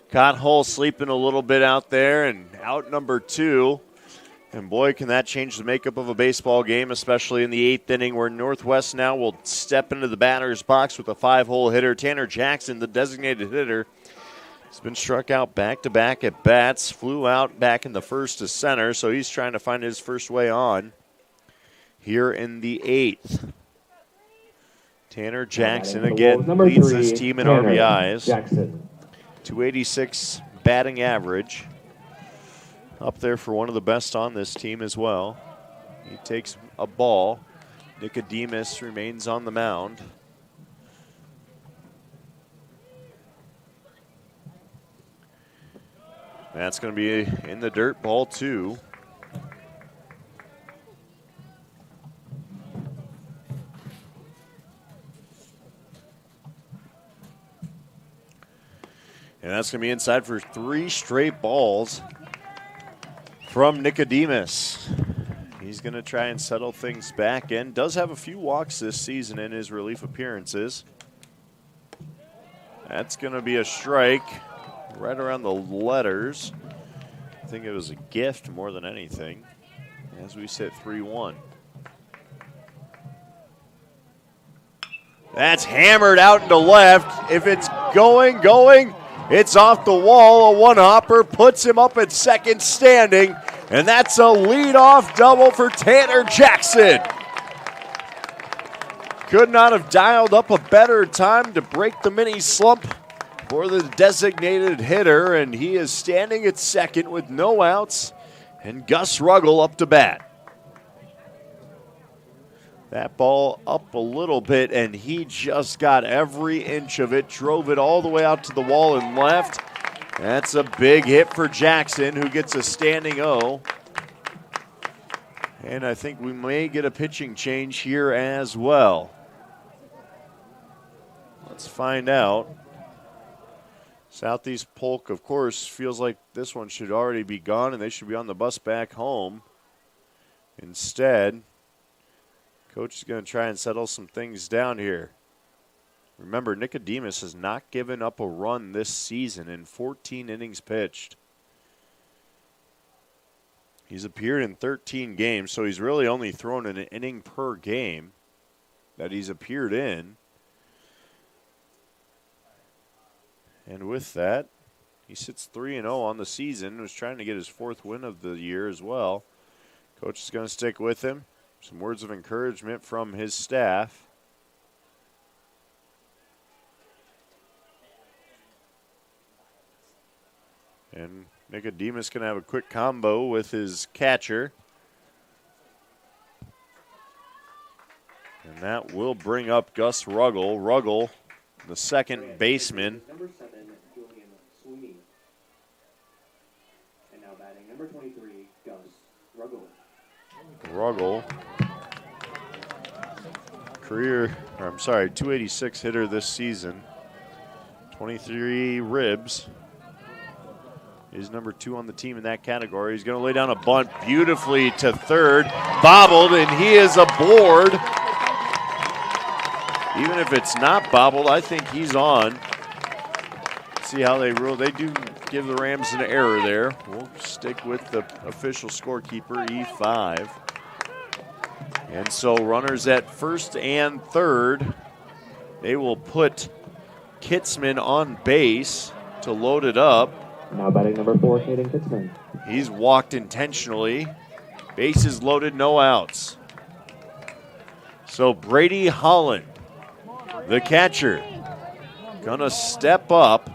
Speaker 1: Caught Hull sleeping a little bit out there, and out number 2. And boy, can that change the makeup of a baseball game, especially in the 8th inning, where Northwest now will step into the batter's box with a 5-hole hitter. Tanner Jackson, the designated hitter, has been struck out back-to-back at bats, flew out back in the first to center, so he's trying to find his first way on here in the 8th. Tanner Jackson again leads this team in RBIs.
Speaker 9: Jackson.
Speaker 1: 286 batting average. Up there for one of the best on this team as well. He takes a ball. Nicodemus remains on the mound. That's going to be in the dirt, ball 2. And that's going to be inside for 3 straight balls from Nicodemus. He's going to try and settle things back in. Does have a few walks this season in his relief appearances. That's going to be a strike right around the letters. I think it was a gift more than anything as we sit 3-1. That's hammered out into left. If it's going. It's off the wall. A one-hopper puts him up at second standing, and that's a leadoff double for Tanner Jackson. Could not have dialed up a better time to break the mini slump for the designated hitter, and he is standing at second with no outs, and Gus Ruggles up to bat. That ball up a little bit, and he just got every inch of it, drove it all the way out to the wall and left. That's a big hit for Jackson, who gets a standing O. And I think we may get a pitching change here as well. Let's find out. Southeast Polk, of course, feels like this one should already be gone and they should be on the bus back home. Instead, coach is going to try and settle some things down here. Remember, Nicodemus has not given up a run this season in 14 innings pitched. He's appeared in 13 games, so he's really only thrown an inning per game that he's appeared in. And with that, he sits 3-0 on the season. Was trying to get his 4th win of the year as well. Coach is going to stick with him. Some words of encouragement from his staff. And Nicodemus going to have a quick combo with his catcher. And that will bring up Gus Ruggles. Ruggles, the second baseman.
Speaker 9: Number 7, Julian Sweeney. And now batting number 23, Gus Ruggles.
Speaker 1: Ruggles. 286 hitter this season. 23 ribs. He's number 2 on the team in that category. He's going to lay down a bunt beautifully to third. Bobbled, and he is aboard. Even if it's not bobbled, I think he's on. See how they rule. They do give the Rams an error there. We'll stick with the official scorekeeper, E5. And so runners at first and third. They will put Kitzman on base to load it up.
Speaker 9: Now batting number 4, Hayden Kitzman.
Speaker 1: He's walked intentionally. Bases loaded, no outs. So Brady Holland, the catcher, gonna step up.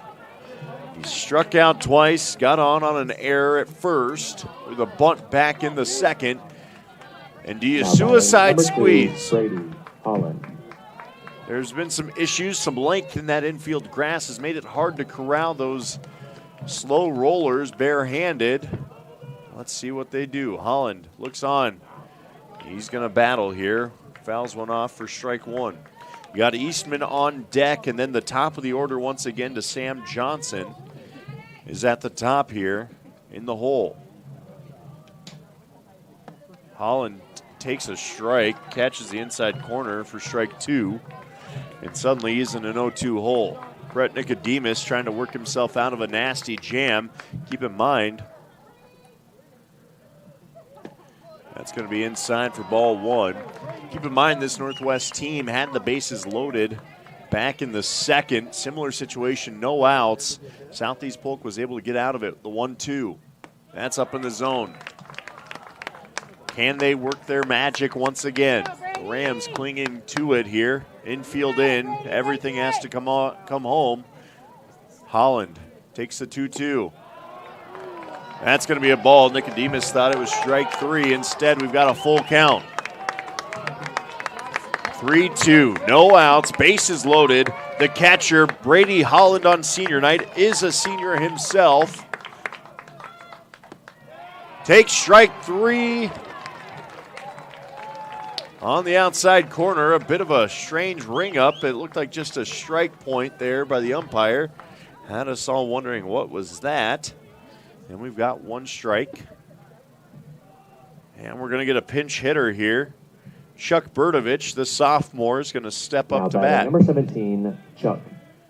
Speaker 1: He struck out twice, got on an error at first with a bunt back in the second. And do you suicide squeeze?
Speaker 9: Brady Holland.
Speaker 1: There's been some issues, some length in that infield grass has made it hard to corral those slow rollers barehanded. Let's see what they do. Holland looks on. He's going to battle here. Fouls one off for strike 1. You got Eastman on deck, and then the top of the order once again to Sam Johnson is at the top here in the hole. Holland takes a strike, catches the inside corner for strike 2, and suddenly he's in an 0-2 hole. Brett Nicodemus trying to work himself out of a nasty jam. Keep in mind, that's going to be inside for ball 1. Keep in mind this Northwest team had the bases loaded back in the second. Similar situation, no outs. Southeast Polk was able to get out of it. The 1-2. That's up in the zone. Can they work their magic once again? The Rams clinging to it here. Infield in. Everything has to come home. Holland takes the 2-2. That's going to be a ball. Nicodemus thought it was strike 3. Instead, we've got a full count. 3-2. No outs. Bases loaded. The catcher, Brady Holland, on senior night, is a senior himself. Takes strike 3. On the outside corner, a bit of a strange ring up. It looked like just a strike point there by the umpire. Had us all wondering what was that. And we've got 1 strike. And we're going to get a pinch hitter here. Chuck Berdovich, the sophomore, is going to step up to bat.
Speaker 9: Number 17, Chuck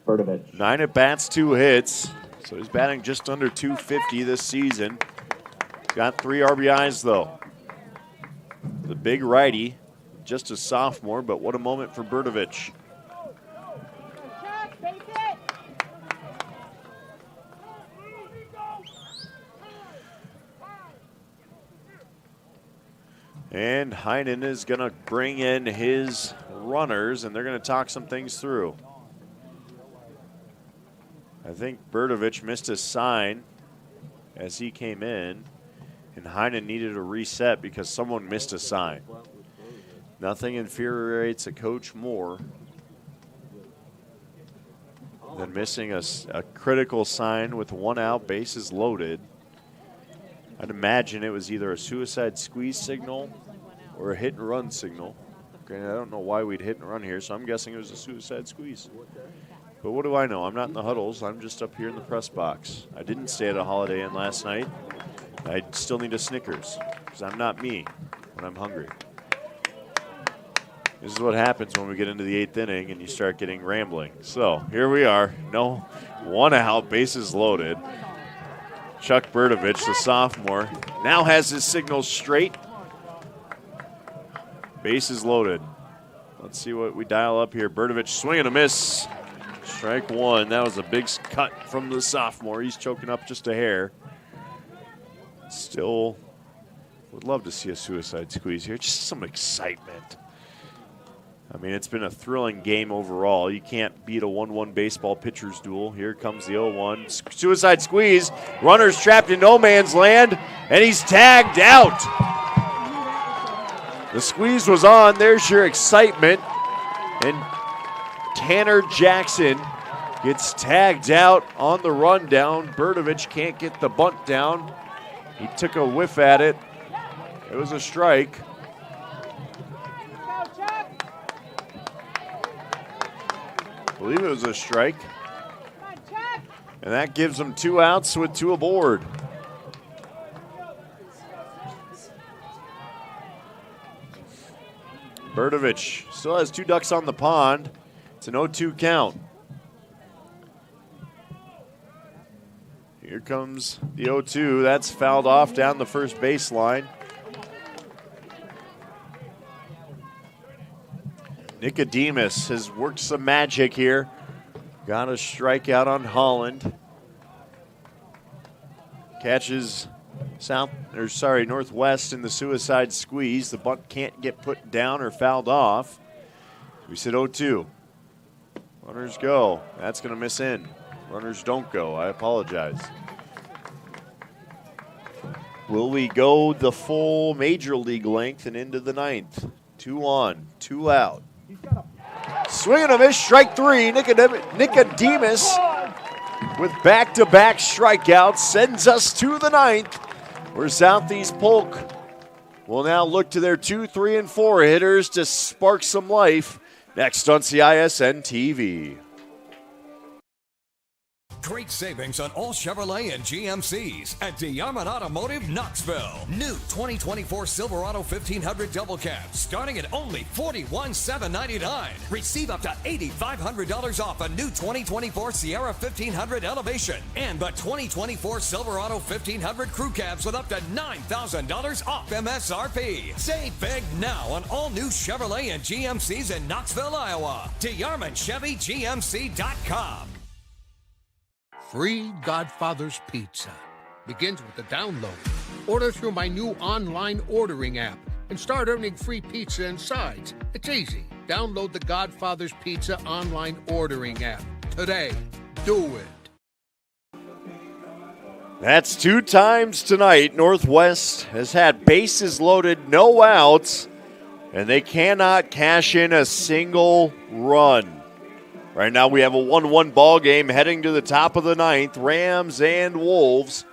Speaker 9: Berdovich.
Speaker 1: 9 at-bats, 2 hits. So he's batting just under 250 this season. Got 3 RBIs, though. The big righty. Just a sophomore, but what a moment for Berdovich. And Heinen is going to bring in his runners, and they're going to talk some things through. think Berdovich missed his sign as he came in, and Heinen needed a reset because someone missed a sign. Nothing infuriates a coach more than missing a critical sign with 1 out, bases loaded. I'd imagine it was either a suicide squeeze signal or a hit and run signal. Granted, I don't know why we'd hit and run here, so I'm guessing it was a suicide squeeze. But what do I know? I'm not in the huddles. I'm just up here in the press box. I didn't stay at a Holiday Inn last night. I still need a Snickers because I'm not me when I'm hungry. This is what happens when we get into the 8th inning and you start getting rambling. So here we are. No, 1 out, bases loaded. Chuck Berdovich, the sophomore, now has his signals straight. Bases loaded. Let's see what we dial up here. Berdovich swing and a miss. Strike 1. That was a big cut from the sophomore. He's choking up just a hair. Still would love to see a suicide squeeze here. Just some excitement. I mean, it's been a thrilling game overall. You can't beat a 1-1 baseball pitcher's duel. Here comes the 0-1. Suicide squeeze. Runner's trapped in no man's land, and he's tagged out. The squeeze was on. There's your excitement. And Tanner Jackson gets tagged out on the rundown. Berdovich can't get the bunt down. He took a whiff at it. It was a strike. I believe it was a strike. And that gives them 2 outs with 2 aboard. Berdovich still has 2 ducks on the pond. It's an 0-2 count. Here comes the 0-2. That's fouled off down the first baseline. Nicodemus has worked some magic here. Got a strikeout on Holland. Catches Northwest in the suicide squeeze. The bunt can't get put down or fouled off. We said 0-2. Runners go. That's going to miss in. Runners don't go. I apologize. Will we go the full major league length and into the 9th? 2 on, 2 out. Swing and a miss, strike 3. Nicodemus with back-to-back strikeouts sends us to the 9th, where Southeast Polk will now look to their 2, 3, and 4 hitters to spark some life next on CISN TV.
Speaker 4: Great savings on all Chevrolet and GMCs at DeArmond Automotive Knoxville. New 2024 Silverado 1500 double cab starting at only $41,799. Receive up to $8,500 off a new 2024 Sierra 1500 Elevation and the 2024 Silverado 1500 crew cabs with up to $9,000 off MSRP. Save big now on all new Chevrolet and GMCs in Knoxville, Iowa. DeArmondChevyGMC.com.
Speaker 5: Free Godfather's Pizza begins with the download. Order through my new online ordering app and start earning free pizza and sides. It's easy. Download the Godfather's Pizza online ordering app today. Do it.
Speaker 1: That's 2 times tonight. Northwest has had bases loaded, no outs, and they cannot cash in a single run. Right now we have a 1-1 ball game heading to the top of the 9th. Rams and Wolves.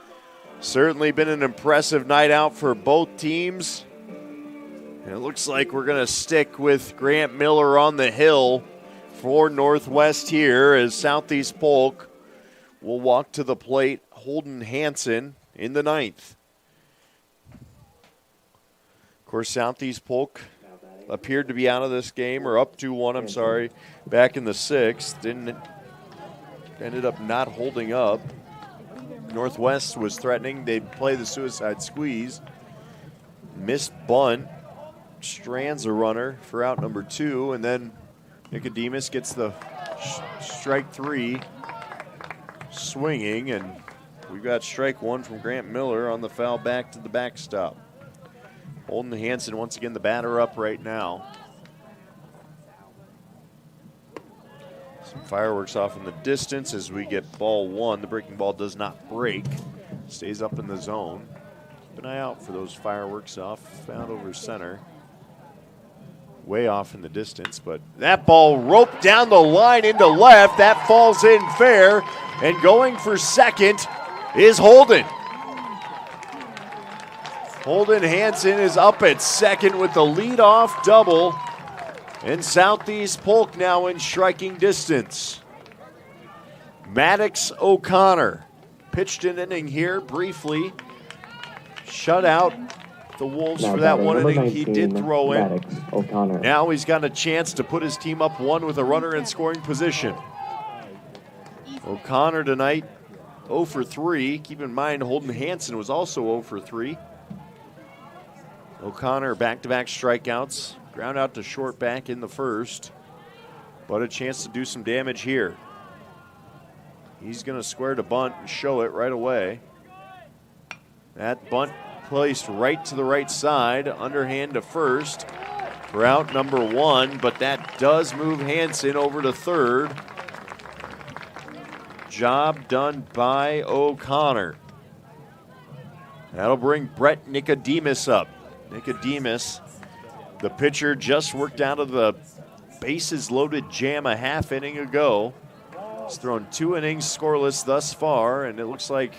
Speaker 1: Certainly been an impressive night out for both teams. And it looks like we're going to stick with Grant Miller on the hill for Northwest here as Southeast Polk will walk to the plate. Holden Hansen in the 9th. Of course, Southeast Polk appeared to be out of this game, or up 2-1, I'm sorry, back in the 6th. Ended up not holding up. Northwest was threatening. They'd play the suicide squeeze. Missed bunt. Strands a runner for out number 2, and then Nicodemus gets the strike 3 swinging, and we've got strike 1 from Grant Miller on the foul back to the backstop. Holden Hansen, once again, the batter up right now. Some fireworks off in the distance as we get ball one. The breaking ball does not break. Stays up in the zone. Keep an eye out for those fireworks off out over center. Way off in the distance, but that ball roped down the line into left. That falls in fair, and going for second is Holden. Holden Hansen is up at second with the leadoff double, and Southeast Polk now in striking distance. Maddox O'Connor pitched an inning here briefly, shut out the Wolves
Speaker 9: Now
Speaker 1: for that
Speaker 9: batting
Speaker 1: one
Speaker 9: number
Speaker 1: inning. He did
Speaker 9: 19,
Speaker 1: throw in.
Speaker 9: Maddox O'Connor.
Speaker 1: Now he's got a chance to put his team up one with a runner in scoring position. O'Connor tonight 0 for 3. Keep in mind Holden Hansen was also 0 for 3. O'Connor back-to-back strikeouts. Ground out to short back in the first, but a chance to do some damage here. He's going to square to bunt and show it right away. That bunt placed right to the right side, underhand to first for out number one, but that does move Hansen over to third. Job done by O'Connor. That'll bring Brett Nicodemus up. Nicodemus, the pitcher, just worked out of the bases loaded jam a half inning ago. He's thrown 2 innings scoreless thus far, and it looks like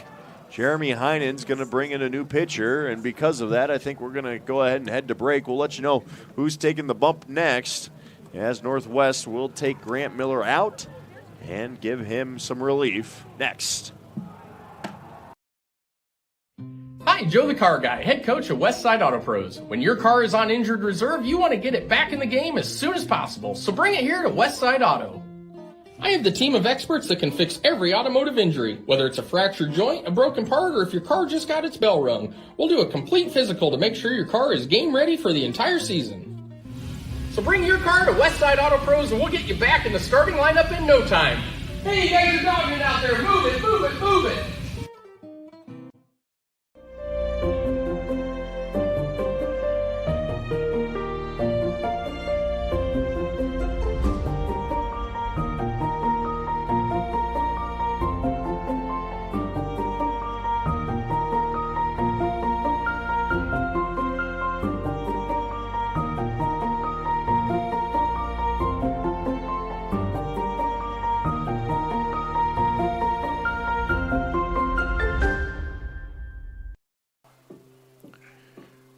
Speaker 1: Jeremy Heinen's going to bring in a new pitcher, and because of that, I think we're going to go ahead and head to break. We'll let you know who's taking the bump next, as Northwest will take Grant Miller out and give him some relief next.
Speaker 7: Hi, Joe the Car Guy, head coach of Westside Auto Pros. When your car is on injured reserve, you want to get it back in the game as soon as possible, so bring it here to Westside Auto. I have the team of experts that can fix every automotive injury, whether it's a fractured joint, a broken part, or if your car just got its bell rung. We'll do a complete physical to make sure your car is game ready for the entire season. So bring your car to Westside Auto Pros and we'll get you back in the starting lineup in no time. Hey, you guys are dogging out there. Move it, move it, move it.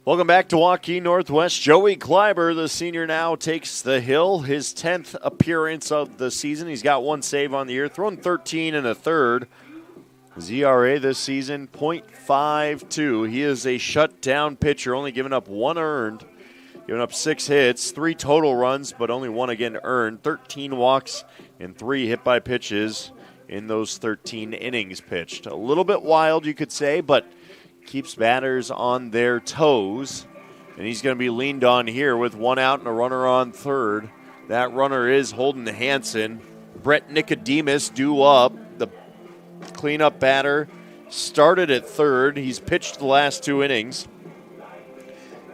Speaker 1: Welcome back to Waukee Northwest. Joey Kleiber, the senior, now takes the hill. His 10th appearance of the season. He's got 1 save on the year, thrown 13 1/3. His ERA this season, .52. He is a shutdown pitcher, only giving up 1 earned, giving up 6 hits, 3 total runs, but only 1 again earned, 13 walks, and 3 hit by pitches in those 13 innings pitched. A little bit wild, you could say, but keeps batters on their toes, and he's going to be leaned on here with 1 out and a runner on third. That runner is Holden Hansen. Brett Nicodemus due up. The cleanup batter started at third. He's pitched the last 2 innings.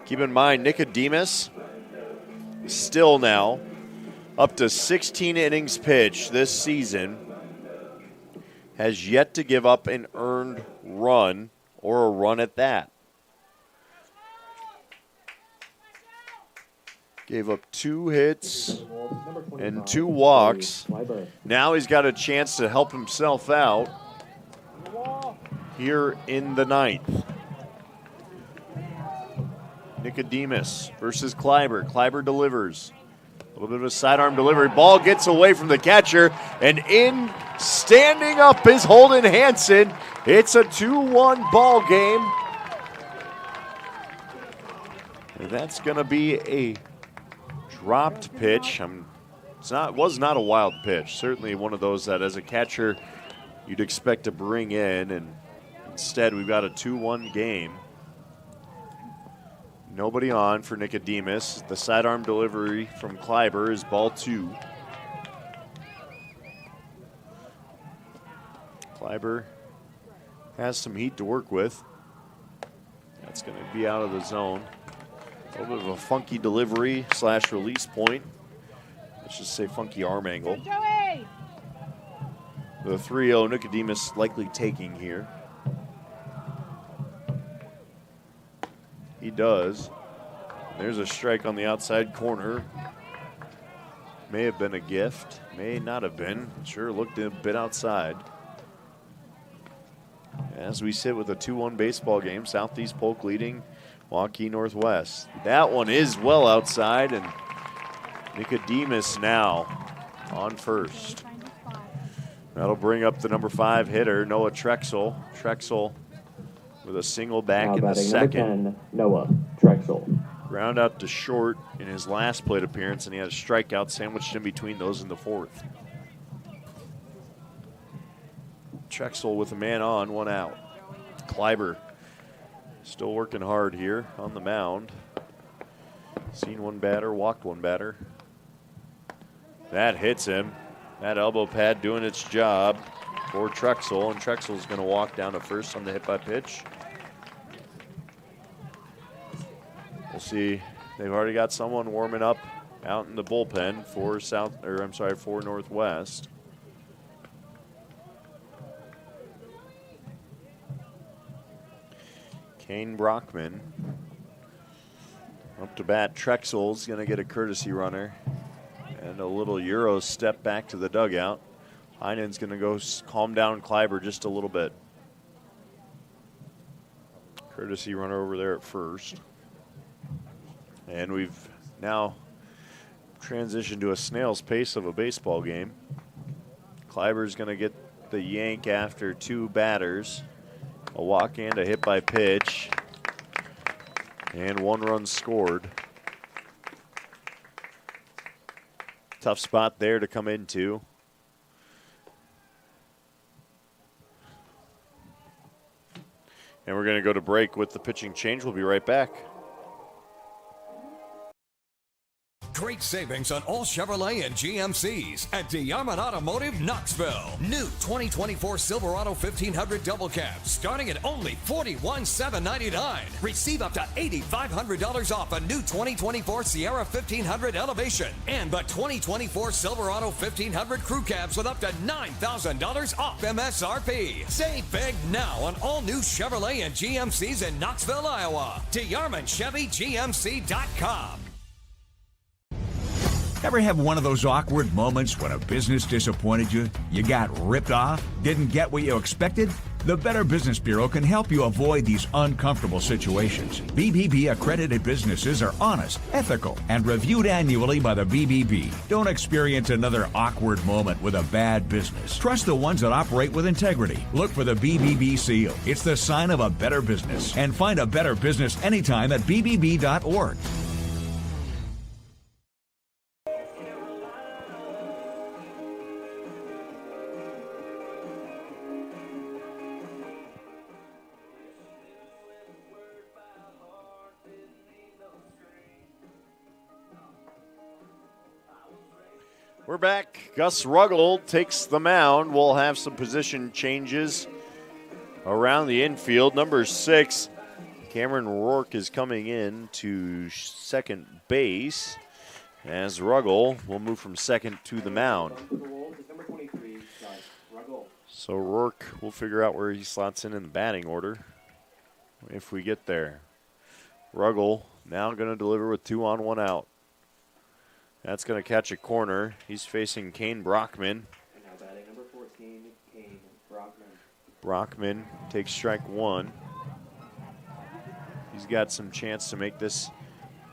Speaker 1: Keep in mind, Nicodemus still now up to 16 innings pitched this season. Has yet to give up an earned run, or a run at that. Gave up 2 hits and 2 walks. Now he's got a chance to help himself out here in the 9th. Nicodemus versus Kleiber. Kleiber delivers. A little bit of a sidearm delivery. Ball gets away from the catcher, and in standing up is Holden Hansen. It's a 2-1 ball game. And that's going to be a dropped pitch. It was not a wild pitch. Certainly one of those that as a catcher you'd expect to bring in, and instead we've got a 2-1 game. Nobody on for Nicodemus. The sidearm delivery from Kleiber is ball 2. Kleiber has some heat to work with. That's going to be out of the zone. A little bit of a funky delivery / release point. Let's just say funky arm angle. The 3-0 Nicodemus likely taking here. He does. There's a strike on the outside corner. May have been a gift, may not have been. Sure looked a bit outside. As we sit with a 2-1 baseball game, Southeast Polk leading Waukee Northwest. That one is well outside, and Nicodemus now on first. That'll bring up the number 5 hitter, Noah Trexel. Trexel with a single back
Speaker 9: now
Speaker 1: in the second.
Speaker 9: Number 10, Noah Trexel.
Speaker 1: Ground out to short in his last plate appearance, and he had a strikeout sandwiched in between those in the 4th. Trexel with a man on, 1 out. Kleiber still working hard here on the mound. Seen 1 batter, walked 1 batter. That hits him. That elbow pad doing its job for Trexel, and Trexel's going to walk down to first on the hit by pitch. We'll see. They've already got someone warming up out in the bullpen for for Northwest. Kane Brockman up to bat. Trexel's going to get a courtesy runner and a little Euro step back to the dugout. Heinen's going to go calm down Kleiber just a little bit. Courtesy runner over there at first. And we've now transitioned to a snail's pace of a baseball game. Kleiber's going to get the yank after 2 batters. A walk and a hit by pitch. And 1 run scored. Tough spot there to come into. And we're going to go to break with the pitching change. We'll be right back.
Speaker 4: Great savings on all Chevrolet and GMCs at DeArmond Automotive Knoxville. New 2024 Silverado 1500 Double Cab starting at only $41,799. Receive up to $8,500 off a new 2024 Sierra 1500 Elevation and the 2024 Silverado 1500 Crew Cabs with up to $9,000 off MSRP. Save big now on all new Chevrolet and GMCs in Knoxville, Iowa. DeArmondChevyGMC.com.
Speaker 8: Ever have one of those awkward moments when a business disappointed you? You got ripped off? Didn't get what you expected? The Better Business Bureau can help you avoid these uncomfortable situations. BBB accredited businesses are honest, ethical, and reviewed annually by the BBB. Don't experience another awkward moment with a bad business. Trust the ones that operate with integrity. Look for the BBB seal. It's the sign of a better business. And find a better business anytime at bbb.org.
Speaker 1: We're back. Gus Ruggles takes the mound. We'll have some position changes around the infield. Number 6, Cameron Rourke is coming in to second base as Ruggles will move from second to the mound. So Rourke, we'll figure out where he slots in the batting order if we get there. Ruggles now going to deliver with 2 on, 1 out. That's going to catch a corner. He's facing Kane Brockman.
Speaker 9: And now batting number 14, Kane Brockman.
Speaker 1: Brockman takes strike 1. He's got some chance to make this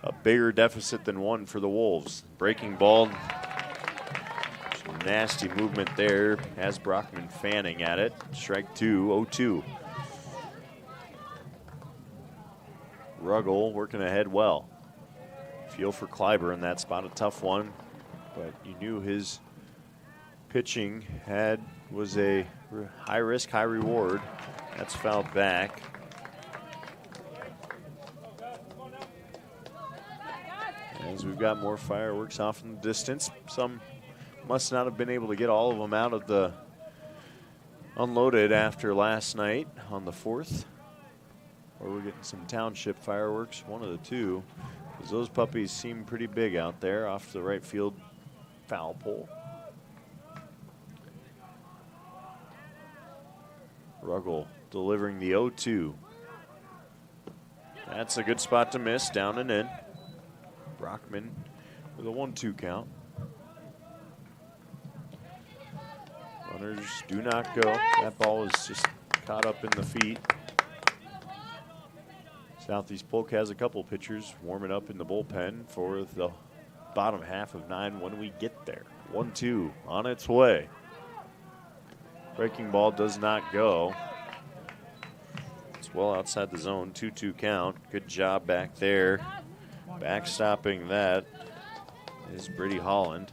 Speaker 1: a bigger deficit than 1 for the Wolves. Breaking ball. Some nasty movement there. Has Brockman fanning at it. Strike 2, 0-2. Ruggles working ahead well. Feel for Kleiber in that spot, a tough one, but you knew his pitching was a high risk, high reward. That's fouled back. As we've got more fireworks off in the distance, some must not have been able to get all of them out of the unloaded after last night on the 4th. Or we're getting some township fireworks, one of the two. Because those puppies seem pretty big out there off the right field foul pole. Ruggel delivering the 0-2. That's a good spot to miss, down and in. Brockman with a 1-2 count. Runners do not go. That ball is just caught up in the feet. Southeast Polk has a couple pitchers warming up in the bullpen for the bottom half of 9 when we get there. 1-2 on its way. Breaking ball does not go. It's well outside the zone. 2-2 count. Good job back there. Backstopping that is Brady Holland.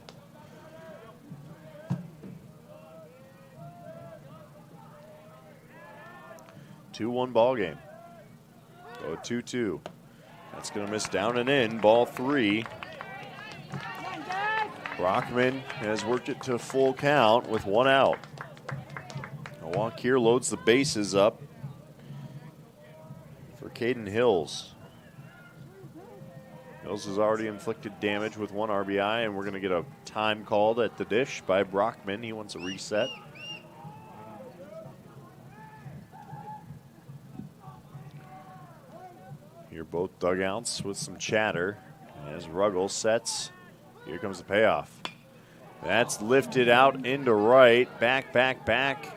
Speaker 1: Two-one ball game. Go 2-2. That's going to miss down and in. Ball 3. Brockman has worked it to full count with 1 out. Waukee loads the bases up for Caden Hills. Hills has already inflicted damage with 1 RBI, and we're going to get a time called at the dish by Brockman. He wants a reset. Here both dugouts with some chatter as Ruggel sets. Here comes the payoff. That's lifted out into right. Back, back, back.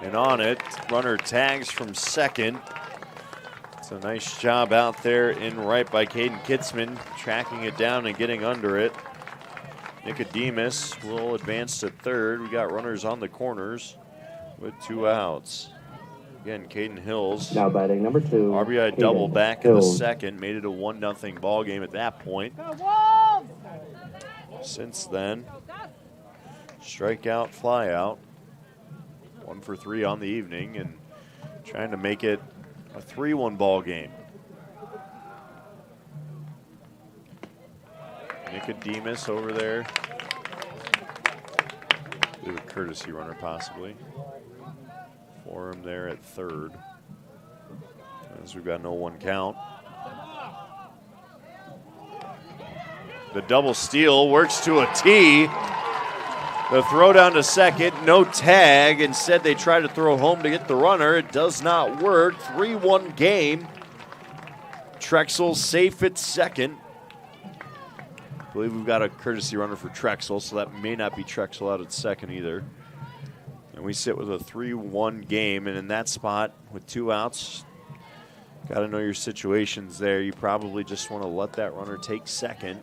Speaker 1: And on it, runner tags from second. It's a nice job out there in right by Caden Kitzman, tracking it down and getting under it. Nicodemus will advance to third. We got runners on the corners with 2 outs. Again, Caden Hills.
Speaker 9: Now batting number 2.
Speaker 1: RBI double back in the second. Made it a 1-0 ball game at that point. Since then, strikeout, fly out. 1 for 3 on the evening and trying to make it a 3-1 ball game. Nicodemus over there. Do a courtesy runner possibly for him there at third. As we've got no 1 count. The double steal works to a T. The throw down to second, no tag. Instead, they try to throw home to get the runner. It does not work. 3-1 game. Trexel safe at second. I believe we've got a courtesy runner for Trexel, so that may not be Trexel out at second either. And we sit with a 3-1 game, and in that spot with 2 outs, got to know your situations there. You probably just want to let that runner take second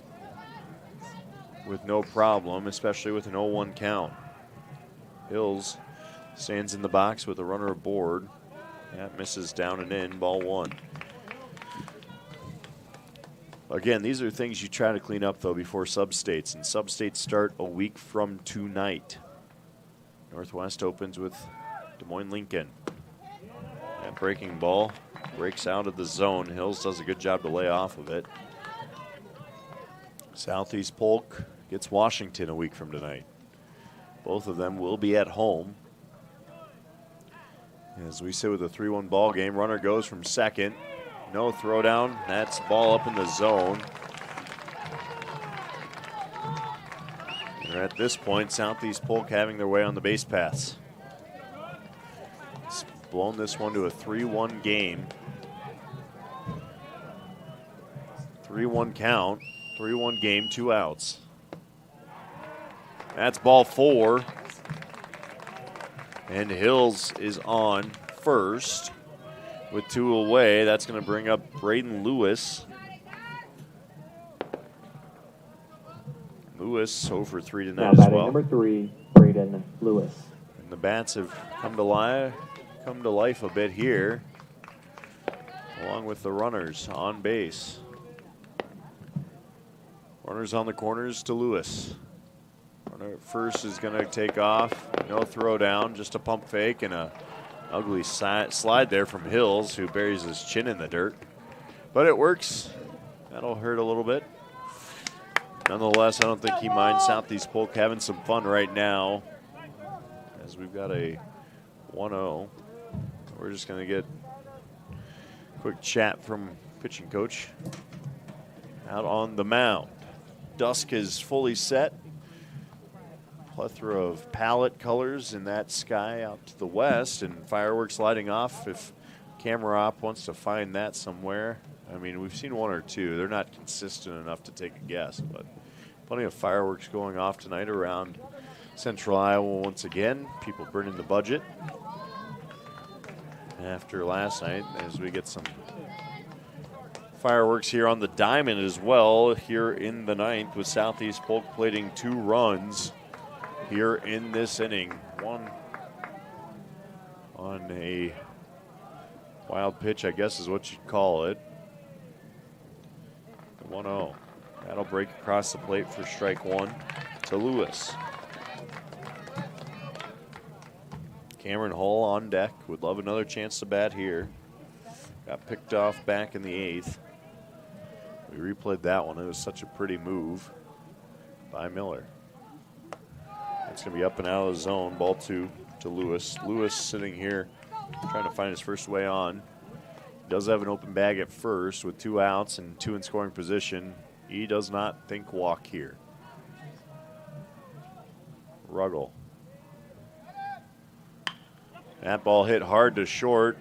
Speaker 1: with no problem, especially with an 0-1 count. Hills stands in the box with a runner aboard. That misses down and in, ball 1. Again, these are things you try to clean up, though, before sub-states, and sub-states start a week from tonight. Northwest opens with Des Moines Lincoln. That breaking ball breaks out of the zone. Hills does a good job to lay off of it. Southeast Polk gets Washington a week from tonight. Both of them will be at home. As we sit with a 3-1 ball game, runner goes from second. No throwdown. That's ball up in the zone. And at this point, Southeast Polk having their way on the base paths. It's blown this one to a 3-1 game. 3-1 count. 3-1 game, 2 outs. That's ball 4. And Hills is on first with 2 away. That's going to bring up Braden Lewis. Lewis 0 for 3 tonight as well.
Speaker 9: Number 3, Braden Lewis.
Speaker 1: And the bats have come to life a bit here, along with the runners on base. Runners on the corners to Lewis. Runner at first is going to take off. No throw down, just a pump fake and a ugly slide there from Hills, who buries his chin in the dirt. But it works. That'll hurt a little bit. Nonetheless, I don't think he minds Southeast Polk having some fun right now, as we've got a 1-0. We're just going to get a quick chat from pitching coach out on the mound. Dusk is fully set. plethora of palette colors in that sky out to the west, and fireworks lighting off. If camera op wants to find that somewhere, I mean, we've seen one or two. They're not consistent enough to take a guess, but plenty of fireworks going off tonight around Central Iowa once again. People burning the budget after last night, as we get some fireworks here on the diamond as well here in the ninth, with Southeast Polk plating 2 runs here in this inning. One on a wild pitch, I guess is what you'd call it. 1-0. That'll break across the plate for strike 1 to Lewis. Cameron Hull on deck. Would love another chance to bat here. Got picked off back in the 8th. We replayed that one. It was such a pretty move by Miller. It's going to be up and out of the zone. Ball 2 to Lewis. Lewis sitting here trying to find his first way on. Does have an open bag at first with 2 outs and 2 in scoring position. He does not think walk here. Ruggles. That ball hit hard to short.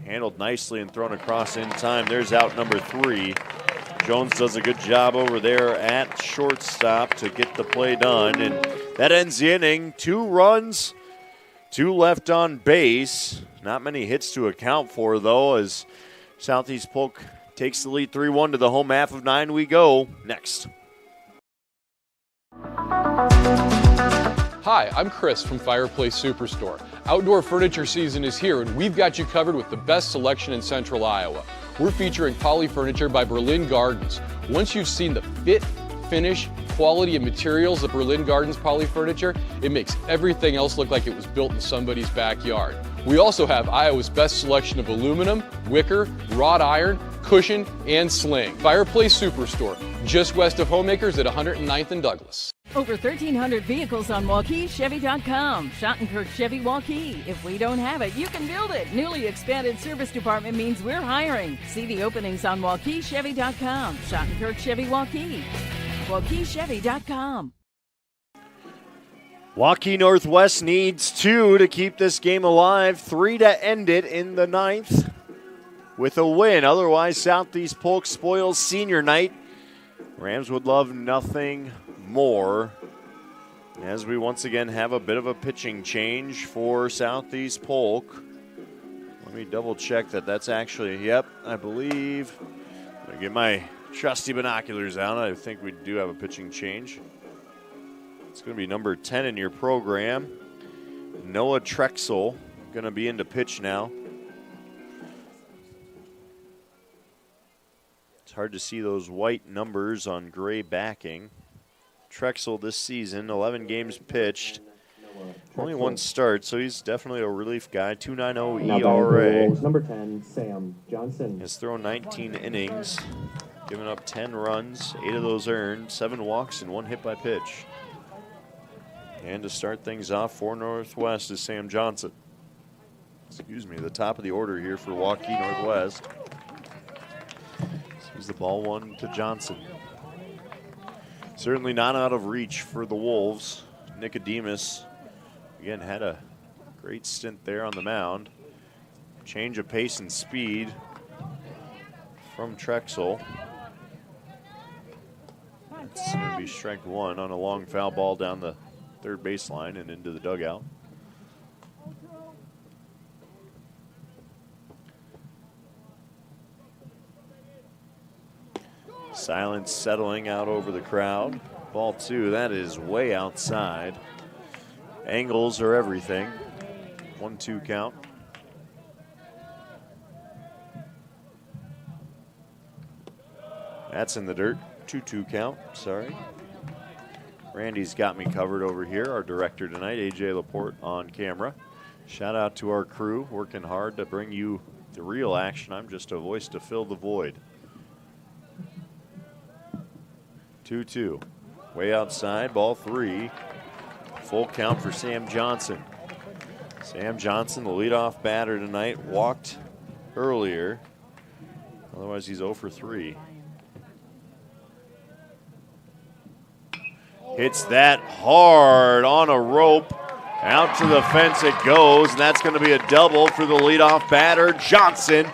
Speaker 1: Handled nicely and thrown across in time. There's out number 3. Jones does a good job over there at shortstop to get the play done. And that ends the inning. 2 runs, 2 left on base. Not many hits to account for, though, as Southeast Polk takes the lead 3-1 to the home half of 9. We go next.
Speaker 3: Hi, I'm Chris from Fireplace Superstore. Outdoor furniture season is here, and we've got you covered with the best selection in Central Iowa. We're featuring Poly Furniture by Berlin Gardens. Once you've seen the fit, finish, quality, and materials of Berlin Gardens Poly Furniture, it makes everything else look like it was built in somebody's backyard. We also have Iowa's best selection of aluminum, wicker, wrought iron, cushion, and sling. Fireplace Superstore, just west of Homemakers at 109th and Douglas.
Speaker 10: Over 1,300 vehicles on WaukeeChevy.com. Schottenkirk Chevy Waukee. If we don't have it, you can build it. Newly expanded service department means we're hiring. See the openings on WaukeeChevy.com. Schottenkirk Chevy Waukee. WaukeeChevy.com.
Speaker 1: Waukee Northwest needs 2 to keep this game alive, 3 to end it in the 9th with a win. Otherwise, Southeast Polk spoils senior night. Rams would love nothing more, as we once again have a bit of a pitching change for Southeast Polk. Let me double check that that's actually, yep, I believe. I'm going to get my trusty binoculars out. I think we do have a pitching change. It's going to be number 10 in your program. Noah Trexel going to be into pitch now. It's hard to see those white numbers on gray backing. Trexel this season, 11 games pitched, only 1 start, so he's definitely a relief guy. 2.90 ERA.
Speaker 9: Number 10, Sam Johnson.
Speaker 1: Has thrown 19 innings, given up 10 runs, 8 of those earned, 7 walks, and 1 hit by pitch. And to start things off for Northwest is Sam Johnson. Excuse me, the top of the order here for Waukee Northwest. Sees the ball 1 to Johnson. Certainly not out of reach for the Wolves. Nicodemus, again, had a great stint there on the mound. Change of pace and speed from Trexel. It's going to be strike 1 on a long foul ball down the third baseline and into the dugout. Silence settling out over the crowd. Ball 2, that is way outside. Angles are everything. 1-2 count. That's in the dirt. 2-2 count, sorry. Randy's got me covered over here, our director tonight, AJ Laporte on camera. Shout out to our crew, working hard to bring you the real action. I'm just a voice to fill the void. 2-2. Way outside, ball 3. Full count for Sam Johnson. Sam Johnson, the leadoff batter tonight, walked earlier. Otherwise, he's 0 for 3. Hits that hard on a rope. Out to the fence it goes, and that's going to be a double for the leadoff batter, Johnson.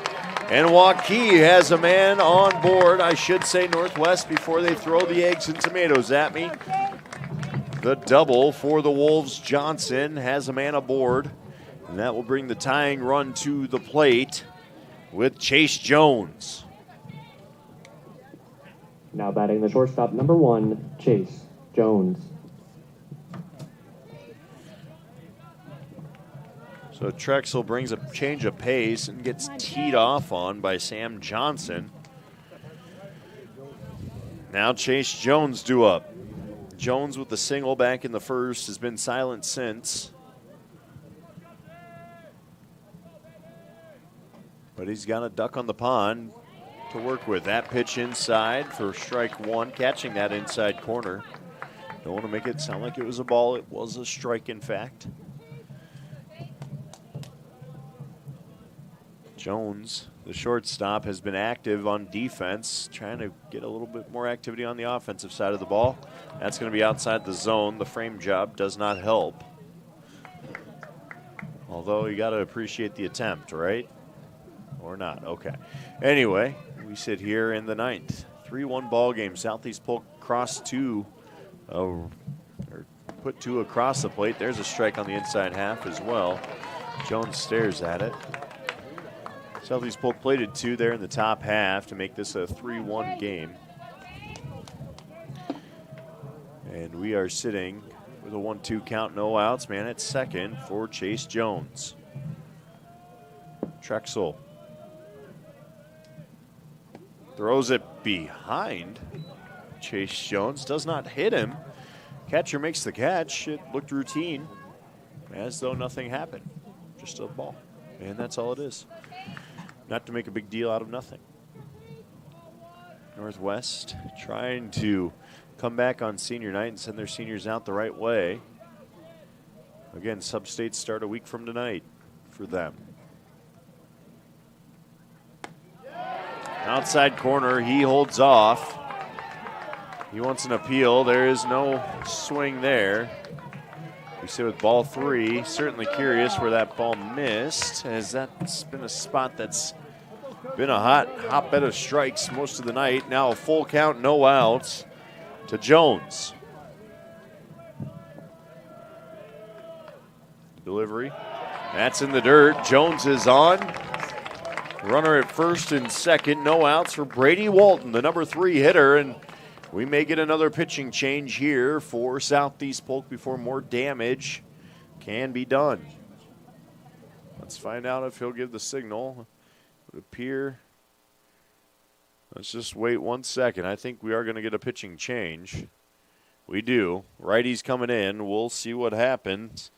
Speaker 1: And Waukee has a man on board, I should say Northwest, before they throw the eggs and tomatoes at me. The double for the Wolves, Johnson has a man aboard, and that will bring the tying run to the plate with Chase Jones.
Speaker 9: Now batting the shortstop, number 1, Chase Jones.
Speaker 1: So Trexel brings a change of pace and gets teed off on by Sam Johnson. Now Chase Jones due up. Jones with the single back in the first, has been silent since. But he's got a duck on the pond to work with. That pitch inside for strike 1, catching that inside corner. Don't want to make it sound like it was a ball. It was a strike, in fact. Jones, the shortstop, has been active on defense, trying to get a little bit more activity on the offensive side of the ball. That's going to be outside the zone. The frame job does not help. Although you got to appreciate the attempt, right? Or not? Okay. Anyway, we sit here in the 9th. 3-1 ball game. Southeast Polk crossed 2, or put 2 across the plate. There's a strike on the inside half as well. Jones stares at it. Southeast Polk plated 2 there in the top half to make this a 3-1 game. And we are sitting with a 1-2 count, no outs. Man at second for Chase Jones. Trexel throws it behind Chase Jones. Does not hit him. Catcher makes the catch. It looked routine, as though nothing happened. Just a ball. And that's all it is. Not to make a big deal out of nothing. Northwest trying to come back on senior night and send their seniors out the right way. Again, sub-states start a week from tonight for them. Outside corner, he holds off. He wants an appeal. There is no swing there. We sit with ball 3. Certainly curious where that ball missed, as that's been a spot that's been a hotbed of strikes most of the night. Now a full count, no outs to Jones. Delivery. That's in the dirt. Jones is on. Runner at first and second. No outs for Brady Walton, the number 3 hitter, and we may get another pitching change here for Southeast Polk before more damage can be done. Let's find out if he'll give the signal. It would appear. Let's just wait 1 second. I think we are going to get a pitching change. We do. Righty's coming in. We'll see what happens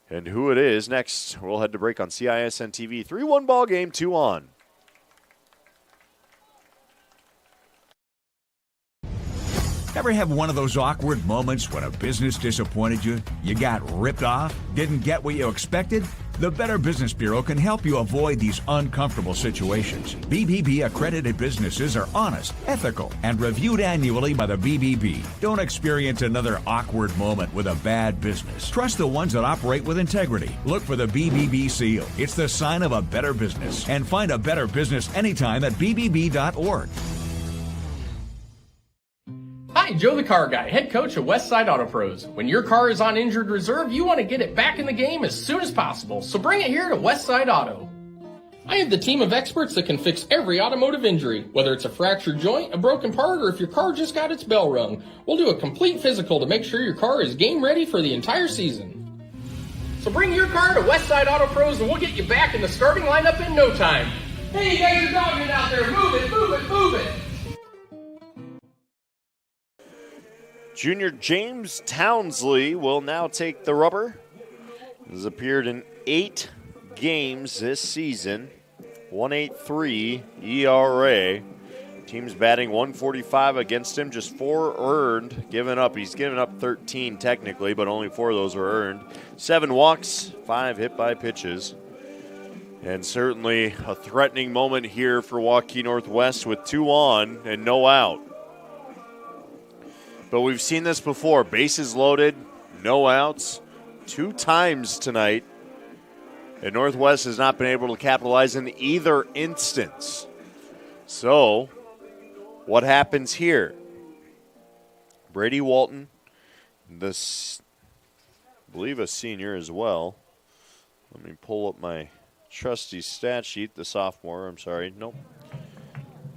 Speaker 1: and who it is. Next, we'll head to break on CISN TV. 3-1 ball game, 2 on.
Speaker 8: Ever have one of those awkward moments when a business disappointed you? You got ripped off? Didn't get what you expected? The Better Business Bureau can help you avoid these uncomfortable situations. BBB accredited businesses are honest, ethical, and reviewed annually by the BBB. Don't experience another awkward moment with a bad business. Trust the ones that operate with integrity. Look for the BBB seal. It's the sign of a better business. And find a better business anytime at bbb.org.
Speaker 7: Hi, Joe the Car Guy, head coach of Westside Auto Pros. When your car is on injured reserve, you want to get it back in the game as soon as possible, so bring it here to Westside Auto. I have the team of experts that can fix every automotive injury, whether it's a fractured joint, a broken part, or if your car just got its bell rung. We'll do a complete physical to make sure your car is game ready for the entire season. So bring your car to Westside Auto Pros and we'll get you back in the starting lineup in no time. Hey, you guys are dogging out there, move it, move it, move it!
Speaker 1: Junior James Townsley will now take the rubber. Has appeared in 8 games this season. 1.83 ERA. Team's batting 145 against him, just 4 earned, given up. He's given up 13 technically, but only 4 of those are earned. 7 walks, 5 hit by pitches. And certainly a threatening moment here for Waukee Northwest with 2 on and no out. But we've seen this before. Bases loaded, no outs, 2 times tonight. And Northwest has not been able to capitalize in either instance. So, what happens here? Brady Walton, I believe a senior as well. Let me pull up my trusty stat sheet, the sophomore. I'm sorry. Nope.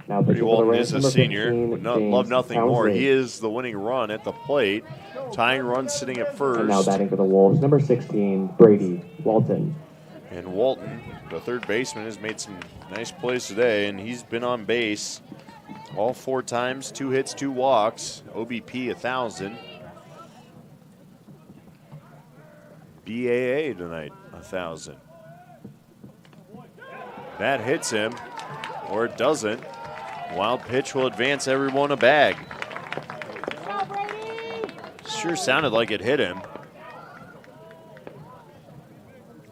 Speaker 9: Now
Speaker 1: Brady Walton is a
Speaker 9: number
Speaker 1: senior.
Speaker 9: 15,
Speaker 1: Would
Speaker 9: James
Speaker 1: love nothing more.
Speaker 9: Townsley.
Speaker 1: He is the winning run at the plate. Tying run sitting at first.
Speaker 9: And now batting for the Wolves, number 16, Brady Walton.
Speaker 1: And Walton, the third baseman, has made some nice plays today, and he's been on base all 4 times, 2 hits, 2 walks, OBP 1,000. BAA tonight, 1,000. That hits him, or it doesn't. Wild pitch will advance everyone a bag. Sure sounded like it hit him.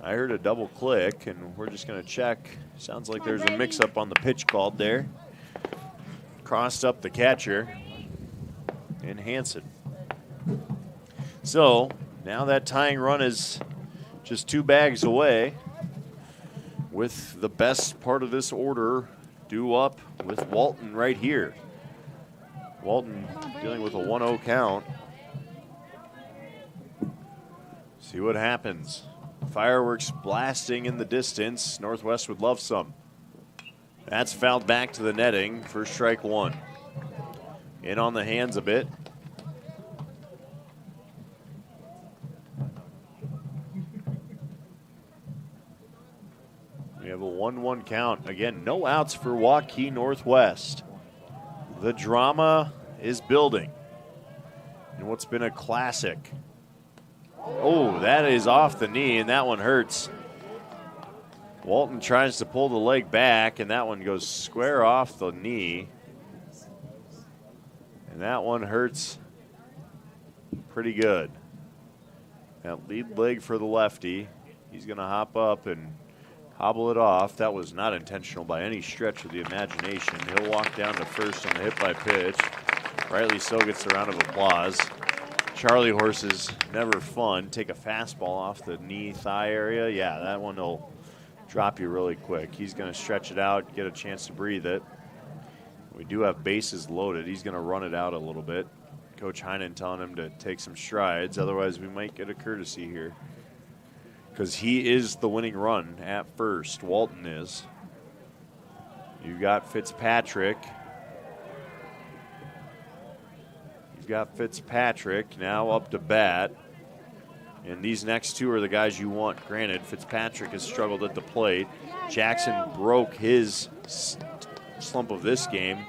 Speaker 1: I heard a double click, and we're just going to check. Sounds like there's a mix-up on the pitch called there. Crossed up the catcher and Hansen. So now that tying run is just 2 bags away, with the best part of this order due up with Walton right here. Walton dealing with a 1-0 count. See what happens. Fireworks blasting in the distance. Northwest would love some. That's fouled back to the netting for strike 1. In on the hands a bit. We have a 1-1 count. Again, no outs for Waukee Northwest. The drama is building in what's been a classic. Oh, that is off the knee, and that one hurts. Walton tries to pull the leg back, and that one goes square off the knee. And that one hurts pretty good. That lead leg for the lefty. He's going to hop up and hobble it off. That was not intentional by any stretch of the imagination. He'll walk down to first on the hit by pitch. Rightly so, gets a round of applause. Charlie horses, never fun. Take a fastball off the knee, thigh area. Yeah, that one will drop you really quick. He's going to stretch it out, get a chance to breathe it. We do have bases loaded. He's going to run it out a little bit. Coach Heinen telling him to take some strides. Otherwise, we might get a courtesy here, because he is the winning run at first. Walton is. You've got Fitzpatrick. Got Fitzpatrick now up to bat. And these next 2 are the guys you want. Granted, Fitzpatrick has struggled at the plate. Jackson broke his slump of this game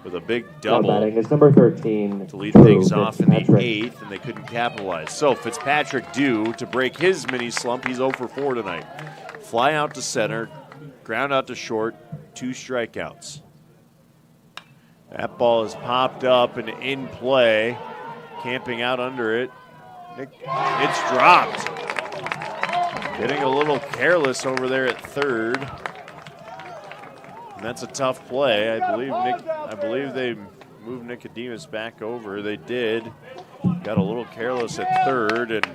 Speaker 1: with a big double.
Speaker 9: Batting is number 13,
Speaker 1: to lead things off in the 8th, and they couldn't capitalize. So Fitzpatrick due to break his mini slump. He's 0 for 4 tonight. Fly out to center, ground out to short, 2 strikeouts. That ball is popped up and in play. Camping out under it. It's dropped. Getting a little careless over there at third. And that's a tough play. I believe they moved Nicodemus back over. They did. Got a little careless at third, and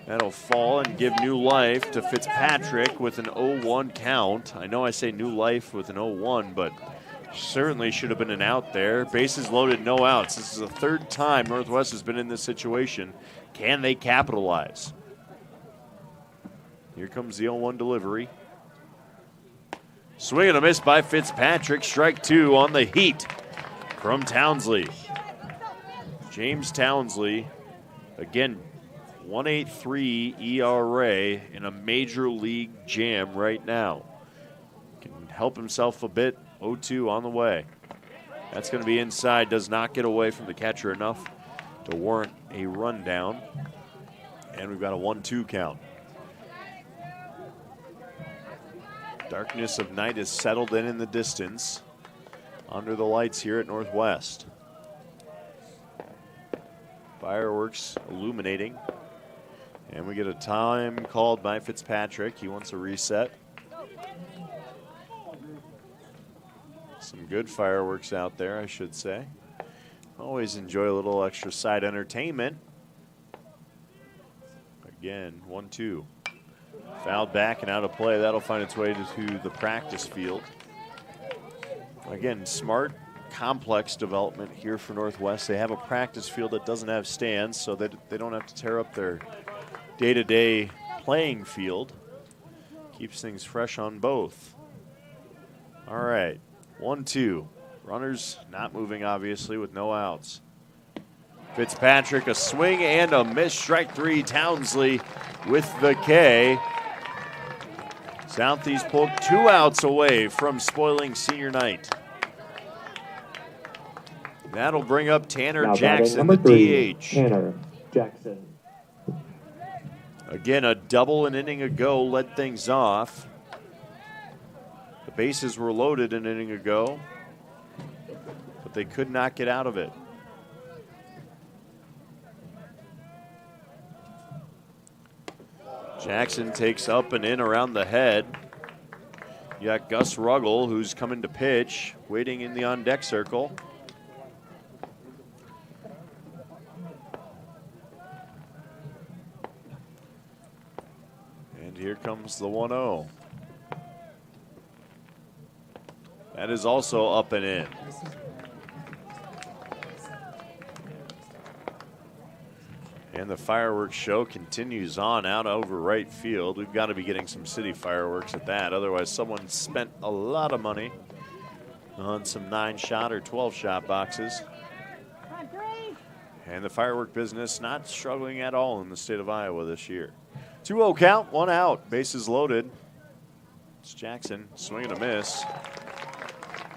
Speaker 1: that'll fall and give new life to Fitzpatrick with an 0-1 count. I know I say new life with an 0-1, but certainly should have been an out there. Bases loaded, no outs. This is the 3rd time Northwest has been in this situation. Can they capitalize? Here comes the 0-1 delivery. Swing and a miss by Fitzpatrick. Strike 2 on the heat from Townsley. James Townsley, again, 1.83 ERA in a major league jam right now. Can help himself a bit. 0-2 on the way. That's going to be inside. Does not get away from the catcher enough to warrant a rundown. And we've got a 1-2 count. Darkness of night is settled in the distance under the lights here at Northwest. Fireworks illuminating. And we get a time called by Fitzpatrick. He wants a reset. Some good fireworks out there, I should say. Always enjoy a little extra side entertainment. Again, 1-2. Fouled back and out of play. That'll find its way to the practice field. Again, smart, complex development here for Northwest. They have a practice field that doesn't have stands, so that they don't have to tear up their day-to-day playing field. Keeps things fresh on both. All right, 1-2. Runners not moving, obviously, with no outs. Fitzpatrick, a swing and a miss. Strike three, Townsley with the K. Southeast Polk 2 outs away from spoiling senior night. That'll bring up Tanner
Speaker 9: Now
Speaker 1: Jackson,
Speaker 9: number
Speaker 1: the
Speaker 9: 3,
Speaker 1: DH.
Speaker 9: Tanner Jackson.
Speaker 1: Again, a double an inning ago led things off. The bases were loaded an inning ago, but they could not get out of it. Jackson takes up and in around the head. You got Gus Ruggles, who's coming to pitch, waiting in the on-deck circle. And here comes the 1-0. That is also up and in. And the fireworks show continues on out over right field. We've got to be getting some city fireworks at that. Otherwise, someone spent a lot of money on some 9-shot or 12-shot boxes. And the firework business not struggling at all in the state of Iowa this year. 2-0 count, 1 out, bases loaded. It's Jackson, swing and a miss.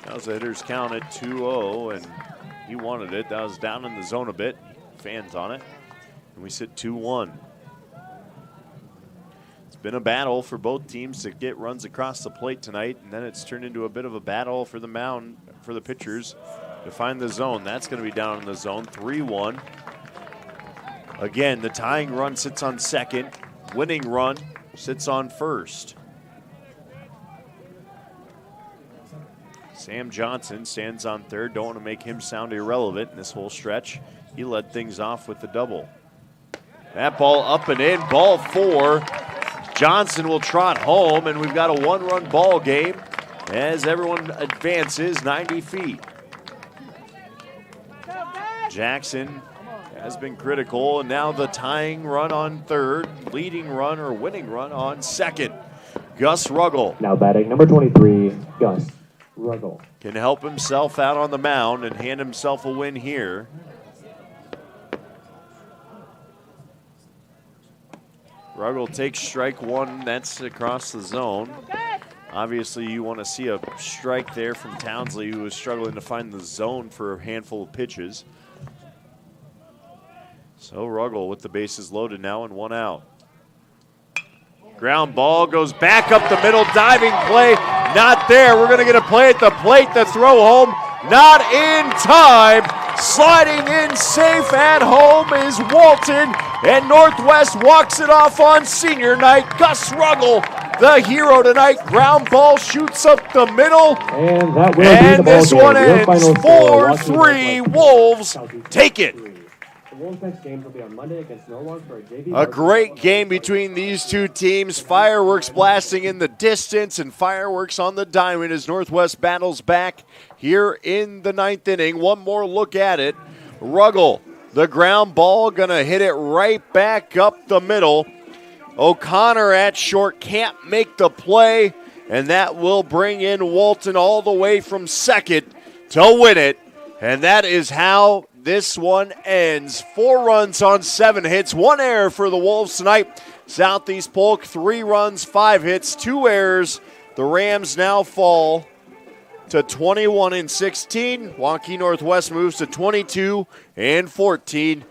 Speaker 1: That was the hitter's count at 2-0, and he wanted it. That was down in the zone a bit. Fans on it. And we sit 2-1. It's been a battle for both teams to get runs across the plate tonight, and then it's turned into a bit of a battle for the mound, for the pitchers to find the zone. That's going to be down in the zone, 3-1. Again, the tying run sits on second. Winning run sits on first. Sam Johnson stands on third. Don't want to make him sound irrelevant in this whole stretch. He led things off with the double. That ball up and in, ball 4. Johnson will trot home, and we've got a 1-run ball game as everyone advances 90 feet. Jackson has been critical, and now the tying run on third, leading run or winning run on second. Gus Ruggles.
Speaker 9: Now batting number 23, Gus Ruggles.
Speaker 1: Can help himself out on the mound and hand himself a win here. Ruggles takes strike 1, that's across the zone. Obviously, you want to see a strike there from Townsley, who was struggling to find the zone for a handful of pitches. So Ruggles with the bases loaded now and 1 out. Ground ball goes back up the middle, diving play, not there. We're going to get a play at the plate, the throw home, not in time. Sliding in safe at home is Walton, and Northwest walks it off on senior night. Gus Ruggles, the hero tonight. Ground ball shoots up the middle,
Speaker 9: and that will
Speaker 1: and
Speaker 9: be the ball
Speaker 1: this
Speaker 9: game.
Speaker 1: one
Speaker 9: Your
Speaker 1: ends
Speaker 9: final score,
Speaker 1: 4-3. Wolves take it.
Speaker 9: The Wolves' next games will be on Monday against Norwalk for a JV.
Speaker 1: A great game between these two teams. Fireworks blasting in the distance and fireworks on the diamond as Northwest battles back here in the 9th inning. One more look at it. Ruggles, the ground ball, going to hit it right back up the middle. O'Connor at short can't make the play, and that will bring in Walton all the way from second to win it. And that is how this one ends. 4 runs on 7 hits, 1 error for the Wolves tonight. Southeast Polk, 3 runs, 5 hits, 2 errors. The Rams now fall to 21-16. Waukee Northwest moves to 22-14.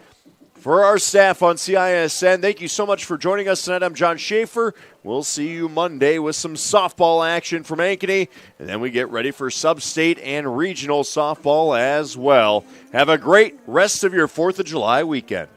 Speaker 1: For our staff on CISN, thank you so much for joining us tonight. I'm John Schaefer. We'll see you Monday with some softball action from Ankeny, and then we get ready for sub-state and regional softball as well. Have a great rest of your 4th of July weekend.